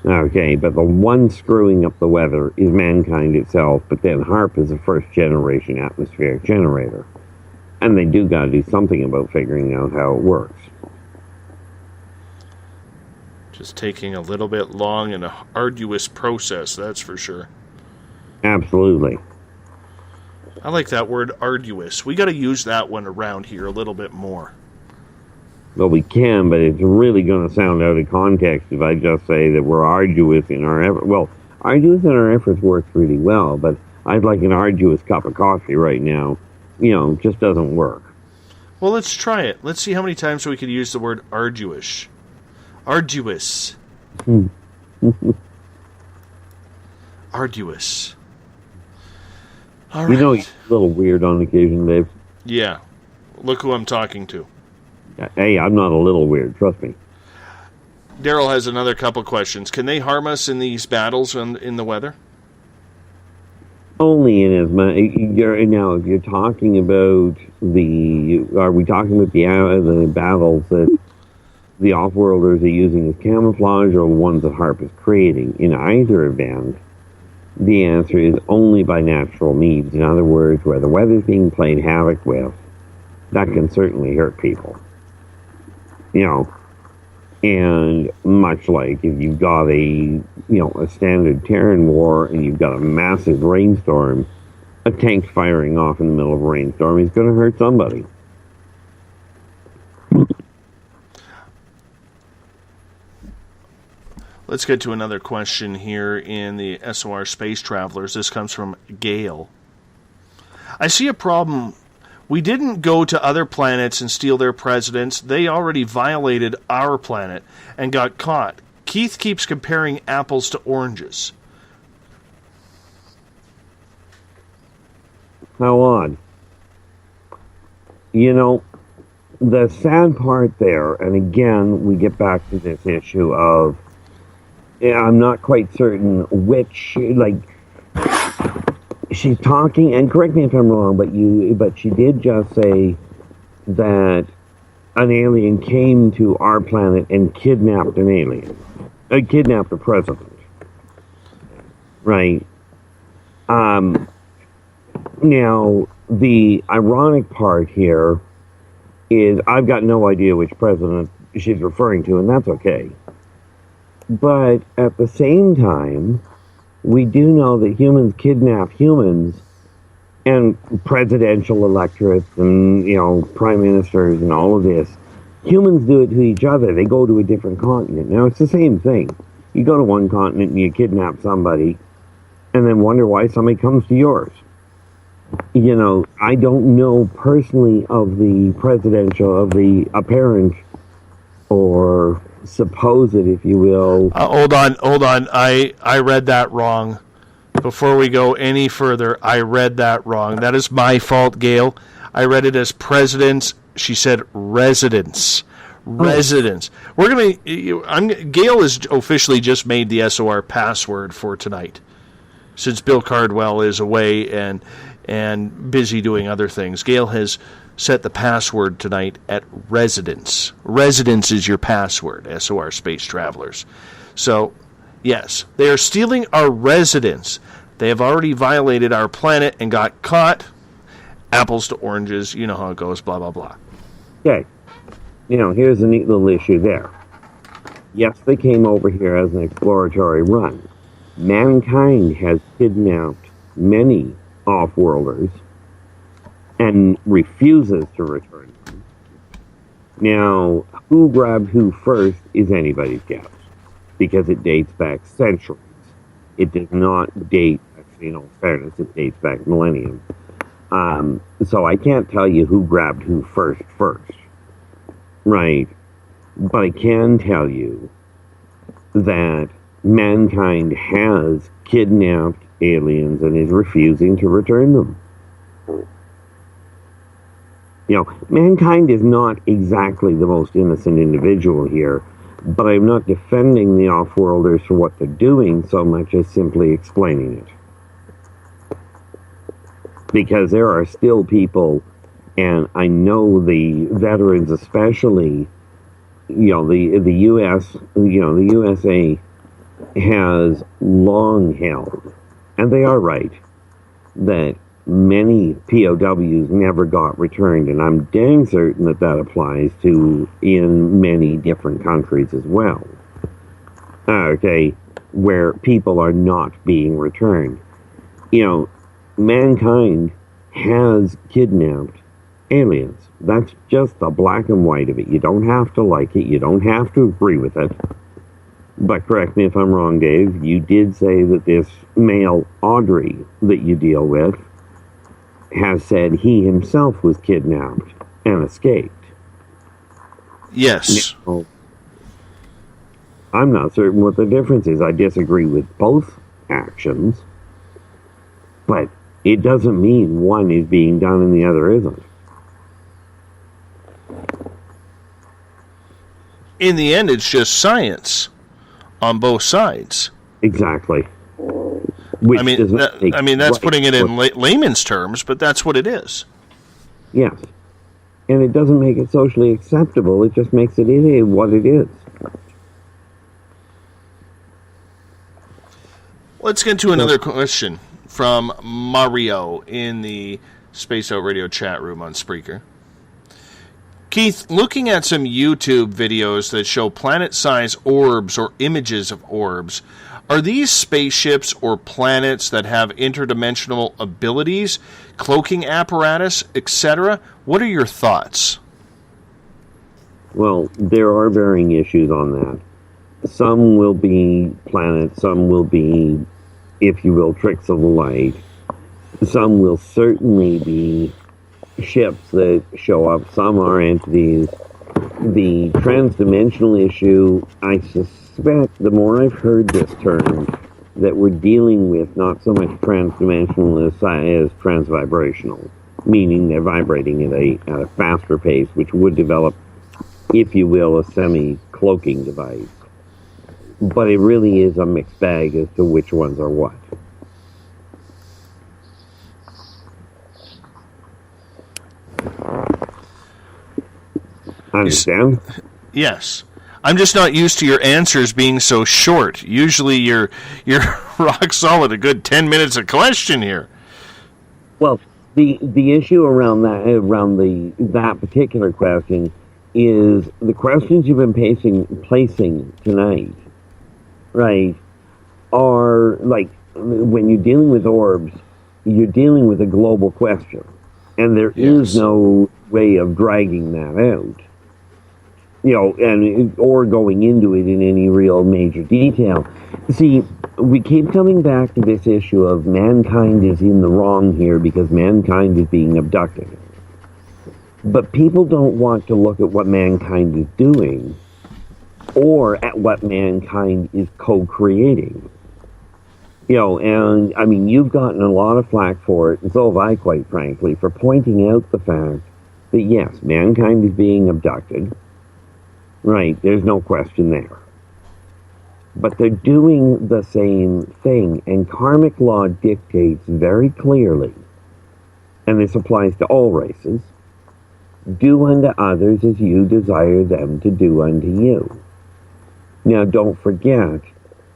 Okay, but the one screwing up the weather is mankind itself, but then HARP is a first-generation atmospheric generator. And they do got to do something about figuring out how it works. Just taking a little bit long and an arduous process, that's for sure. Absolutely. I like that word, arduous. We got to use that one around here a little bit more. Well, we can, but it's really going to sound out of context if I just say that we're arduous in our effort. Well, arduous in our efforts works really well, but I'd like an arduous cup of coffee right now. You know, just doesn't work. Well, let's try it. Let's see how many times we could use the word arduous. Arduous. Arduous. All right. You know, you're a little weird on occasion, Dave. Yeah. Look who I'm talking to. Hey, I'm not a little weird, trust me. Daryl has another couple questions. Can they harm us in these battles in the weather? Only in as much. Now, if you're talking about are we talking about the battles that the off-worlders are using as camouflage, or ones that HARP is creating? In either event, the answer is only by natural means. In other words, where the weather's being played havoc with, that can certainly hurt people. You know, and much like if you've got a standard Terran war and you've got a massive rainstorm, a tank firing off in the middle of a rainstorm is going to hurt somebody. Let's get to another question here in the SOR Space Travelers. This comes from Gail. I see a problem. We didn't go to other planets and steal their presidents. They already violated our planet and got caught. Keith keeps comparing apples to oranges. How odd. You know, the sad part there, and again, we get back to this issue of, I'm not quite certain which, she's talking, and correct me if I'm wrong, but she did just say that an alien came to our planet and kidnapped kidnapped a president, right? Now, the ironic part here is I've got no idea which president she's referring to, and that's okay. But at the same time, we do know that humans kidnap humans, and presidential electorates and, prime ministers and all of this. Humans do it to each other. They go to a different continent. Now, it's the same thing. You go to one continent and you kidnap somebody and then wonder why somebody comes to yours. I don't know personally of the apparent or supposed, if you will. Hold on. I read that wrong. Before we go any further, I read that wrong. That is my fault, Gail. I read it as presidents. She said residents. Residents. We're Gail has officially just made the SOR password for tonight, since Bill Cardwell is away and busy doing other things. Gail has set the password tonight at residence. Residence is your password, SOR Space Travelers. So, yes, they are stealing our residence. They have already violated our planet and got caught. Apples to oranges, you know how it goes, blah, blah, blah. Okay. Here's a neat little issue there. Yes, they came over here as an exploratory run. Mankind has kidnapped many off-worlders and refuses to return them. Now, who grabbed who first is anybody's guess, because it dates back centuries. It does not date, actually, in all fairness, it dates back millenniums. So I can't tell you who grabbed who first, right? But I can tell you that mankind has kidnapped aliens and is refusing to return them. You know, mankind is not exactly the most innocent individual here, but I'm not defending the off-worlders for what they're doing so much as simply explaining it. Because there are still people, and I know the veterans especially, you know, the U.S., you know, the USA has long held, and they are right, that many POWs never got returned, and I'm dang certain that that applies to in many different countries as well. Okay, where people are not being returned. You know, mankind has kidnapped aliens. That's just the black and white of it. You don't have to like it. You don't have to agree with it. But correct me if I'm wrong, Dave, you did say that this male Audrey that you deal with has said he himself was kidnapped and escaped. Yes. Now, I'm not certain what the difference is. I disagree with both actions, but it doesn't mean one is being done and the other isn't. In the end, it's just science on both sides. Exactly. I mean, that's putting it in layman's terms, but that's what it is. Yes. And it doesn't make it socially acceptable. It just makes it what it is. Let's get to another question from Mario in the Space Out Radio chat room on Spreaker. Keith, looking at some YouTube videos that show planet-sized orbs or images of orbs, are these spaceships or planets that have interdimensional abilities, cloaking apparatus, etc.? What are your thoughts? Well, there are varying issues on that. Some will be planets, some will be, if you will, tricks of the light. Some will certainly be ships that show up. Some are entities. The transdimensional issue, I suspect, the more I've heard this term, that we're dealing with not so much transdimensional as transvibrational, meaning they're vibrating at a faster pace, which would develop, if you will, a semi-cloaking device. But it really is a mixed bag as to which ones are what. Understand? Yes. I'm just not used to your answers being so short. Usually you're rock solid, a good 10 minutes a question here. Well, the issue around that particular question is the questions you've been placing tonight, right, are like when you're dealing with orbs, you're dealing with a global question, and there is no way of dragging that out. You know, or going into it in any real major detail. See, we keep coming back to this issue of mankind is in the wrong here because mankind is being abducted. But people don't want to look at what mankind is doing or at what mankind is co-creating. You know, and I mean, you've gotten a lot of flack for it, and so have I, quite frankly, for pointing out the fact that yes, mankind is being abducted. Right, there's no question there. But they're doing the same thing, and karmic law dictates very clearly, and this applies to all races, do unto others as you desire them to do unto you. Now, don't forget,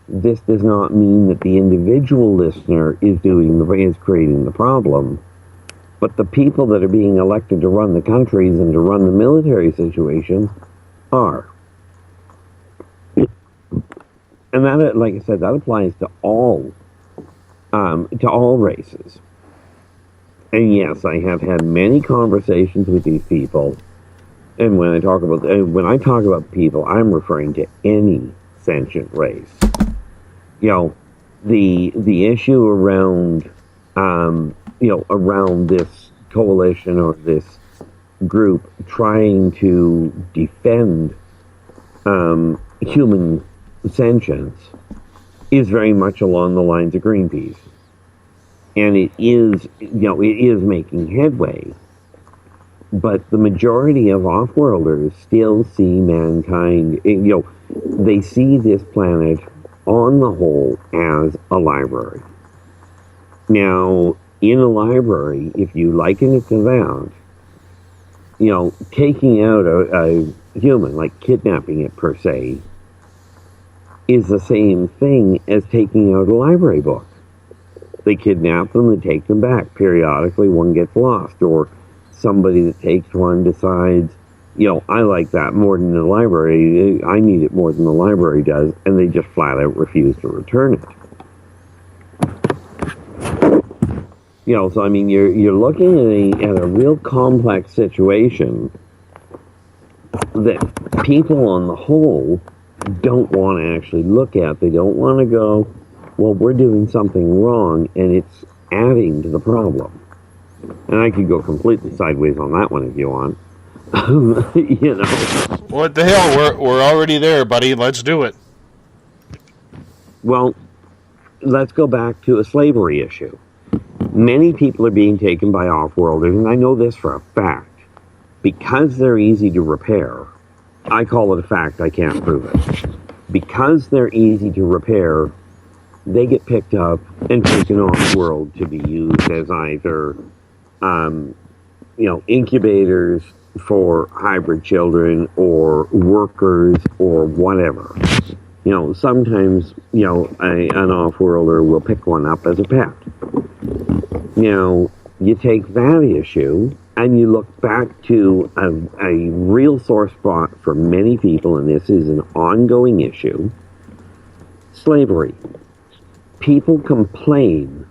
this does not mean that the individual listener is creating the problem, but the people that are being elected to run the countries and to run the military situation are. And that, like I said, that applies to all races. And yes, I have had many conversations with these people. And when I talk about people, I'm referring to any sentient race. You know, the issue around around this coalition or this group trying to defend human sentience is very much along the lines of Greenpeace. And it is, it is making headway. But the majority of off-worlders still see mankind, they see this planet on the whole as a library. Now, in a library, if you liken it to that, taking out a human, like kidnapping it per se, is the same thing as taking out a library book. They kidnap them and take them back. Periodically, one gets lost, or somebody that takes one decides, I like that more than the library, I need it more than the library does, and they just flat out refuse to return it. So I mean, you're looking at a real complex situation that people on the whole don't want to actually look at. They don't want to go, well, we're doing something wrong, and it's adding to the problem. And I could go completely sideways on that one if you want. What the hell? We're already there, buddy. Let's do it. Well, let's go back to a slavery issue. Many people are being taken by off-worlders, and I know this for a fact. Because they're easy to repair, I call it a fact, I can't prove it. Because they're easy to repair, they get picked up and taken off-world to be used as either incubators for hybrid children or workers or whatever. Sometimes, an off-worlder will pick one up as a pet. Now, you take that issue and you look back to a real sore spot for many people, and this is an ongoing issue, slavery. People complain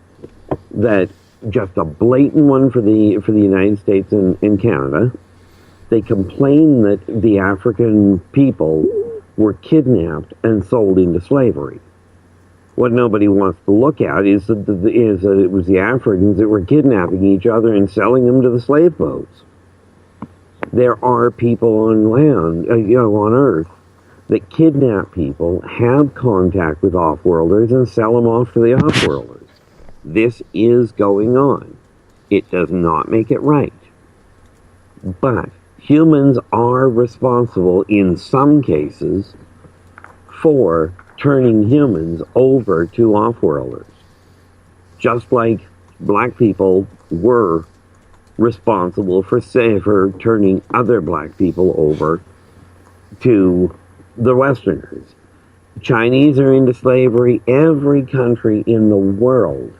that just a blatant one for the United States and Canada. They complain that the African people were kidnapped and sold into slavery. What nobody wants to look at is that it was the Africans that were kidnapping each other and selling them to the slave boats. There are people on land, on Earth, that kidnap people, have contact with off-worlders, and sell them off to the off-worlders. This is going on. It does not make it right. But humans are responsible in some cases for turning humans over to off-worlders. Just like black people were responsible for turning other black people over to the Westerners. Chinese are into slavery. Every country in the world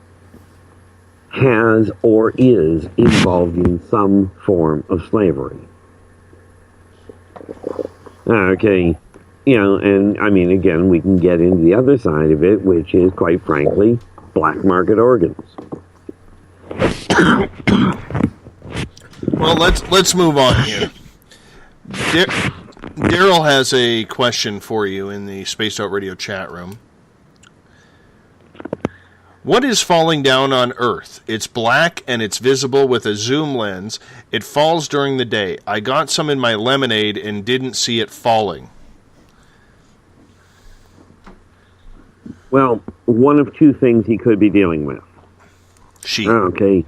has or is involved in some form of slavery. Okay, and I mean, again, we can get into the other side of it, which is, quite frankly, black market organs. Well, let's move on here. Daryl has a question for you in the Spaced Out Radio chat room. What is falling down on Earth? It's black and it's visible with a zoom lens. It falls during the day. I got some in my lemonade and didn't see it falling. Well, one of two things he could be dealing with. Okay.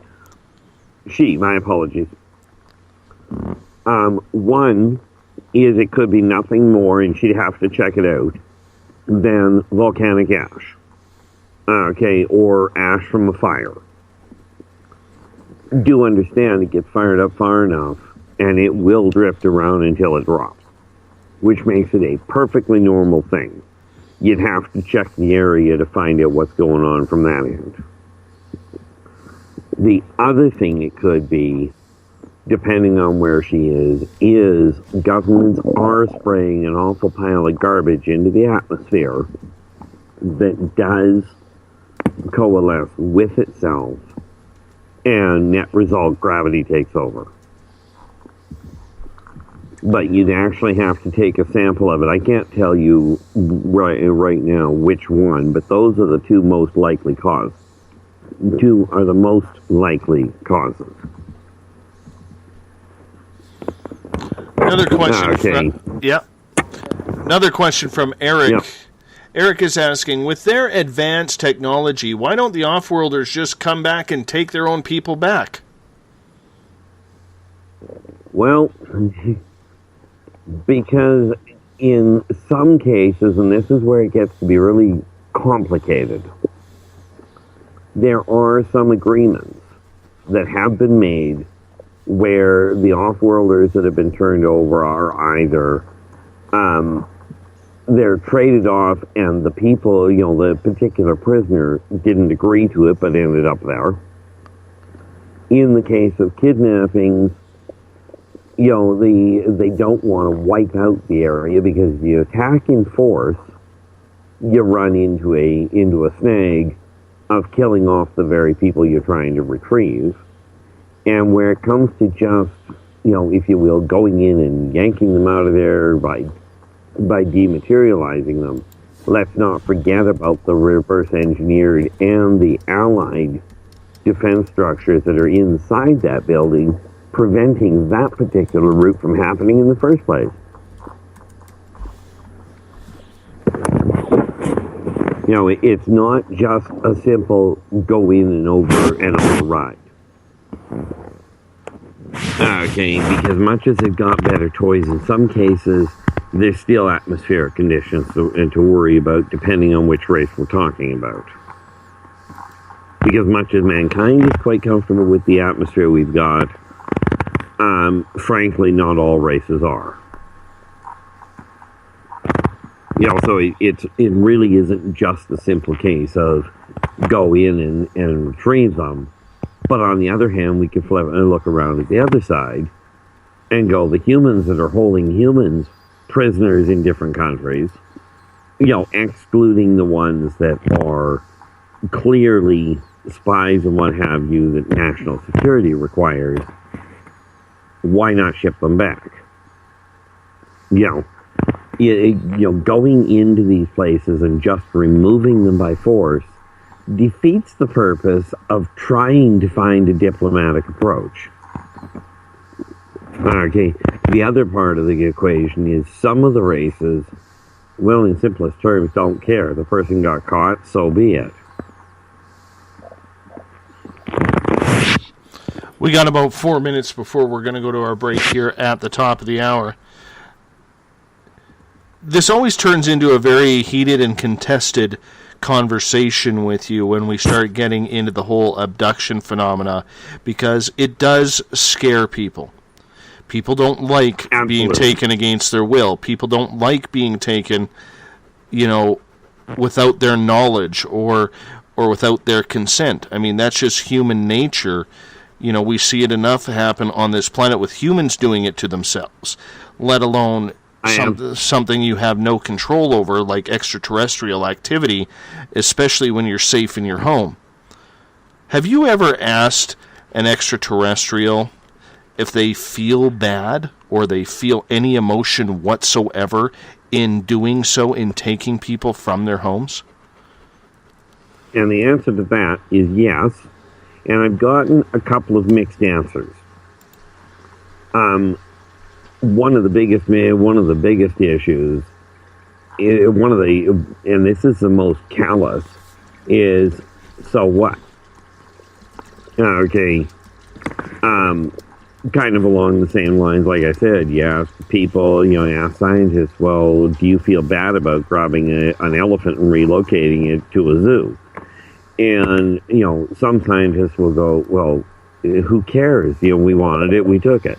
My apologies. One is it could be nothing more, and she'd have to check it out, than volcanic ash. Okay, or ash from a fire. Do understand it gets fired up far enough, and it will drift around until it drops, which makes it a perfectly normal thing. You'd have to check the area to find out what's going on from that end. The other thing it could be, depending on where she is governments are spraying an awful pile of garbage into the atmosphere that does coalesce with itself, and net result, gravity takes over. But you'd actually have to take a sample of it. I can't tell you right now which one, but those are the two most likely causes. Two are the most likely causes. Another question. Okay. Another question from Eric. Yep. Eric is asking, with their advanced technology, why don't the off-worlders just come back and take their own people back? Well, because in some cases, and this is where it gets to be really complicated, there are some agreements that have been made where the off-worlders that have been turned over are either they're traded off and the people, the particular prisoner didn't agree to it but ended up there. In the case of kidnappings, they don't want to wipe out the area because if you attack in force, you run into a snag of killing off the very people you're trying to retrieve. And where it comes to just, if you will, going in and yanking them out of there by dematerializing them, let's not forget about the reverse engineered and the allied defense structures that are inside that building, preventing that particular route from happening in the first place. It's not just a simple go in and over and override. Okay, because much as they've got better toys, in some cases, there's still atmospheric conditions to worry about, depending on which race we're talking about. Because much as mankind is quite comfortable with the atmosphere we've got, frankly, not all races are. So it really isn't just a simple case of go in and retrieve them. But on the other hand, we can look around at the other side and go, the humans that are holding humans prisoners in different countries, excluding the ones that are clearly spies and what have you that national security requires, why not ship them back? Going into these places and just removing them by force defeats the purpose of trying to find a diplomatic approach. Okay, the other part of the equation is some of the races, well, in simplest terms, don't care. The person got caught, so be it. We got about 4 minutes before we're going to go to our break here at the top of the hour. This always turns into a very heated and contested conversation with you when we start getting into the whole abduction phenomena, because it does scare people. People don't like being taken against their will. People don't like being taken, without their knowledge or without their consent. I mean, that's just human nature. We see it enough happen on this planet with humans doing it to themselves, let alone something you have no control over, like extraterrestrial activity, especially when you're safe in your home. Have you ever asked an extraterrestrial if they feel bad or they feel any emotion whatsoever in doing so, in taking people from their homes? And the answer to that is yes. And I've gotten a couple of mixed answers. One of the biggest issues, and this is the most callous, is, so what? Okay. Kind of along the same lines, like I said, you ask people, ask scientists, well, do you feel bad about grabbing an elephant and relocating it to a zoo? And, some scientists will go, well, who cares? We wanted it, we took it.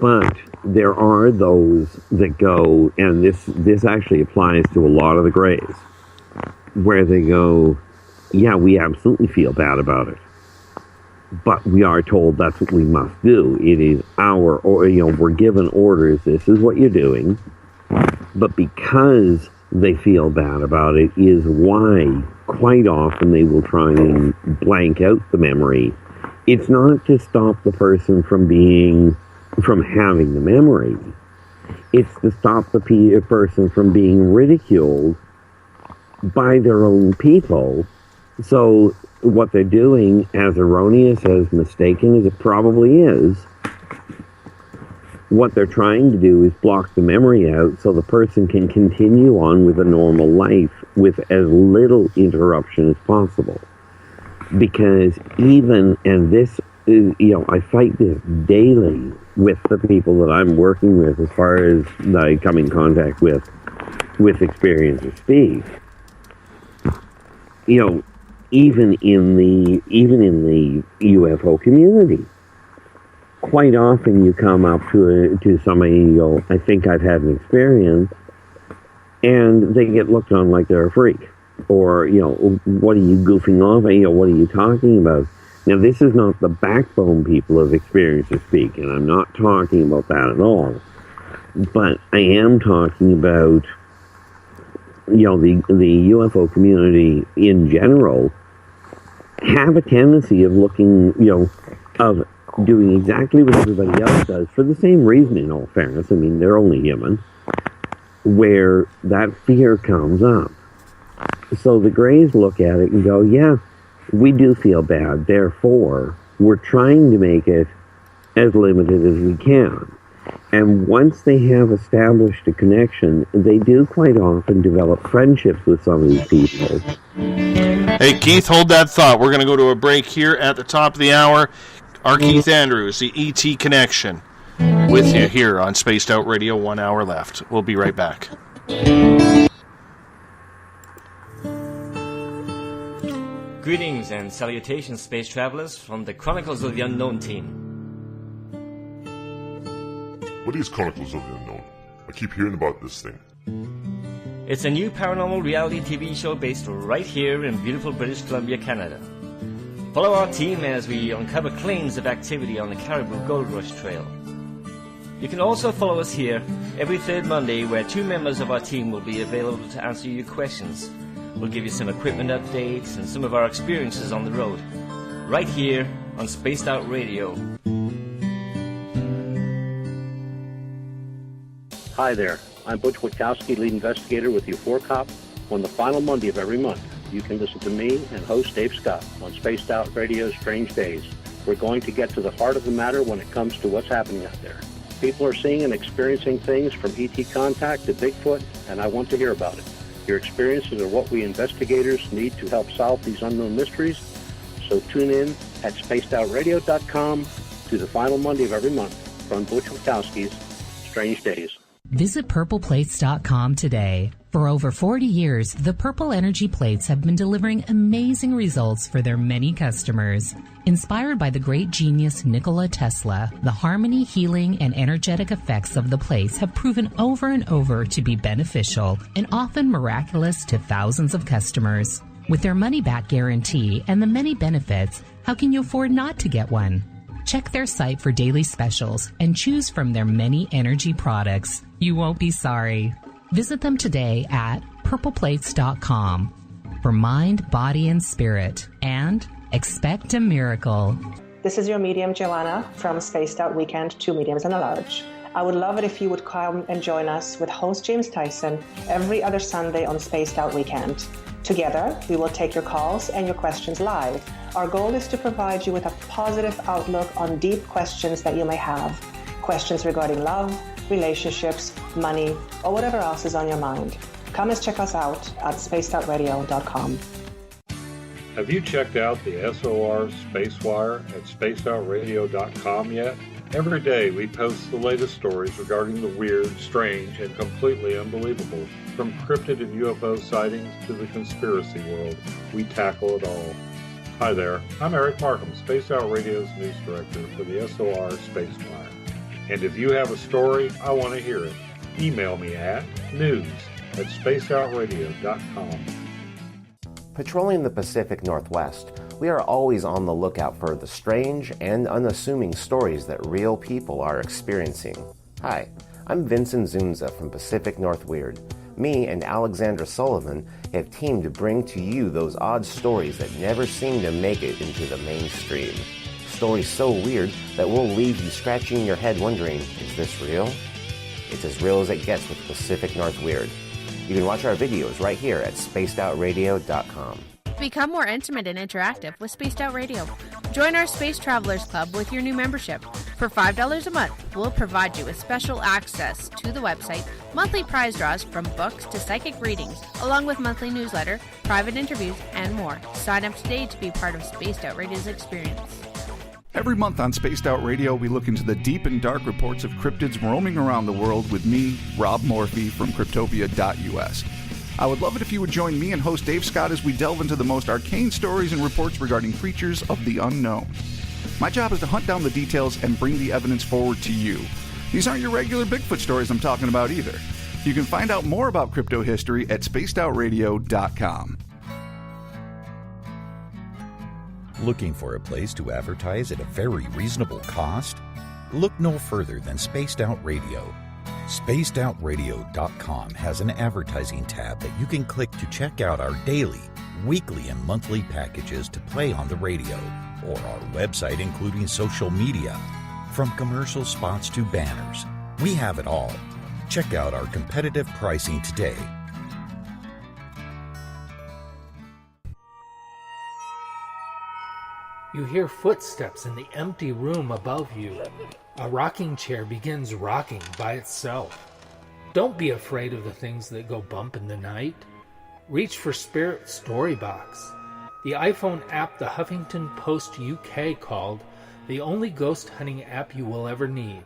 But there are those that go, and this actually applies to a lot of the Greys, where they go, yeah, we absolutely feel bad about it, but we are told that's what we must do. It is we're given orders, this is what you're doing, but because they feel bad about it is why quite often they will try and blank out the memory. It's not to stop the person from having the memory. It's to stop the person from being ridiculed by their own people. So what they're doing, as erroneous, as mistaken as it probably is what they're trying to do is block the memory out so the person can continue on with a normal life with as little interruption as possible. Because even, and this is, I fight this daily with the people that I'm working with as far as I come in contact with Experiences Speak. Even in the UFO community, quite often you come up to somebody and you go, I think I've had an experience, and they get looked on like they're a freak. Or, what are you goofing off? What are you talking about? Now, this is not the backbone people of Experiences Speak, and I'm not talking about that at all. But I am talking about, the UFO community in general have a tendency of looking, of doing exactly what everybody else does for the same reason, in all fairness. I mean, they're only human, where that fear comes up. So the Greys look at it and go, yeah, we do feel bad, therefore we're trying to make it as limited as we can. And once they have established a connection, they do quite often develop friendships with some of these people. Hey, Keith, hold that thought. We're going to go to a break here at the top of the hour. Our Keith Andrews, the ET Connection, with you here on Spaced Out Radio. 1 hour left. We'll be right back. Greetings and salutations, space travelers, from the Chronicles of the Unknown team. What is Chronicles of the Unknown? I keep hearing about this thing. It's a new paranormal reality TV show based right here in beautiful British Columbia, Canada. Follow our team as we uncover claims of activity on the Caribou Gold Rush Trail. You can also follow us here every third Monday, where 2 members of our team will be available to answer your questions. We'll give you some equipment updates and some of our experiences on the road, right here on Spaced Out Radio. Hi there, I'm Butch Witkowski, lead investigator with the UFO Cop. On the final Monday of every month, you can listen to me and host Dave Scott on Spaced Out Radio's Strange Days. We're going to get to the heart of the matter when it comes to what's happening out there. People are seeing and experiencing things from ET contact to Bigfoot, and I want to hear about it. Your experiences are what we investigators need to help solve these unknown mysteries. So tune in at spacedoutradio.com to the final Monday of every month from Butch Witkowski's Strange Days. Visit purpleplates.com today. For over 40 years, the Purple Energy Plates have been delivering amazing results for their many customers. Inspired by the great genius Nikola Tesla, the harmony, healing, and energetic effects of the plates have proven over and over to be beneficial and often miraculous to thousands of customers. With their money-back guarantee and the many benefits, how can you afford not to get one? Check their site for daily specials and choose from their many energy products. You won't be sorry. Visit them today at purpleplates.com for mind, body, and spirit, and expect a miracle. This is your medium, Joanna, from Spaced Out Weekend, 2 mediums and a large. I would love it if you would come and join us with host James Tyson every other Sunday on Spaced Out Weekend. Together, we will take your calls and your questions live. Our goal is to provide you with a positive outlook on deep questions that you may have. Questions regarding love, relationships, money, or whatever else is on your mind. Come and check us out at spacedoutradio.com. Have you checked out the SOR Spacewire at spacedoutradio.com yet? Every day we post the latest stories regarding the weird, strange, and completely unbelievable. From cryptid and UFO sightings to the conspiracy world, we tackle it all. Hi there, I'm Eric Markham, Space Out Radio's news director for the SOR Spacewire. And if you have a story, I want to hear it. Email me at news@spacedoutradio.com. Patrolling the Pacific Northwest, we are always on the lookout for the strange and unassuming stories that real people are experiencing. Hi, I'm Vincent Zunza from Pacific North Weird. Me and Alexandra Sullivan have teamed to bring to you those odd stories that never seem to make it into the mainstream. Stories so weird that will leave you scratching your head wondering, is this real? It's as real as it gets with Pacific North Weird. You can watch our videos right here at spacedoutradio.com. Become more intimate and interactive with Spaced Out Radio. Join our Space Travelers Club with your new membership. For For $5 a month, we'll provide you with special access to the website, monthly prize draws from books to psychic readings, along with monthly newsletter, private interviews, and more. Sign up today to be part of Spaced Out Radio's experience. Every month on Spaced Out Radio, we look into the deep and dark reports of cryptids roaming around the world with me, Rob Morphy, from Cryptopia.us. I would love it if you would join me and host Dave Scott as we delve into the most arcane stories and reports regarding creatures of the unknown. My job is to hunt down the details and bring the evidence forward to you. These aren't your regular Bigfoot stories I'm talking about either. You can find out more about crypto history at spacedoutradio.com. Looking for a place to advertise at a very reasonable cost? Look no further than Spaced Out Radio. SpacedOutRadio.com has an advertising tab that you can click to check out our daily, weekly, and monthly packages to play on the radio, or our website including social media. From commercial spots to banners, we have it all. Check out our competitive pricing today. You hear footsteps in the empty room above you. A rocking chair begins rocking by itself. Don't be afraid of the things that go bump in the night. Reach for Spirit Storybox, the iPhone app the Huffington Post UK called the only ghost hunting app you will ever need.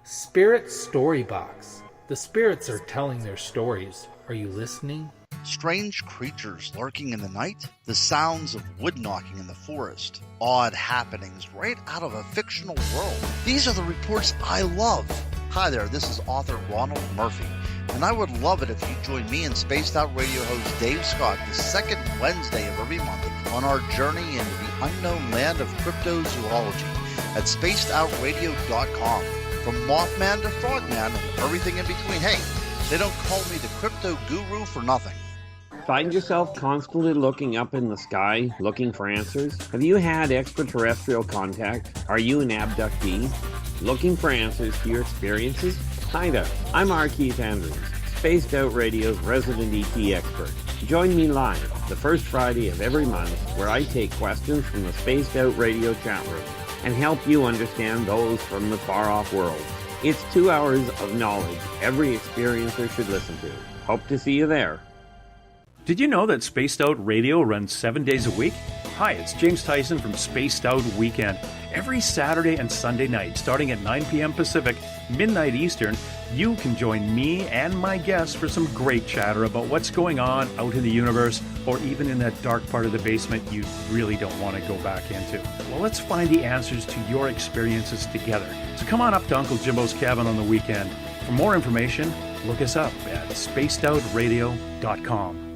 Spirit Storybox. The spirits are telling their stories. Are you listening? Strange creatures lurking in the night, the sounds of wood knocking in the forest, odd happenings right out of a fictional world. These are the reports I love. Hi there, this is author Ronald Murphy, and I would love it if you join me and Spaced Out Radio host Dave Scott the second Wednesday of every month on our journey into the unknown land of cryptozoology at spacedoutradio.com. From Mothman to Frogman and everything in between. Hey, they don't call me the crypto guru for nothing. Find yourself constantly looking up in the sky, looking for answers? Have you had extraterrestrial contact? Are you an abductee? Looking for answers to your experiences? Hi there, I'm R. Keith Andrews, Spaced Out Radio's resident ET expert. Join me live the first Friday of every month where I take questions from the Spaced Out Radio chat room and help you understand those from the far-off world. It's 2 hours of knowledge every experiencer should listen to. Hope to see you there. Did you know that Spaced Out Radio runs 7 days a week? Hi, it's James Tyson from Spaced Out Weekend. Every Saturday and Sunday night, starting at 9 p.m. Pacific, midnight Eastern, you can join me and my guests for some great chatter about what's going on out in the universe, or even in that dark part of the basement you really don't want to go back into. Well, let's find the answers to your experiences together. So come on up to Uncle Jimbo's cabin on the weekend. For more information, look us up at spacedoutradio.com.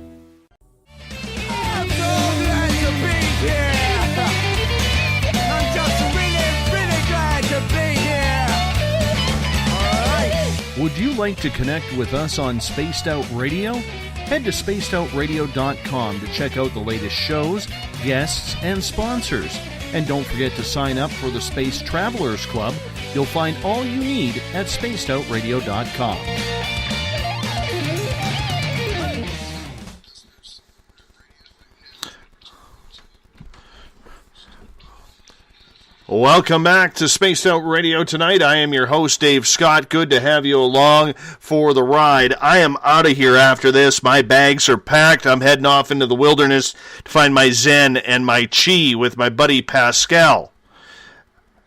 Would you like to connect with us on Spaced Out Radio? Head to spacedoutradio.com to check out the latest shows, guests, and sponsors. And don't forget to sign up for the Space Travelers Club. You'll find all you need at spacedoutradio.com. Welcome back to Spaced Out Radio tonight. I am your host, Dave Scott. Good to have you along for the ride. I am out of here after this. My bags are packed. I'm heading off into the wilderness to find my Zen and my Chi with my buddy Pascal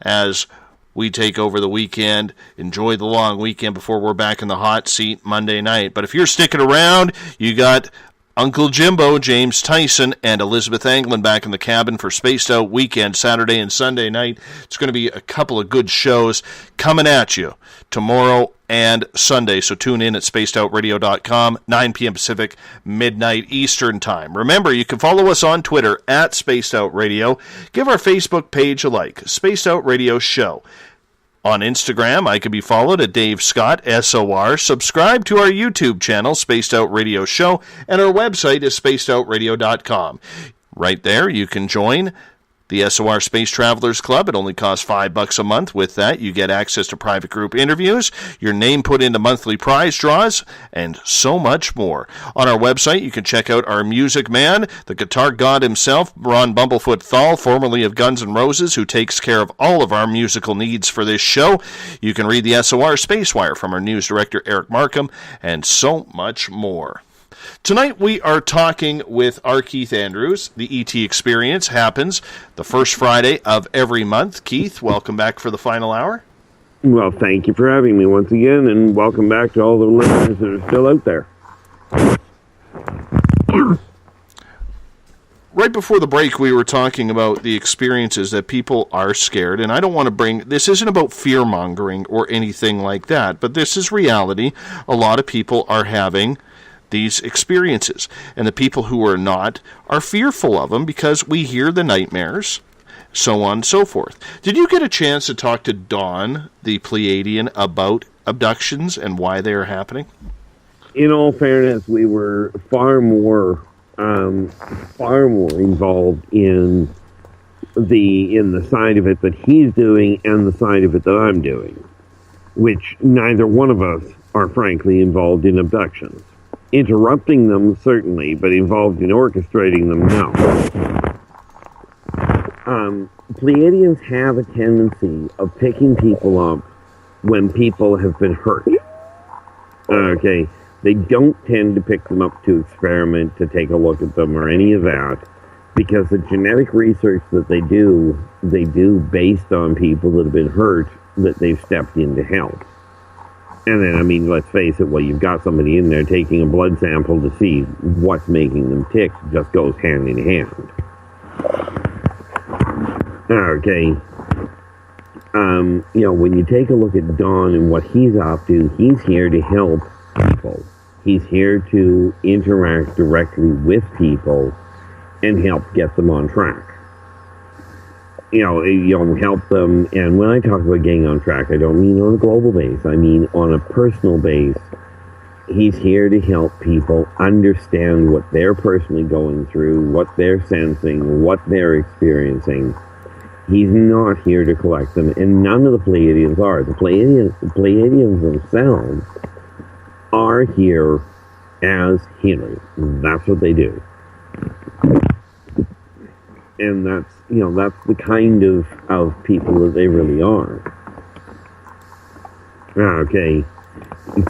as we take over the weekend. Enjoy the long weekend before we're back in the hot seat Monday night. But if you're sticking around, you got Uncle Jimbo, James Tyson, and Elizabeth Anglin back in the cabin for Spaced Out Weekend, Saturday and Sunday night. It's going to be a couple of good shows coming at you tomorrow and Sunday, so tune in at spacedoutradio.com, 9 p.m. Pacific, midnight Eastern Time. Remember, you can follow us on Twitter at Spaced Out Radio. Give our Facebook page a like, Spaced Out Radio Show. On Instagram, I can be followed at Dave Scott, SOR. Subscribe to our YouTube channel, Spaced Out Radio Show, and our website is spacedoutradio.com. Right there, you can join the SOR Space Travelers Club. It only costs $5 a month. With that, you get access to private group interviews, your name put into monthly prize draws, and so much more. On our website, you can check out our music man, the guitar god himself, Ron Bumblefoot THAL, formerly of Guns N' Roses, who takes care of all of our musical needs for this show. You can read the SOR Spacewire from our news director, Eric Markham, and so much more. Tonight we are talking with R. Keith Andrews. The ET Experience happens the first Friday of every month. Keith, welcome back for the final hour. Well, thank you for having me once again, and welcome back to all the listeners that are still out there. Right before the break, we were talking about the experiences that people are scared, and I don't want to bring... This isn't about fear-mongering or anything like that, but this is reality. A lot of people are having these experiences, and the people who are not are fearful of them because we hear the nightmares, so on and so forth. Did you get a chance to talk to Dawn, the Pleiadian, about abductions and why they are happening? In all fairness, we were far more involved in the side of it that he's doing and the side of it that I'm doing, which neither one of us are frankly involved in abductions. Interrupting them, certainly, but involved in orchestrating them, no. Pleiadians have a tendency of picking people up when people have been hurt. Okay, they don't tend to pick them up to experiment, to take a look at them, or any of that, because the genetic research that they do based on people that have been hurt that they've stepped in to help. And then, I mean, let's face it, well, you've got somebody in there taking a blood sample to see what's making them tick, just goes hand in hand. Okay. When you take a look at Don and what he's up to, he's here to help people. He's here to interact directly with people and help get them on track. Help them, and when I talk about getting on track, I don't mean on a global base, I mean on a personal base. He's here to help people understand what they're personally going through, what they're sensing, what they're experiencing. He's not here to collect them, and none of the Pleiadians are. The Pleiadians themselves are here as healers. That's what they do. And that's the kind of people that they really are. Okay.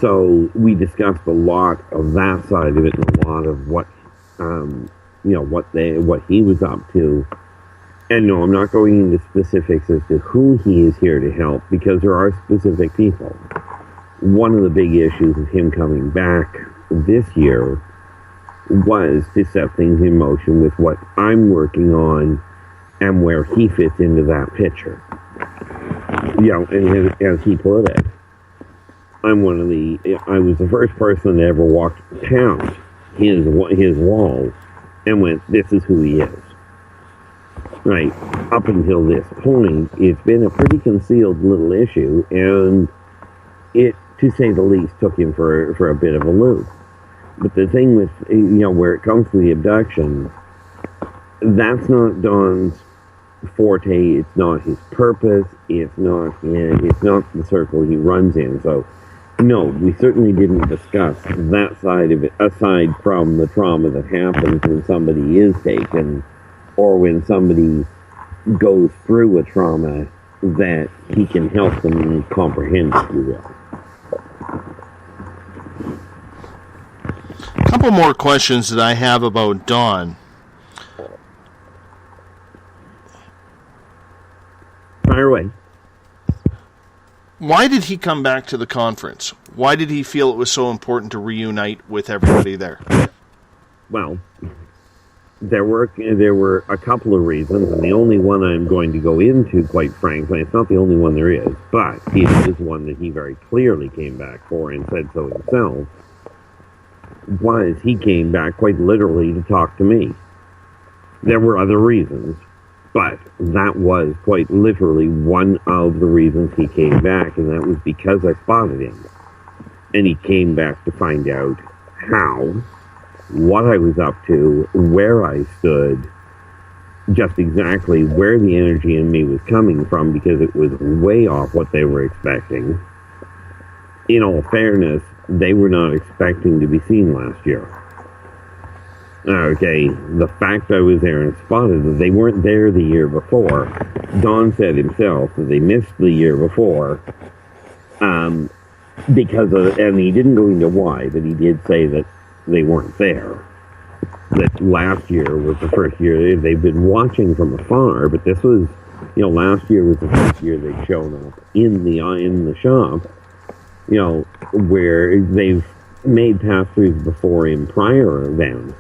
So we discussed a lot of that side of it and a lot of what he was up to. And no, I'm not going into specifics as to who he is here to help, because there are specific people. One of the big issues of him coming back this year was to set things in motion with what I'm working on and where he fits into that picture. And as he put it, I was the first person that ever walked past his wall and went, this is who he is. Right. Up until this point, it's been a pretty concealed little issue, and it, to say the least, took him for a bit of a loop. But the thing with, where it comes to the abduction, that's not Don's forte, it's not his purpose, it's not the circle he runs in. So, no, we certainly didn't discuss that side of it, aside from the trauma that happens when somebody is taken, or when somebody goes through a trauma that he can help them comprehend, if you will. A couple more questions that I have about Don. Fire away. Why did he come back to the conference? Why did he feel it was so important to reunite with everybody there? Well, there were a couple of reasons, and the only one I'm going to go into, quite frankly, it's not the only one there is, but it is one that he very clearly came back for and said so himself, was he came back quite literally to talk to me. There were other reasons, but that was quite literally one of the reasons he came back, and that was because I spotted him. And he came back to find out how, what I was up to, where I stood, just exactly where the energy in me was coming from, because it was way off what they were expecting. In all fairness, they were not expecting to be seen last year. Okay, the fact I was there and spotted that they weren't there the year before, Don said himself that they missed the year before, because of, and he didn't go into why, but he did say that they weren't there. That last year was the first year they've been watching from afar, but this was, last year was the first year they'd shown up in the shop, where they've made pass-throughs before in prior events.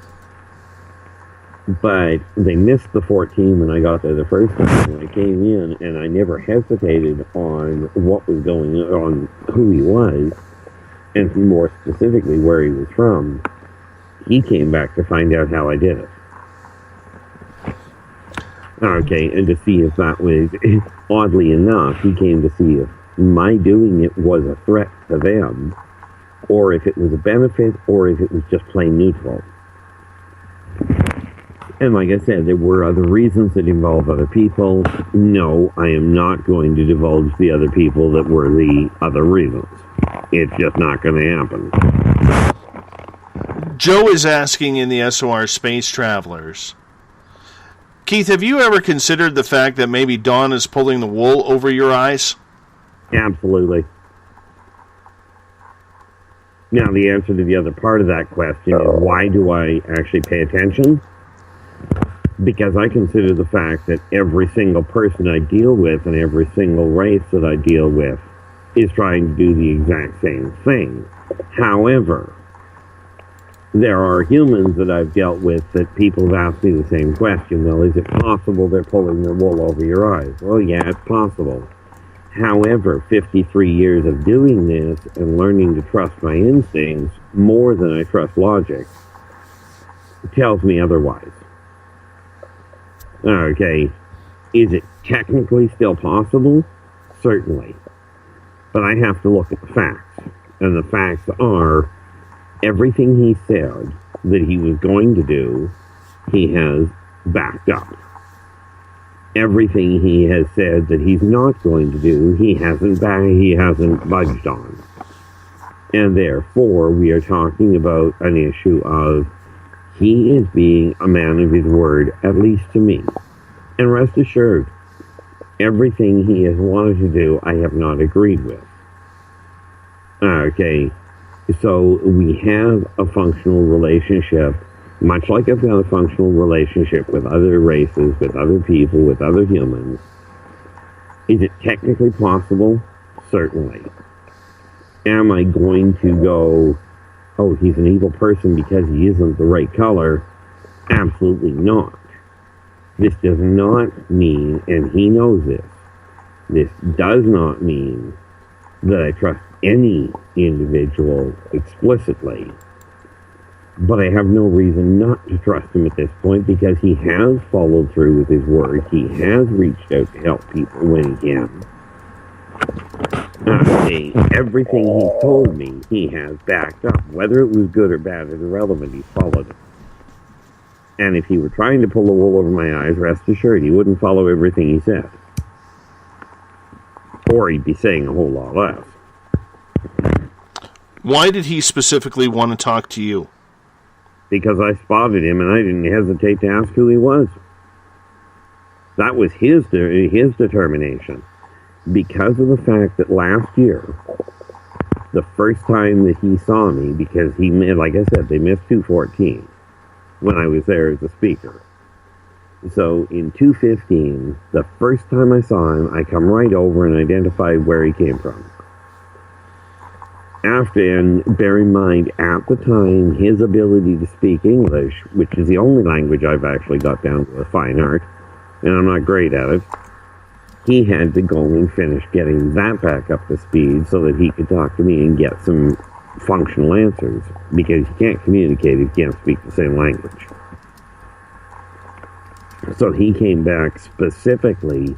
But they missed the 14 when I got there the first time. When I came in, and I never hesitated on what was going on, who he was, and more specifically where he was from. He came back to find out how I did it. Okay, and to see if that was, oddly enough, he came to see if my doing it was a threat to them, or if it was a benefit, or if it was just plain neutral. And like I said, there were other reasons that involve other people. No, I am not going to divulge the other people that were the other reasons. It's just not going to happen. Joe is asking in the SOR Space Travelers, Keith, have you ever considered the fact that maybe Dawn is pulling the wool over your eyes? Absolutely. Now, the answer to the other part of that question is, why do I actually pay attention? Because I consider the fact that every single person I deal with and every single race that I deal with is trying to do the exact same thing. However, there are humans that I've dealt with that people have asked me the same question. Well, is it possible they're pulling their wool over your eyes? Well, yeah, it's possible. However, 53 years of doing this and learning to trust my instincts more than I trust logic tells me otherwise. Okay, is it technically still possible? Certainly. But I have to look at the facts. And the facts are, everything he said that he was going to do, he has backed up. Everything he has said that he's not going to do, he hasn't budged on. And therefore, we are talking about an issue of he is being a man of his word, at least to me. And rest assured, everything he has wanted to do, I have not agreed with. Okay, so we have a functional relationship, much like I've got a functional relationship with other races, with other people, with other humans. Is it technically possible? Certainly. Am I going to go, oh, he's an evil person because he isn't the right color? Absolutely not. This does not mean, and he knows this does not mean that I trust any individual explicitly. But I have no reason not to trust him at this point, because he has followed through with his word. He has reached out to help people when he can. Everything he told me, he has backed up. Whether it was good or bad is irrelevant. He followed it. And if he were trying to pull the wool over my eyes, rest assured he wouldn't follow everything he said. Or he'd be saying a whole lot less. Why did he specifically want to talk to you? Because I spotted him and I didn't hesitate to ask who he was. That was his determination. Because of the fact that last year, the first time that he saw me, because he, like I said, they missed 214 when I was there as a speaker. So in 215, the first time I saw him, I come right over and identified where he came from. After, and bear in mind, at the time, his ability to speak English, which is the only language I've actually got down to a fine art, and I'm not great at it, he had to go and finish getting that back up to speed so that he could talk to me and get some functional answers, because you can't communicate if you can't speak the same language. So he came back specifically,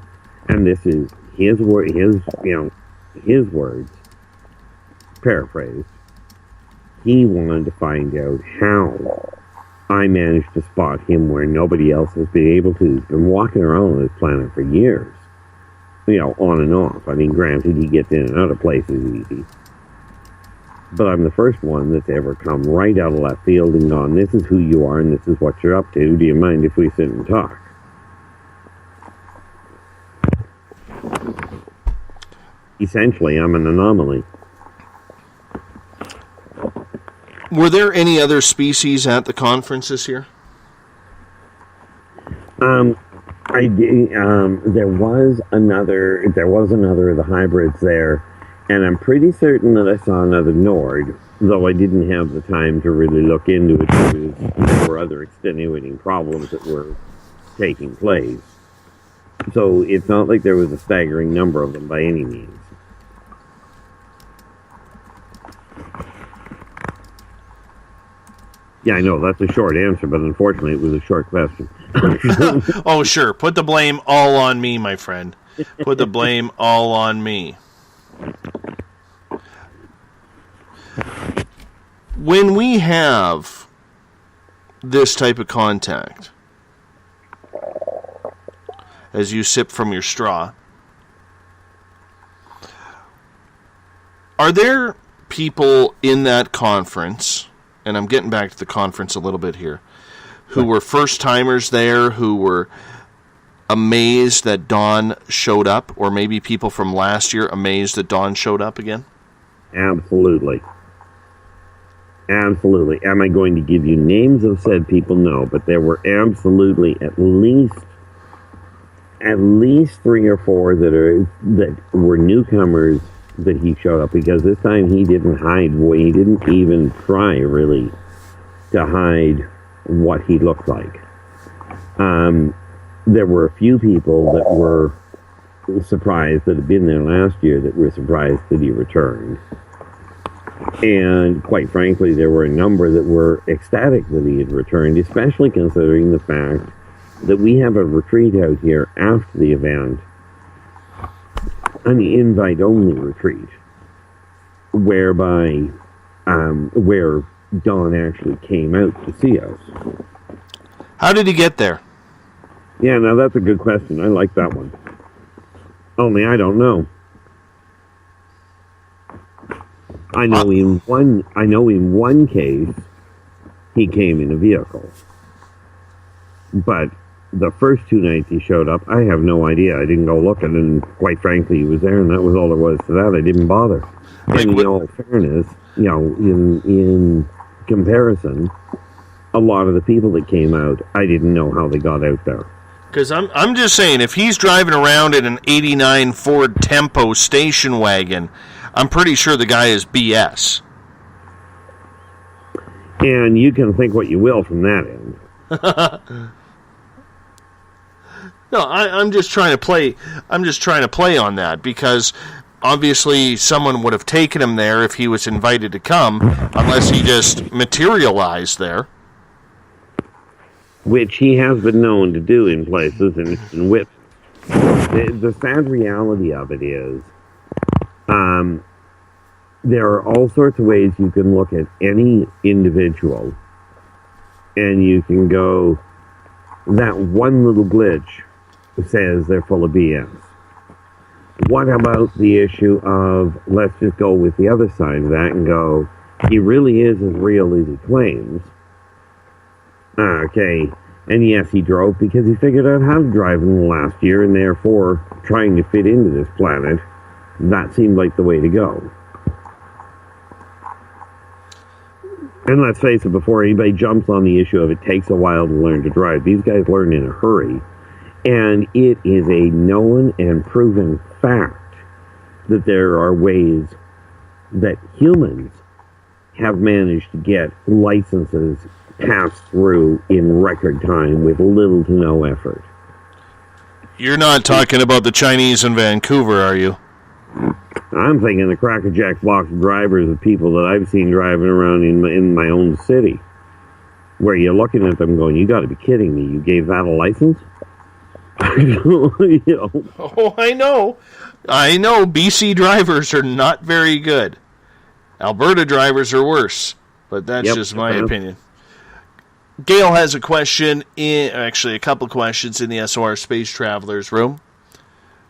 and this is his word, his words, paraphrased. He wanted to find out how I managed to spot him where nobody else has been able to. He's been walking around on this planet for years. On and off. I mean, granted, he gets in and out of places easy. But I'm the first one that's ever come right out of left field and gone, this is who you are and this is what you're up to. Do you mind if we sit and talk? Essentially, I'm an anomaly. Were there any other species at the conference this year? I did. There was another of the hybrids there, and I'm pretty certain that I saw another Nord, though I didn't have the time to really look into it because there were other extenuating problems that were taking place. So it's not like there was a staggering number of them by any means. Yeah, I know, that's a short answer, but unfortunately it was a short question. Oh, sure. Put the blame all on me, my friend. Put the blame all on me. When we have this type of contact, as you sip from your straw, are there people in that conference, and I'm getting back to the conference a little bit here, who were first-timers there, who were amazed that Don showed up, or maybe people from last year amazed that Don showed up again? Absolutely. Absolutely. Am I going to give you names of said people? No, but there were absolutely at least 3 or 4 that were newcomers that he showed up, because this time he didn't hide. He didn't even try really to hide what he looked like. There were a few people that were surprised that had been there last year that were surprised that he returned. And quite frankly, there were a number that were ecstatic that he had returned, especially considering the fact that we have a retreat out here after the event, an invite-only retreat, whereby where Don actually came out to see us. How did he get there? Yeah, now that's a good question. I like that one. Only I don't know. I know in one case he came in a vehicle, but the first 2 nights he showed up, I have no idea. I didn't go looking, and quite frankly, he was there, and that was all there was to that. I didn't bother. And in all fairness, in comparison, a lot of the people that came out, I didn't know how they got out there. Because I'm just saying, if he's driving around in an 89 Ford Tempo station wagon, I'm pretty sure the guy is BS. And you can think what you will from that end. No, I'm just trying to play. I'm just trying to play on that, because obviously someone would have taken him there if he was invited to come, unless he just materialized there. Which he has been known to do in places and whips. The sad reality of it is, there are all sorts of ways you can look at any individual, and you can go, that one little glitch says they're full of BS. What about the issue of, let's just go with the other side of that and go, he really is as real as he claims. Okay, and yes, he drove because he figured out how to drive in the last year, and therefore, trying to fit into this planet, that seemed like the way to go. And let's face it, before anybody jumps on the issue of it takes a while to learn to drive, these guys learn in a hurry. And it is a known and proven fact that there are ways that humans have managed to get licenses passed through in record time with little to no effort. You're not talking about the Chinese in Vancouver, are you? I'm thinking the crackerjack box drivers of people that I've seen driving around in my own city, where you're looking at them going, you got to be kidding me, you gave that a license? Oh, I know. BC drivers are not very good. Alberta drivers are worse, but that's just my opinion. Gail has a question, actually a couple of questions in the SOR Space Travelers room.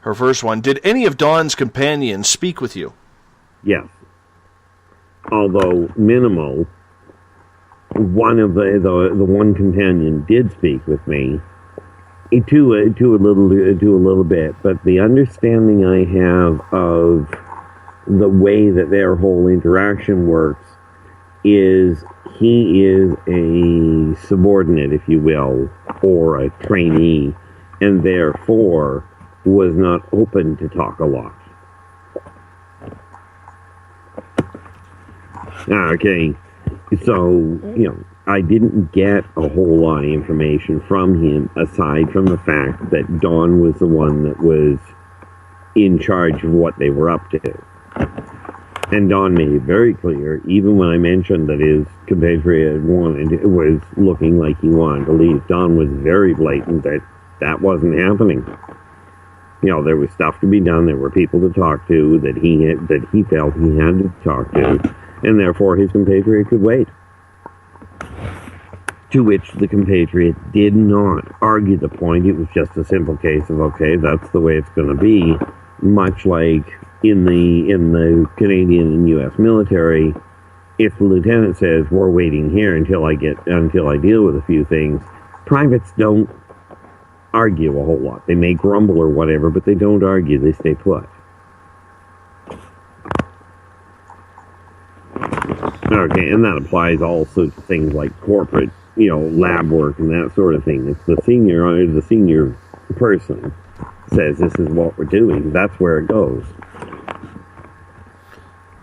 Her first one, did any of Dawn's companions speak with you? Yes. Although minimal, one of the one companion did speak with me to a little bit, but the understanding I have of the way that their whole interaction works is he is a subordinate, if you will, or a trainee, and therefore was not open to talk a lot. Okay, so, I didn't get a whole lot of information from him, aside from the fact that Dawn was the one that was in charge of what they were up to. And Dawn made it very clear, even when I mentioned that his compatriot was looking like he wanted to leave, Dawn was very blatant that that wasn't happening. There was stuff to be done, there were people to talk to that he felt he had to talk to, and therefore his compatriot could wait. To which the compatriot did not argue the point. It was just a simple case of, okay, that's the way it's going to be, much like in the Canadian and U.S. military. If the lieutenant says, we're waiting here until I deal with a few things, privates don't argue a whole lot. They may grumble or whatever, but they don't argue. They stay put. Okay, and that applies also to things like corporate, lab work and that sort of thing. If the senior person says this is what we're doing, that's where it goes.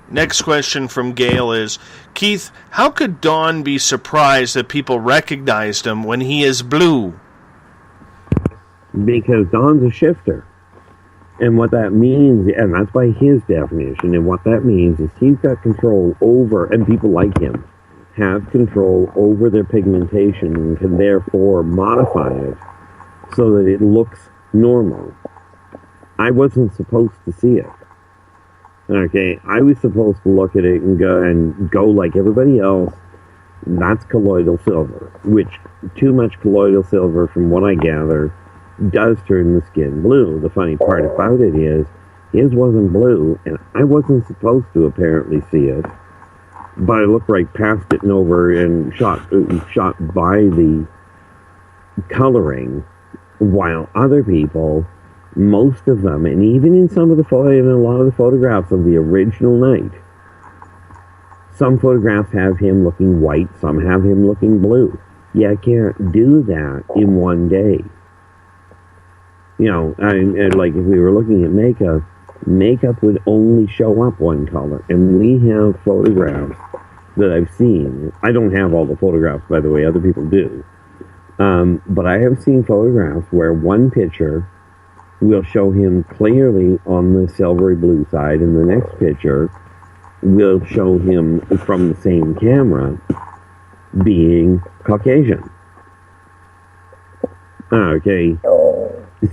Next question from Gail is, Keith, how could Dawn be surprised that people recognized him when he is blue? Because Dawn's a shifter. And what that means, and that's by his definition, and what that means is he's got control over, and people like him have control over their pigmentation and can therefore modify it so that it looks normal. I wasn't supposed to see it. Okay, I was supposed to look at it and go like everybody else. That's colloidal silver, which too much colloidal silver, from what I gather, does turn the skin blue. The funny part about it is, his wasn't blue, and I wasn't supposed to apparently see it. But I looked right past it and over and shot by the coloring, while other people, most of them, and even in a lot of the photographs of the original night, some photographs have him looking white, some have him looking blue. You can't do that in one day. Like if we were looking at makeup would only show up one color. And we have photographs that I've seen. I don't have all the photographs, by the way, other people do. But I have seen photographs where one picture will show him clearly on the silvery blue side, and the next picture will show him from the same camera being Caucasian. Okay.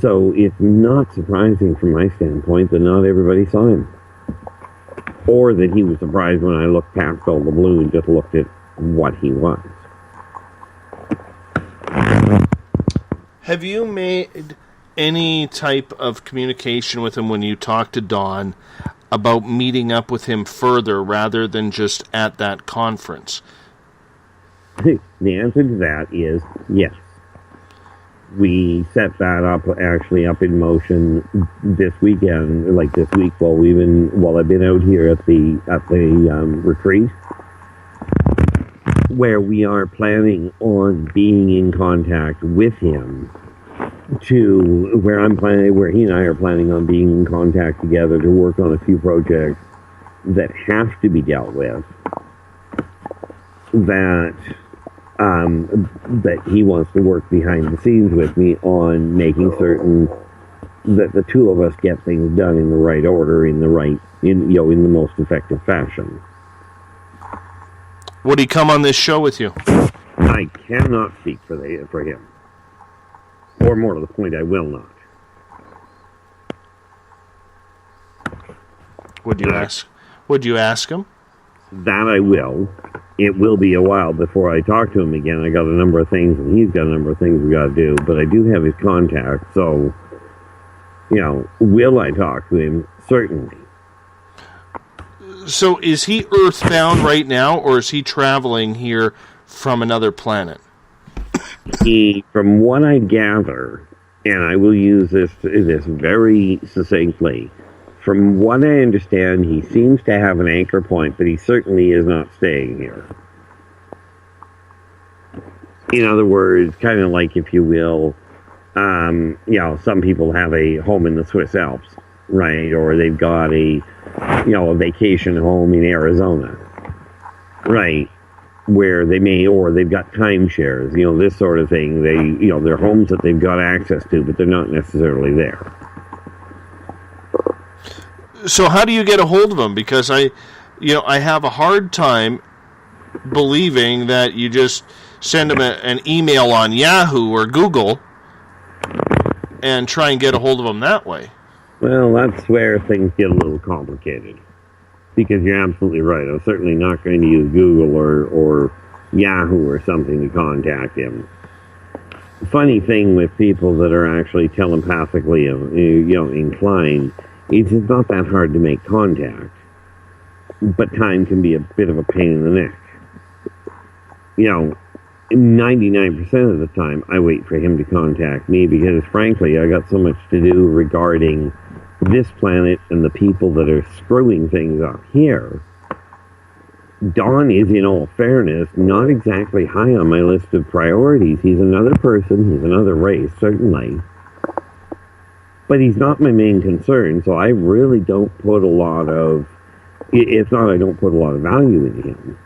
So it's not surprising from my standpoint that not everybody saw him. Or that he was surprised when I looked past all the blue and just looked at what he was. Have you made any type of communication with him when you talked to Dawn about meeting up with him further rather than just at that conference? The answer to that is yes. We set that up in motion this weekend, while I've been out here at the retreat, where we are planning on being in contact with him, where he and I are planning on being in contact together to work on a few projects that have to be dealt with, that he wants to work behind the scenes with me on, making certain that the two of us get things done in the right order, in the most effective fashion. Would he come on this show with you? I cannot speak for him. Or more to the point, I will not. Would you ask him? That I will. it will be a while before I talk to him again. I got a number of things, and he's got a number of things we got to do. But I do have his contact, so will I talk to him? Certainly. So is he earthbound right now, or is he traveling here from another planet? From what I gather, and I will use this very succinctly, from what I understand, he seems to have an anchor point, but he certainly is not staying here. In other words, kind of like, if you will, some people have a home in the Swiss Alps, right? Or they've got a vacation home in Arizona, right? Where they may, or they've got timeshares, this sort of thing. They're homes that they've got access to, but they're not necessarily there. So how do you get a hold of him? Because I have a hard time believing that you just send him an email on Yahoo or Google and try and get a hold of him that way. Well, that's where things get a little complicated. Because you're absolutely right. I'm certainly not going to use Google or Yahoo or something to contact him. The funny thing with people that are actually telepathically inclined, it's not that hard to make contact. But time can be a bit of a pain in the neck. 99% of the time, I wait for him to contact me because, frankly, I got so much to do regarding this planet and the people that are screwing things up here. Don is, in all fairness, not exactly high on my list of priorities. He's another person, he's another race, certainly. But he's not my main concern, so I really don't put a lot of... It's not I don't put a lot of value into him.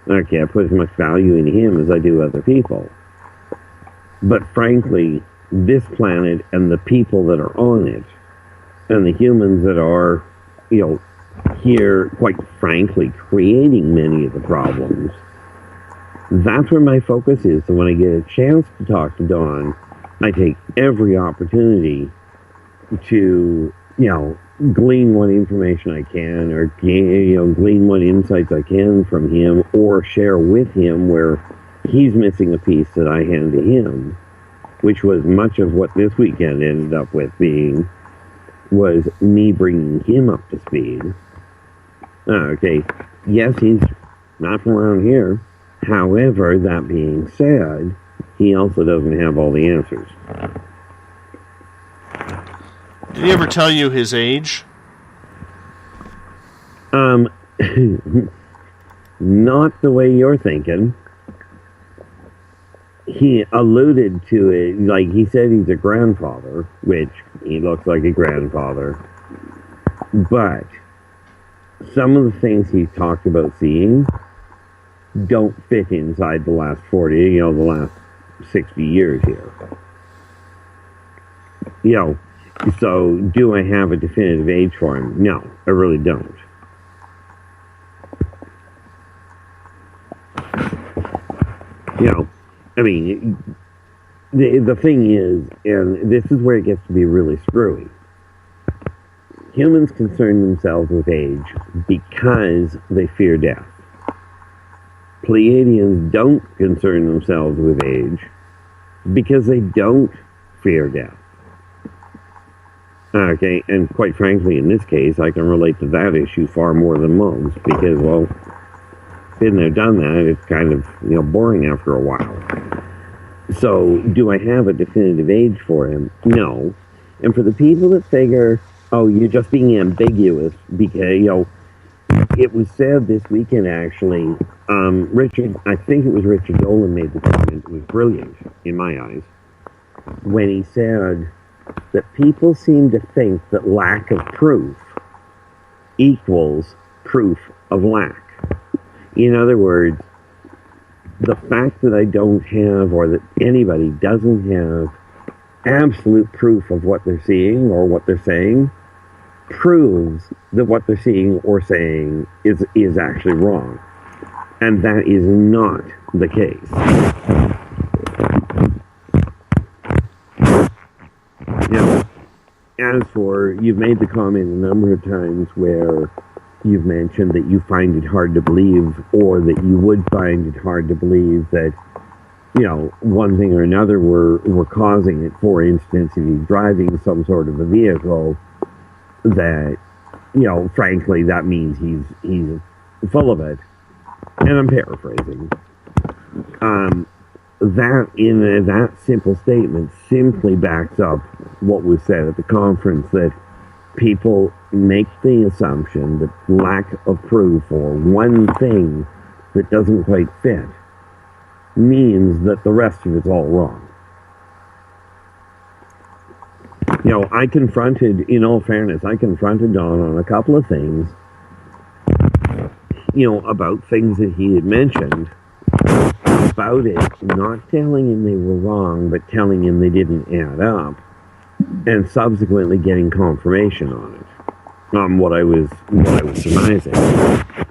Okay, I put as much value into him as I do other people. But frankly, this planet and the people that are on it, and the humans that are, here, quite frankly, creating many of the problems, that's where my focus is. So when I get a chance to talk to Don, I take every opportunity to, glean what information I can, or, glean what insights I can from him, or share with him where he's missing a piece that I hand to him, which was much of what this weekend ended up with being, was me bringing him up to speed. Okay, yes, he's not from around here. However, that being said, he also doesn't have all the answers. Did he ever tell you his age? Not the way you're thinking. He alluded to it, like he said he's a grandfather, which he looks like a grandfather. But some of the things he's talked about seeing don't fit inside the last 40, the last 60 years here. So do I have a definitive age for him? No, I really don't. The thing is, and this is where it gets to be really screwy, humans concern themselves with age because they fear death. Pleiadians don't concern themselves with age because they don't fear death. Okay, and quite frankly, in this case, I can relate to that issue far more than most because, well, been there, done that. It's kind of, boring after a while. So, do I have a definitive age for him? No. And for the people that figure, oh, you're just being ambiguous because, it was said this weekend, actually, I think it was Richard Dolan made the comment, it was brilliant, in my eyes, when he said that people seem to think that lack of proof equals proof of lack. In other words, the fact that I don't have, or that anybody doesn't have, absolute proof of what they're seeing or what they're saying proves that what they're seeing or saying is actually wrong. And that is not the case. As for, you've made the comment a number of times where you've mentioned that you find it hard to believe, or that you would find it hard to believe that, one thing or another were causing it. For instance, if he's driving some sort of a vehicle, that, frankly, that means he's full of it. And I'm paraphrasing. That simple statement simply backs up what was said at the conference, that people make the assumption that lack of proof or one thing that doesn't quite fit means that the rest of it's all wrong. I confronted, in all fairness, Don on a couple of things, about things that he had mentioned, about it, not telling him they were wrong, but telling him they didn't add up, and subsequently getting confirmation on it, on what I was surmising.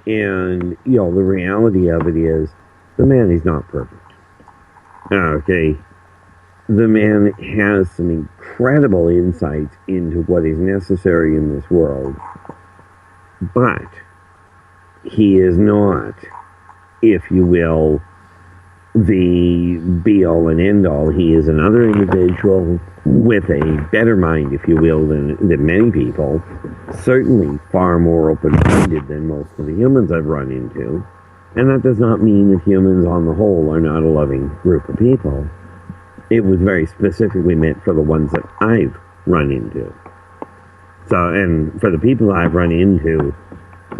And, the reality of it is, the man is not perfect. Okay. The man has some incredible insights into what is necessary in this world, but he is not, if you will, the be-all and end-all. He is another individual with a better mind, if you will, than many people. Certainly far more open-minded than most of the humans I've run into. And that does not mean that humans on the whole are not a loving group of people. It was very specifically meant for the ones that I've run into. So, and for the people I've run into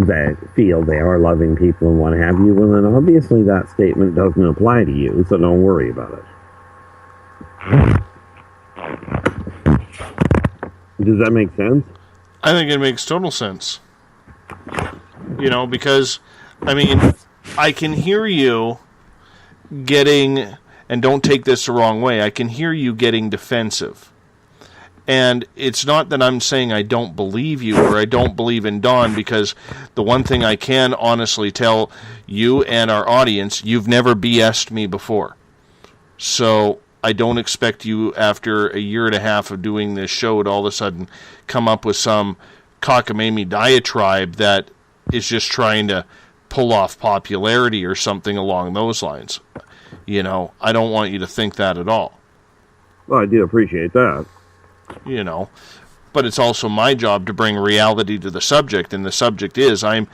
that feel they are loving people and what have you, well, then obviously that statement doesn't apply to you, so don't worry about it. Does that make sense? I think it makes total sense. Because, I can hear you getting, and don't take this the wrong way, I can hear you getting defensive. And it's not that I'm saying I don't believe you or I don't believe in Don, because the one thing I can honestly tell you and our audience, you've never BS'd me before. So I don't expect you, after a year and a half of doing this show, to all of a sudden come up with some cockamamie diatribe that is just trying to pull off popularity or something along those lines. I don't want you to think that at all. Well, I do appreciate that. But it's also my job to bring reality to the subject, and the subject is I'm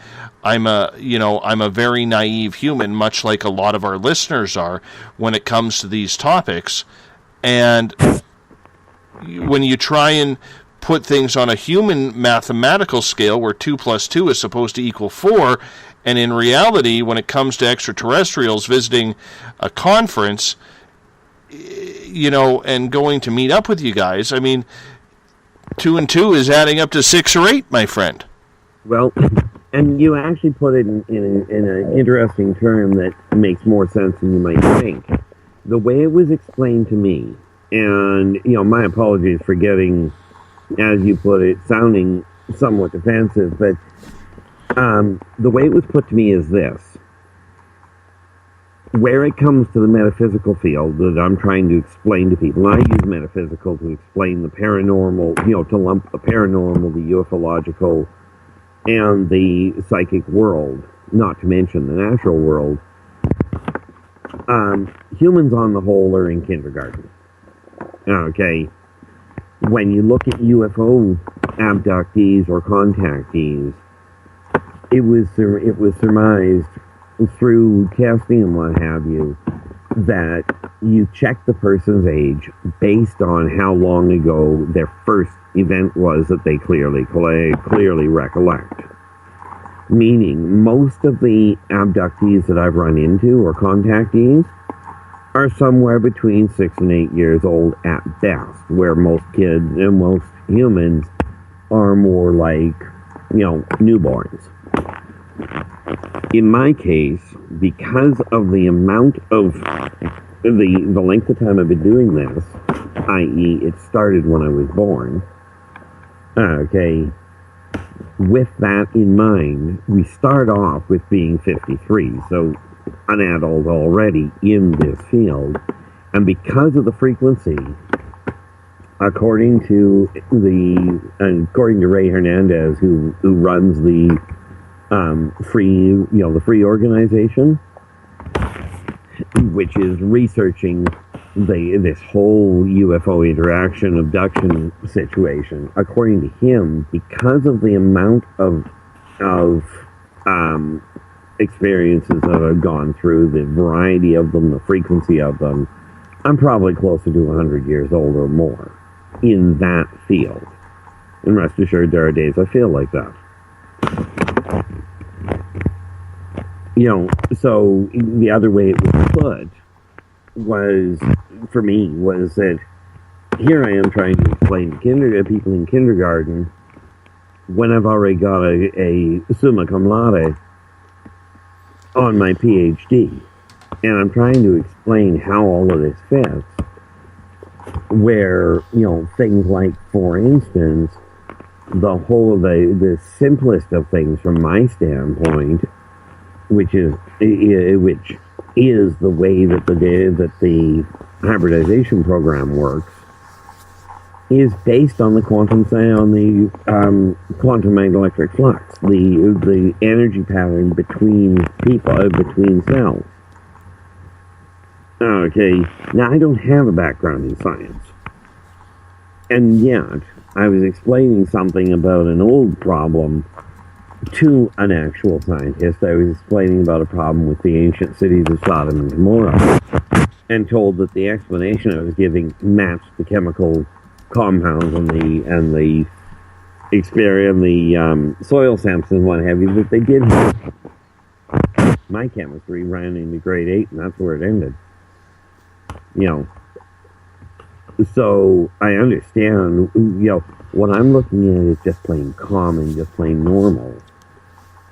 a very naive human, much like a lot of our listeners are when it comes to these topics. And when you try and put things on a human mathematical scale where 2 + 2 is supposed to equal 4, and in reality, when it comes to extraterrestrials visiting a conference, and going to meet up with you guys, 2 and 2 is adding up to 6 or 8, my friend. Well, and you actually put it in an interesting term that makes more sense than you might think. The way it was explained to me, and, my apologies for getting, as you put it, sounding somewhat defensive, but the way it was put to me is this. Where it comes to the metaphysical field that I'm trying to explain to people, and I use metaphysical to explain the paranormal, to lump the paranormal, the ufological, and the psychic world, not to mention the natural world, humans on the whole are in kindergarten. Okay? When you look at UFO abductees or contactees, it was surmised through testing and what have you, that you check the person's age based on how long ago their first event was that they clearly recollect. Meaning, most of the abductees that I've run into, or contactees, are somewhere between 6 and 8 years old at best, where most kids and most humans are more like, newborns. In my case, because of the amount of the length of time I've been doing this, i.e. it started when I was born, okay, with that in mind, we start off with being 53, so an adult already in this field, and because of the frequency, according to Ray Hernandez, who runs the the free organization, which is researching this whole UFO interaction abduction situation. According to him, because of the amount of experiences that I've gone through, the variety of them, the frequency of them, I'm probably closer to 100 years old or more in that field. And rest assured, there are days I feel like that. So the other way it was put was that here I am trying to explain to people in kindergarten when I've already got a summa cum laude on my PhD. And I'm trying to explain how all of this fits. Where, things like, for instance, the simplest of things from my standpoint, which is the way that the hybridization program works, is based on the quantum electric flux, the energy pattern between between cells. Okay, now I don't have a background in science, and yet I was explaining something about an old problem to an actual scientist. I was explaining about a problem with the ancient cities of Sodom and Gomorrah, and told that the explanation I was giving matched the chemical compounds and the soil samples and what have you that they did. My chemistry ran into grade 8, and that's where it ended. So I understand, what I'm looking at is just plain common, just plain normal.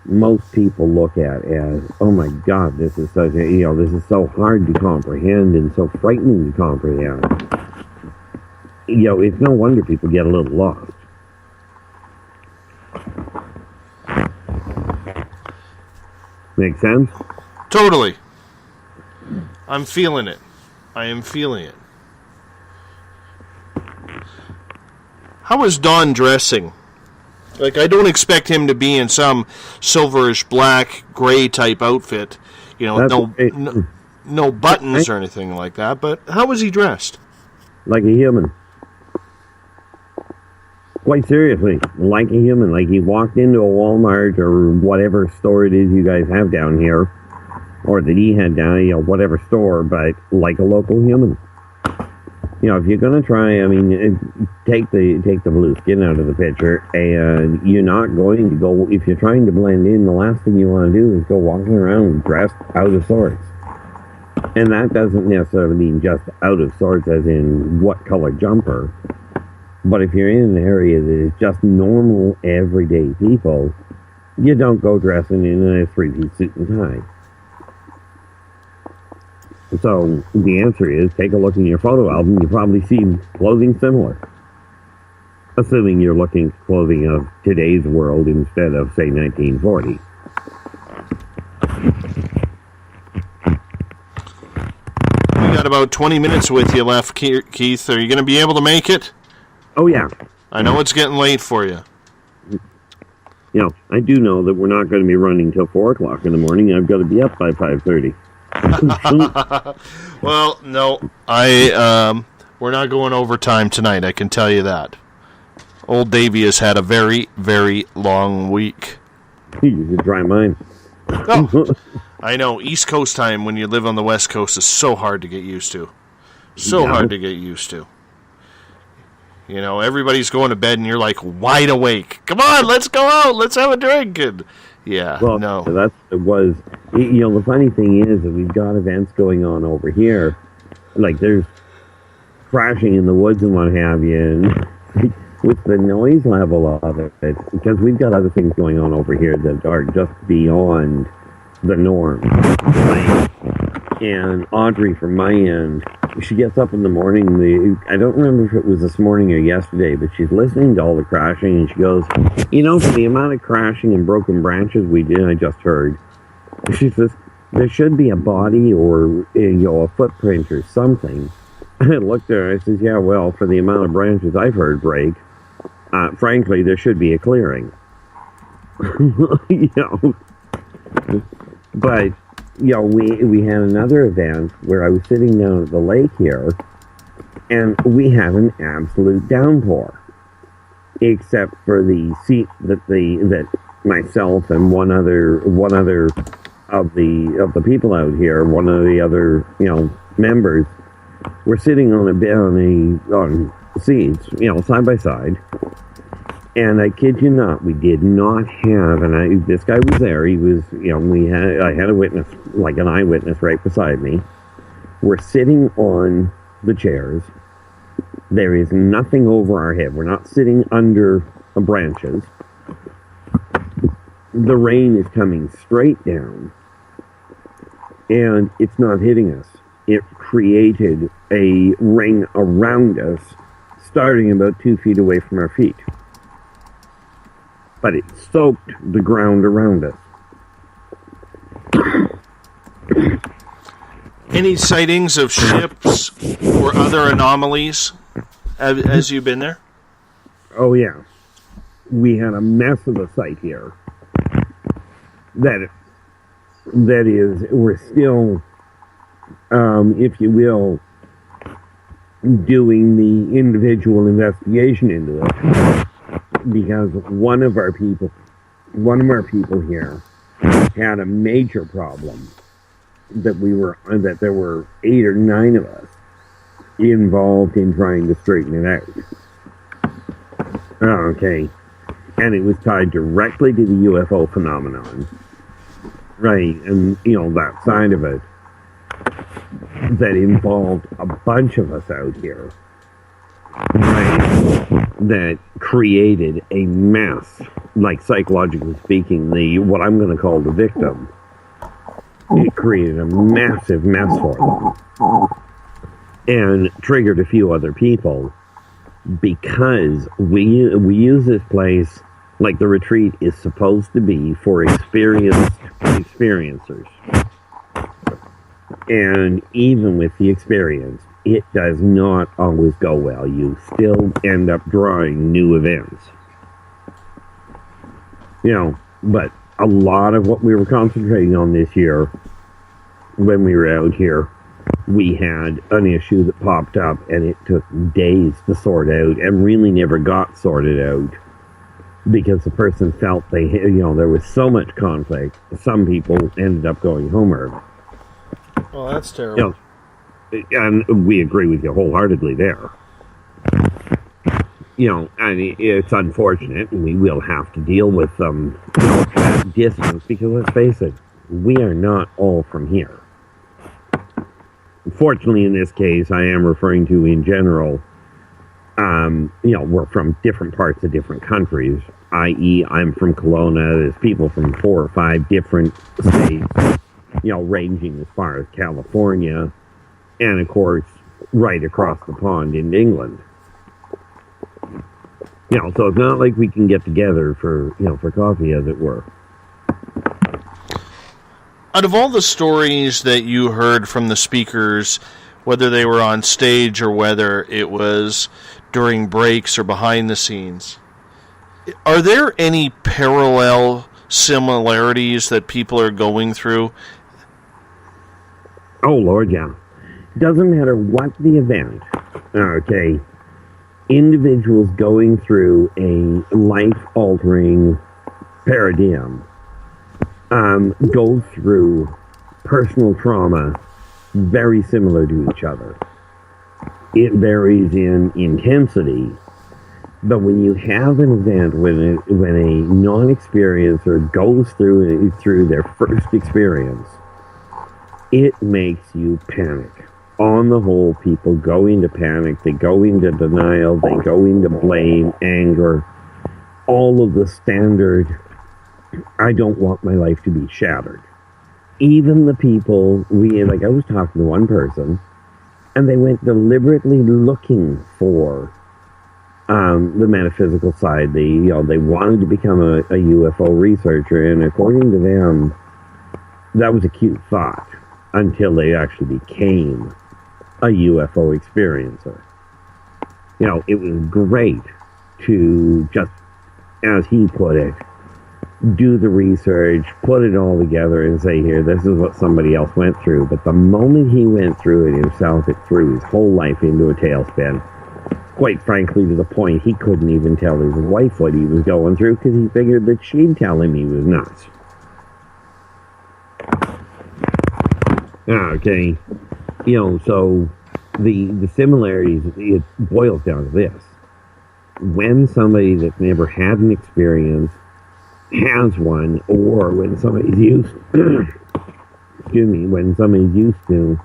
Most people look at as, oh my God, this is such this is so hard to comprehend and so frightening to comprehend. It's no wonder people get a little lost. Make sense? Totally. I'm feeling it. I am feeling it. How is Don dressing? Like, I don't expect him to be in some silverish black, gray type outfit. No buttons or anything like that. But how was he dressed? Like a human. Quite seriously, like a human. Like he walked into a Walmart or whatever store it is you guys have down here, or that he had down, whatever store, but like a local human. If you're going to try, take the blue skin out of the picture, and you're not going to go, if you're trying to blend in, the last thing you want to do is go walking around dressed out of sorts. And that doesn't necessarily mean just out of sorts as in what color jumper. But if you're in an area that is just normal, everyday people, you don't go dressing in a three-piece suit and tie. So the answer is, take a look in your photo album, you probably see clothing similar. Assuming you're looking at clothing of today's world instead of, say, 1940. We got about 20 minutes with you left, Keith. Are you going to be able to make it? Oh, yeah. I know it's getting late for you. I do know that we're not going to be running till 4 o'clock in the morning. I've got to be up by 5:30. Well, no, we're not going overtime tonight, I can tell you that. Old Davey has had a very, very long week. You should try mine. Oh, I know, East Coast time when you live on the West Coast is so hard to get used to. Hard to get used to. Everybody's going to bed and you're like wide awake. Come on, let's go out, let's have a drink. And no. The funny thing is that we've got events going on over here. Like there's crashing in the woods and what have you, and with the noise level of it, because we've got other things going on over here that are just beyond the norm. And Audrey, from my end, she gets up in the morning, I don't remember if it was this morning or yesterday, but she's listening to all the crashing, and she goes, for the amount of crashing and broken branches I just heard, she says, there should be a body or, a footprint or something. I looked at her, I says, yeah, well, for the amount of branches I've heard break, frankly, there should be a clearing. you know, but, you know, we had another event where I was sitting down at the lake here, and we had an absolute downpour, except for the seat that myself and one other of the people out here, one of the other, you know, members, were sitting on seats, you know, side by side. And I kid you not, we did not have, and this guy was there. He was, you know, I had a witness, like an eyewitness, right beside me. We're sitting on the chairs. There is nothing over our head. We're not sitting under branches. The rain is coming straight down, and it's not hitting us. It created a ring around us, starting about 2 feet away from our feet. But it soaked the ground around us. Any sightings of ships or other anomalies as you've been there? Oh, yeah. We had a mess of a site here. That is, we're still, if you will, doing the individual investigation into it. Because one of our people here had a major problem that there were 8 or 9 of us involved in trying to straighten it out. Okay. And it was tied directly to the UFO phenomenon. Right, and, you know, that side of it that involved a bunch of us out here. Right, that created a mess, like psychologically speaking, what I'm going to call the victim. It created a massive mess for them. And triggered a few other people because we use this place like the retreat is supposed to be for experiencers. And even with the experience, it does not always go well. You still end up drawing new events. You know, but a lot of what we were concentrating on this year, when we were out here, we had an issue that popped up, and it took days to sort out, and really never got sorted out, because the person felt there was so much conflict, some people ended up going home early. Well, that's terrible. You know, and we agree with you wholeheartedly there. You know, and it's unfortunate, and we will have to deal with them at distance, because let's face it, we are not all from here. Fortunately, in this case, I am referring to in general, you know, we're from different parts of different countries, i.e. I'm from Kelowna, there's people from 4 or 5 different states, you know, ranging as far as California, and of course, right across the pond in England. You know, so it's not like we can get together for coffee, as it were. Out of all the stories that you heard from the speakers, whether they were on stage or whether it was during breaks or behind the scenes, are there any parallel similarities that people are going through? Oh, Lord, yeah. Doesn't matter what the event, okay, individuals going through a life-altering paradigm go through personal trauma very similar to each other. It varies in intensity, but when you have an event when a non-experiencer goes through their first experience, it makes you panic. On the whole, people go into panic, they go into denial, they go into blame, anger, all of the standard, I don't want my life to be shattered. Even the people, I was talking to one person, and they went deliberately looking for the metaphysical side. They wanted to become a UFO researcher, and according to them, that was a cute thought until they actually became a UFO experiencer. You know, it was great to just, as he put it, do the research, put it all together and say, here, this is what somebody else went through. But the moment he went through it himself, it threw his whole life into a tailspin. Quite frankly, to the point he couldn't even tell his wife what he was going through because he figured that she'd tell him he was nuts. Okay. So the similarities, it boils down to this. When somebody that's never had an experience has one, or when somebody's used when somebody's used to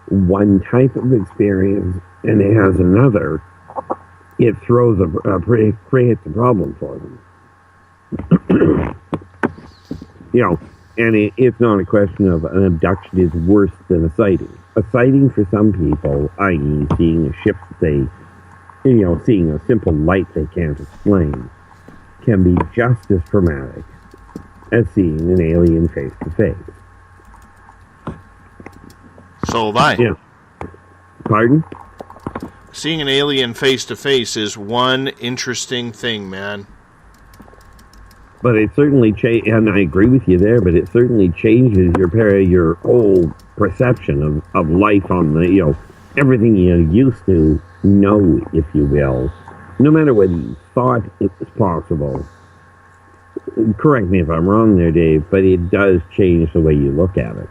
one type of experience and has another, it throws creates a problem for them. And it's not a question of an abduction is worse than a sighting. A sighting for some people, i.e. seeing a ship seeing a simple light they can't explain, can be just as traumatic as seeing an alien face to face. So have I. Yeah. Pardon? Seeing an alien face to face is one interesting thing, man. But it certainly and I agree with you there, but it certainly changes your whole perception of life on the, everything you used to know, if you will. No matter whether you thought it was possible. Correct me if I'm wrong there, Dave, but it does change the way you look at it.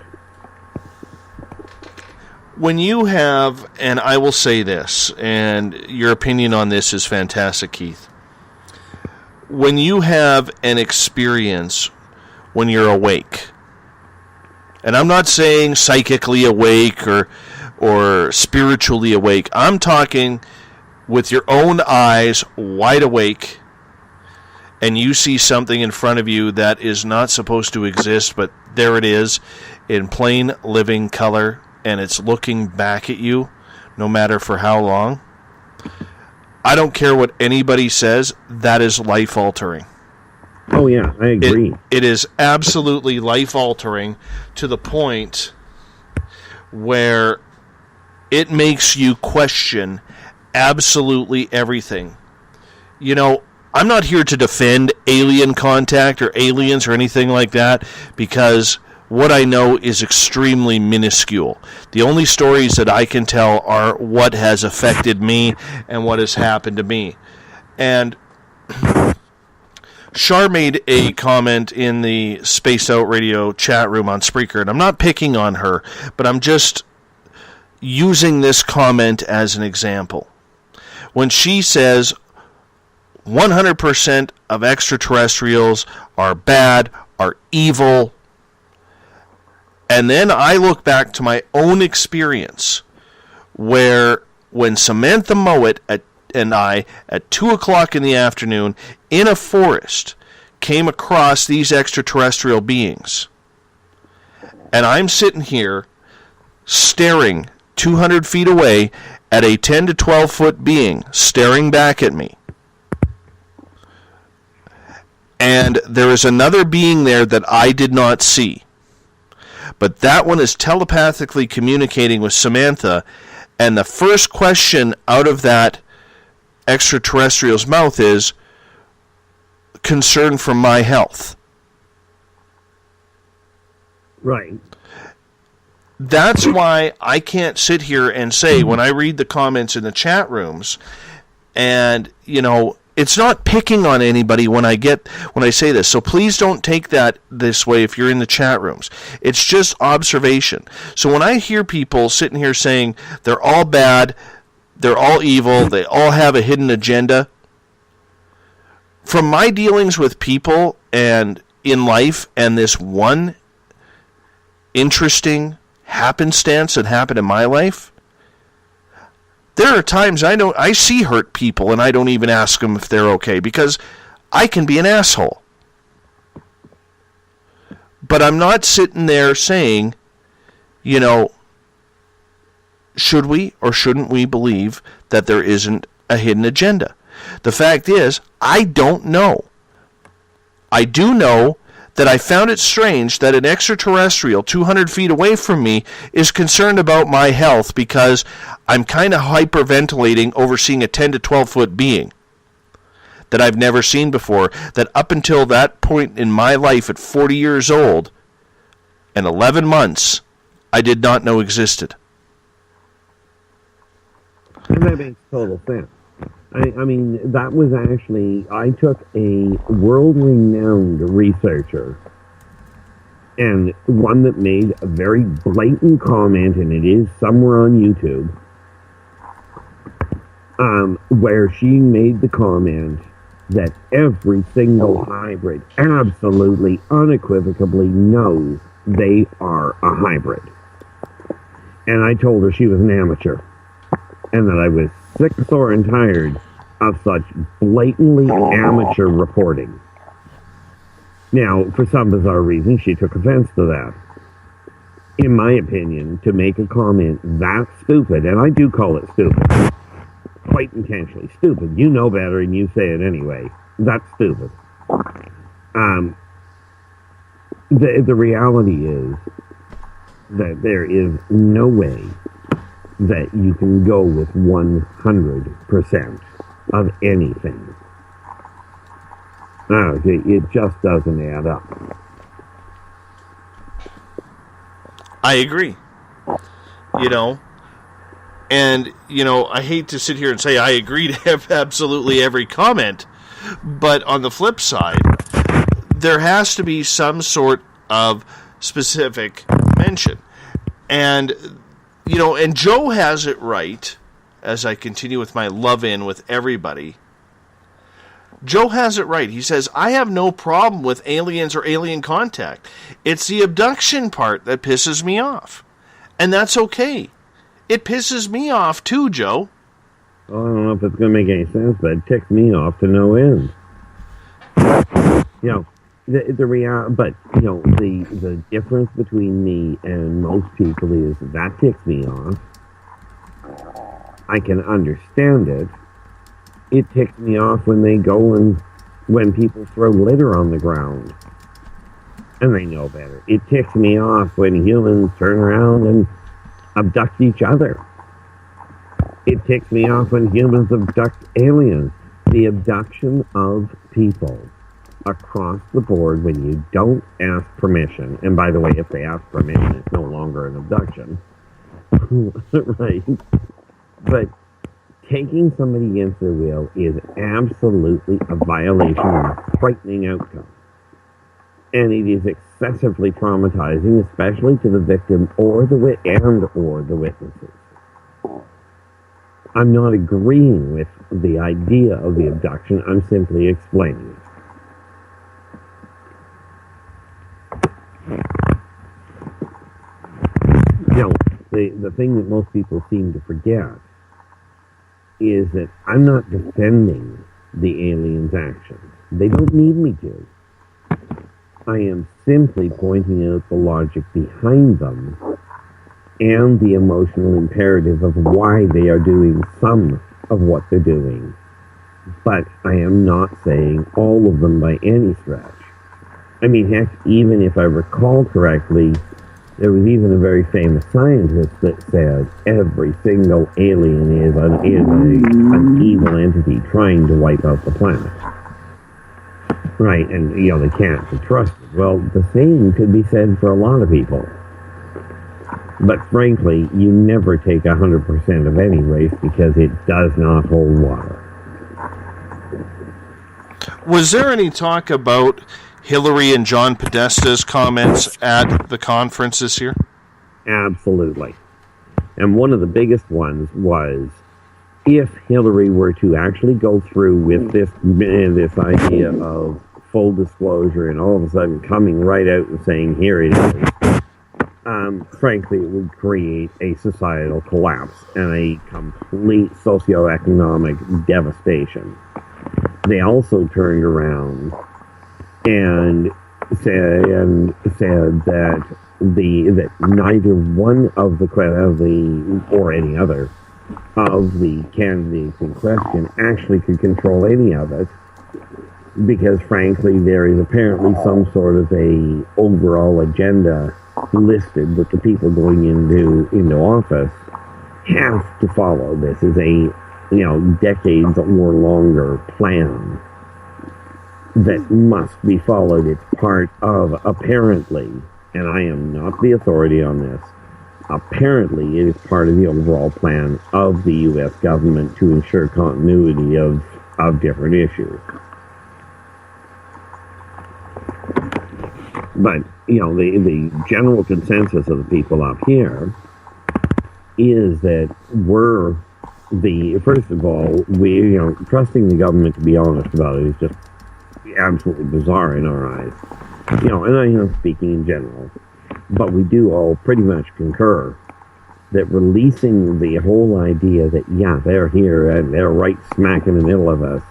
When you have, and I will say this, and your opinion on this is fantastic, Keith. When you have an experience when you're awake, and I'm not saying psychically awake or spiritually awake, I'm talking with your own eyes wide awake, and you see something in front of you that is not supposed to exist, but there it is in plain living color, and it's looking back at you, no matter for how long. I don't care what anybody says, that is life-altering. Oh, yeah, I agree. It is absolutely life-altering to the point where it makes you question absolutely everything. I'm not here to defend alien contact or aliens or anything like that, because what I know is extremely minuscule. The only stories that I can tell are what has affected me and what has happened to me. And Shar made a comment in the Spaced Out Radio chat room on Spreaker, and I'm not picking on her, but I'm just using this comment as an example. When she says 100% of extraterrestrials are bad, are evil, and then I look back to my own experience where when Samantha Mowat and I, at 2 o'clock in the afternoon, in a forest, came across these extraterrestrial beings. And I'm sitting here staring 200 feet away at a 10 to 12 foot being staring back at me. And there is another being there that I did not see. But that one is telepathically communicating with Samantha, and the first question out of that extraterrestrial's mouth is concern for my health. Right. That's why I can't sit here and say, when I read the comments in the chat rooms, and, it's not picking on anybody when I say this. So please don't take that this way if you're in the chat rooms. It's just observation. So when I hear people sitting here saying they're all bad, they're all evil, they all have a hidden agenda, from my dealings with people and in life and this one interesting happenstance that happened in my life, there are times I see hurt people and I don't even ask them if they're okay because I can be an asshole. But I'm not sitting there saying, should we or shouldn't we believe that there isn't a hidden agenda? The fact is, I don't know. I do know that I found it strange that an extraterrestrial 200 feet away from me is concerned about my health because I'm kind of hyperventilating over seeing a 10 to 12 foot being. that I've never seen before, that up until that point in my life at 40 years old and 11 months, I did not know existed. And that makes total sense. I mean, that was actually, I took a world-renowned researcher, and one that made a very blatant comment, and it is somewhere on YouTube, where she made the comment that every single hybrid absolutely, unequivocally knows they are a hybrid. And I told her she was an amateur, and that I was sick, sore, and tired of such blatantly amateur reporting. Now, for some bizarre reason, she took offense to that. In my opinion, to make a comment that stupid, and I do call it stupid, quite intentionally stupid. You know better and you say it anyway. That's stupid. The reality is that there is no way that you can go with 100% of anything. It just doesn't add up. I agree. And, I hate to sit here and say I agree to absolutely every comment, but on the flip side, there has to be some sort of specific mention. And, and Joe has it right, as I continue with my love-in with everybody. Joe has it right. He says, I have no problem with aliens or alien contact. It's the abduction part that pisses me off. And that's okay. It pisses me off too, Joe. Well, I don't know if it's going to make any sense, but it ticks me off to no end. The difference between me and most people is that ticks me off. I can understand it. It ticks me off when they go and when people throw litter on the ground. And they know better. It ticks me off when humans turn around and abduct each other. It ticks me off when humans abduct aliens. The abduction of people across the board when you don't ask permission, and by the way, if they ask permission, it's no longer an abduction. Right? But taking somebody against their will is absolutely a violation and a frightening outcome. And it is excessively traumatizing, especially to the victim or the witnesses. I'm not agreeing with the idea of the abduction. I'm simply explaining it. The thing that most people seem to forget is that I'm not defending the aliens' actions. They don't need me to. I am simply pointing out the logic behind them and the emotional imperative of why they are doing some of what they're doing. But I am not saying all of them by any stretch. I mean, heck, even if I recall correctly, there was even a very famous scientist that said every single alien is an evil entity trying to wipe out the planet. Right, and, they can't be trusted. Well, the same could be said for a lot of people. But frankly, you never take 100% of any race because it does not hold water. Was there any talk about Hillary and John Podesta's comments at the conference this year? Absolutely. And one of the biggest ones was, if Hillary were to actually go through with this idea of full disclosure and all of a sudden coming right out and saying, here it is, frankly, it would create a societal collapse and a complete socioeconomic devastation. They also turned around and said that neither one of the or any other of the candidates in question actually could control any of it, because frankly there is apparently some sort of a overall agenda listed that the people going into office have to follow. This is a decades or longer plan that must be followed. It's part of, apparently, and I am not the authority on this, apparently it is part of the overall plan of the U.S. government to ensure continuity of different issues. But, you know, the general consensus of the people up here is that first of all, trusting the government to be honest about it is just absolutely bizarre in our eyes. You know, and I'm speaking in general, but we do all pretty much concur that releasing the whole idea that, yeah, they're here and they're right smack in the middle of us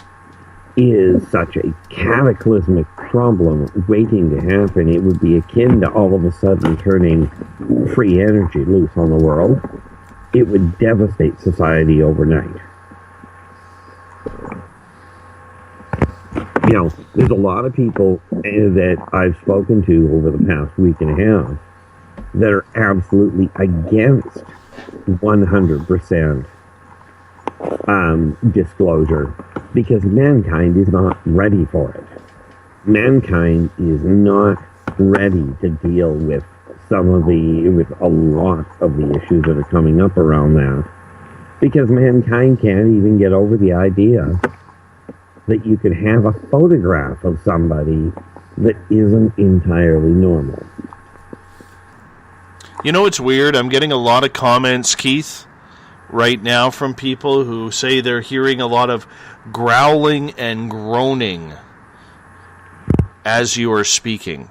is such a cataclysmic problem waiting to happen. It would be akin to all of a sudden turning free energy loose on the world. It would devastate society overnight. You know, there's a lot of people that I've spoken to over the past week and a half that are absolutely against 100% disclosure because mankind is not ready for it. Mankind is not ready to deal with with a lot of the issues that are coming up around that, because mankind can't even get over the idea that you could have a photograph of somebody that isn't entirely normal. You know, it's weird. I'm getting a lot of comments, Keith, right now from people who say they're hearing a lot of growling and groaning as you are speaking.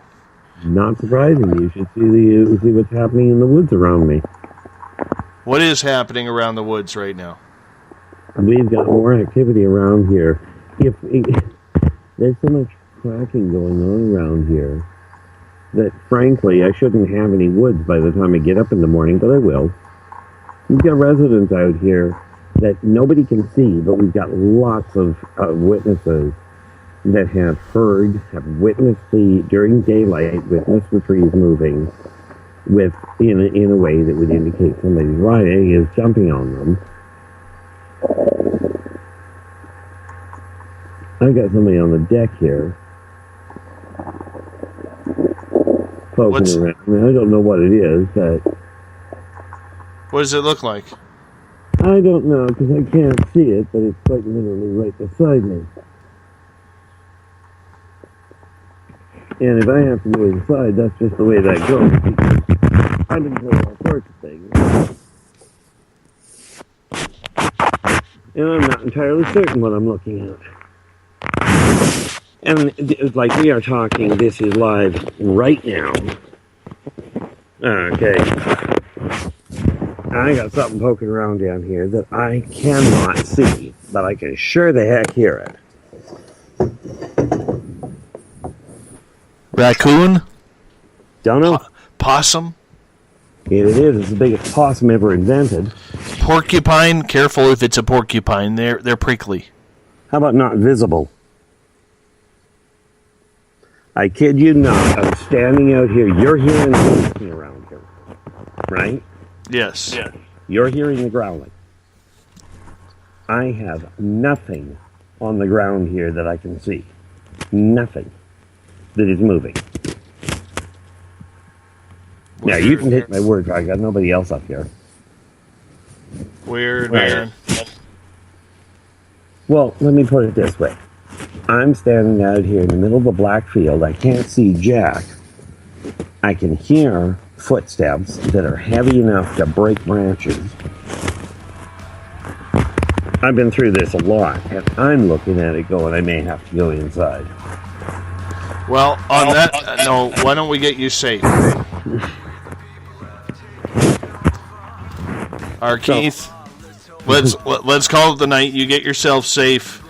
Not surprising. You should see what's happening in the woods around me. What is happening around the woods right now? We've got more activity around here. There's so much cracking going on around here that, frankly, I shouldn't have any woods by the time I get up in the morning, but I will. We've got residents out here that nobody can see, but we've got lots of witnesses that have witnessed during daylight, witnessed the trees moving in a way that would indicate somebody's riding is jumping on them. I've got somebody on the deck here poking around. I mean, I don't know what it is, but... What does it look like? I don't know, because I can't see it, but it's quite literally right beside me. And if I have to go inside, that's just the way that goes. I've been told all sorts of things. And I'm not entirely certain what I'm looking at. And like we are talking, this is live right now. Okay. I got something poking around down here that I cannot see, but I can sure the heck hear it. Raccoon? Don't know. Possum? It is. It's the biggest possum ever invented. Porcupine? Careful if it's a porcupine. They're prickly. How about not visible? I kid you not. I'm standing out here. You're hearing the growling around here, right? Yes. Yeah. You're hearing the growling. I have nothing on the ground here that I can see. Nothing that is moving. Now, you can take my word for it. I got nobody else up here. Weird, man. Well, let me put it this way. I'm standing out here in the middle of a black field. I can't see jack. I can hear footsteps that are heavy enough to break branches. I've been through this a lot, and I'm looking at it going, I may have to go inside. Well, on that note, why don't we get you safe? Keith, let's call it the night. You get yourself safe.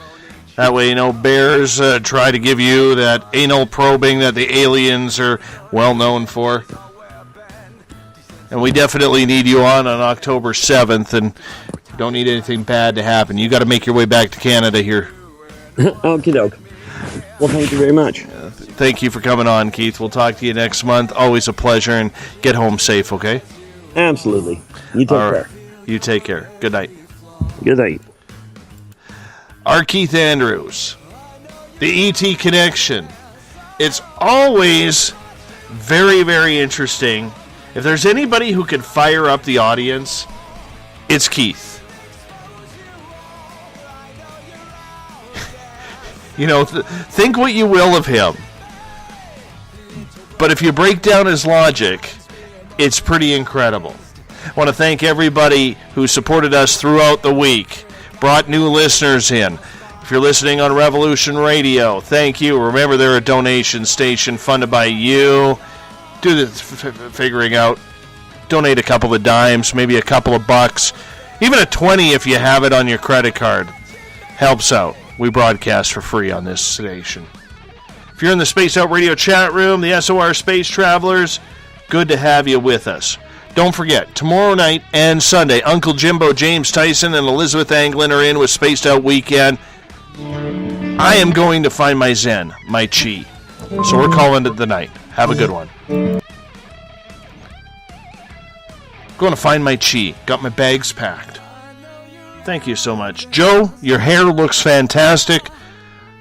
That way, bears try to give you that anal probing that the aliens are well known for. And we definitely need you on October 7th, and don't need anything bad to happen. You got to make your way back to Canada here. Okie doke. Well, thank you very much. Thank you for coming on, Keith. We'll talk to you next month. Always a pleasure, and get home safe, okay? Absolutely. You take care. You take care. Good night. Good night. Our Keith Andrews. the ET connection. It's always very, very interesting. If there's anybody who can fire up the audience, it's Keith. You know, think what you will of him. But if you break down his logic, it's pretty incredible. I want to thank everybody who supported us throughout the week, brought new listeners in. If you're listening on Revolution Radio, thank you. Remember, they're a donation station funded by you. Do the figuring out. Donate a couple of dimes, maybe a couple of bucks. Even a 20 if you have it on your credit card. Helps out. We broadcast for free on this station. If you're in the Spaced Out Radio chat room, the SOR Space Travelers, good to have you with us. Don't forget, tomorrow night and Sunday, Uncle Jimbo, James Tyson, and Elizabeth Anglin are in with Spaced Out Weekend. I am going to find my Zen, my Chi. So we're calling it the night. Have a good one. Going to find my Chi. Got my bags packed. Thank you so much. Joe, your hair looks fantastic.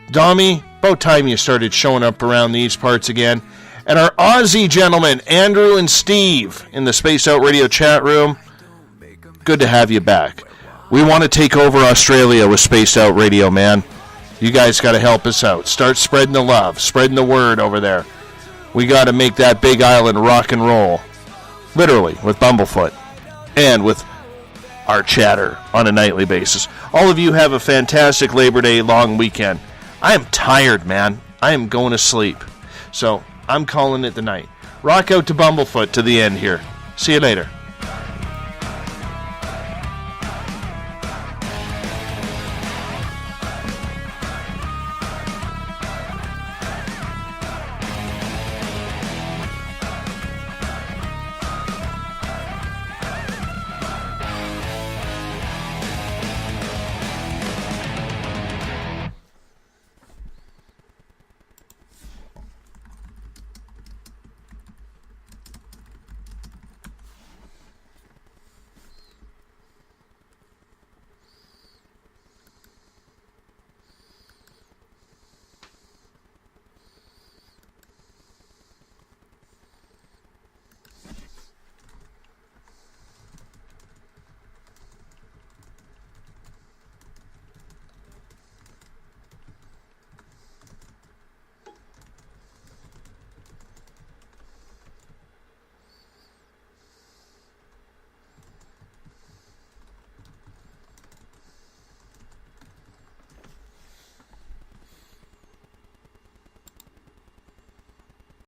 Dommy, about time you started showing up around these parts again. And our Aussie gentlemen, Andrew and Steve, in the Spaced Out Radio chat room. Good to have you back. We want to take over Australia with Spaced Out Radio, man. You guys got to help us out. Start spreading the love, spreading the word over there. We got to make that big island rock and roll. Literally, with Bumblefoot. And with our chatter on a nightly basis. All of you have a fantastic Labor Day long weekend. I am tired, man. I am going to sleep. So, I'm calling it the night. Rock out to Bumblefoot to the end here. See you later.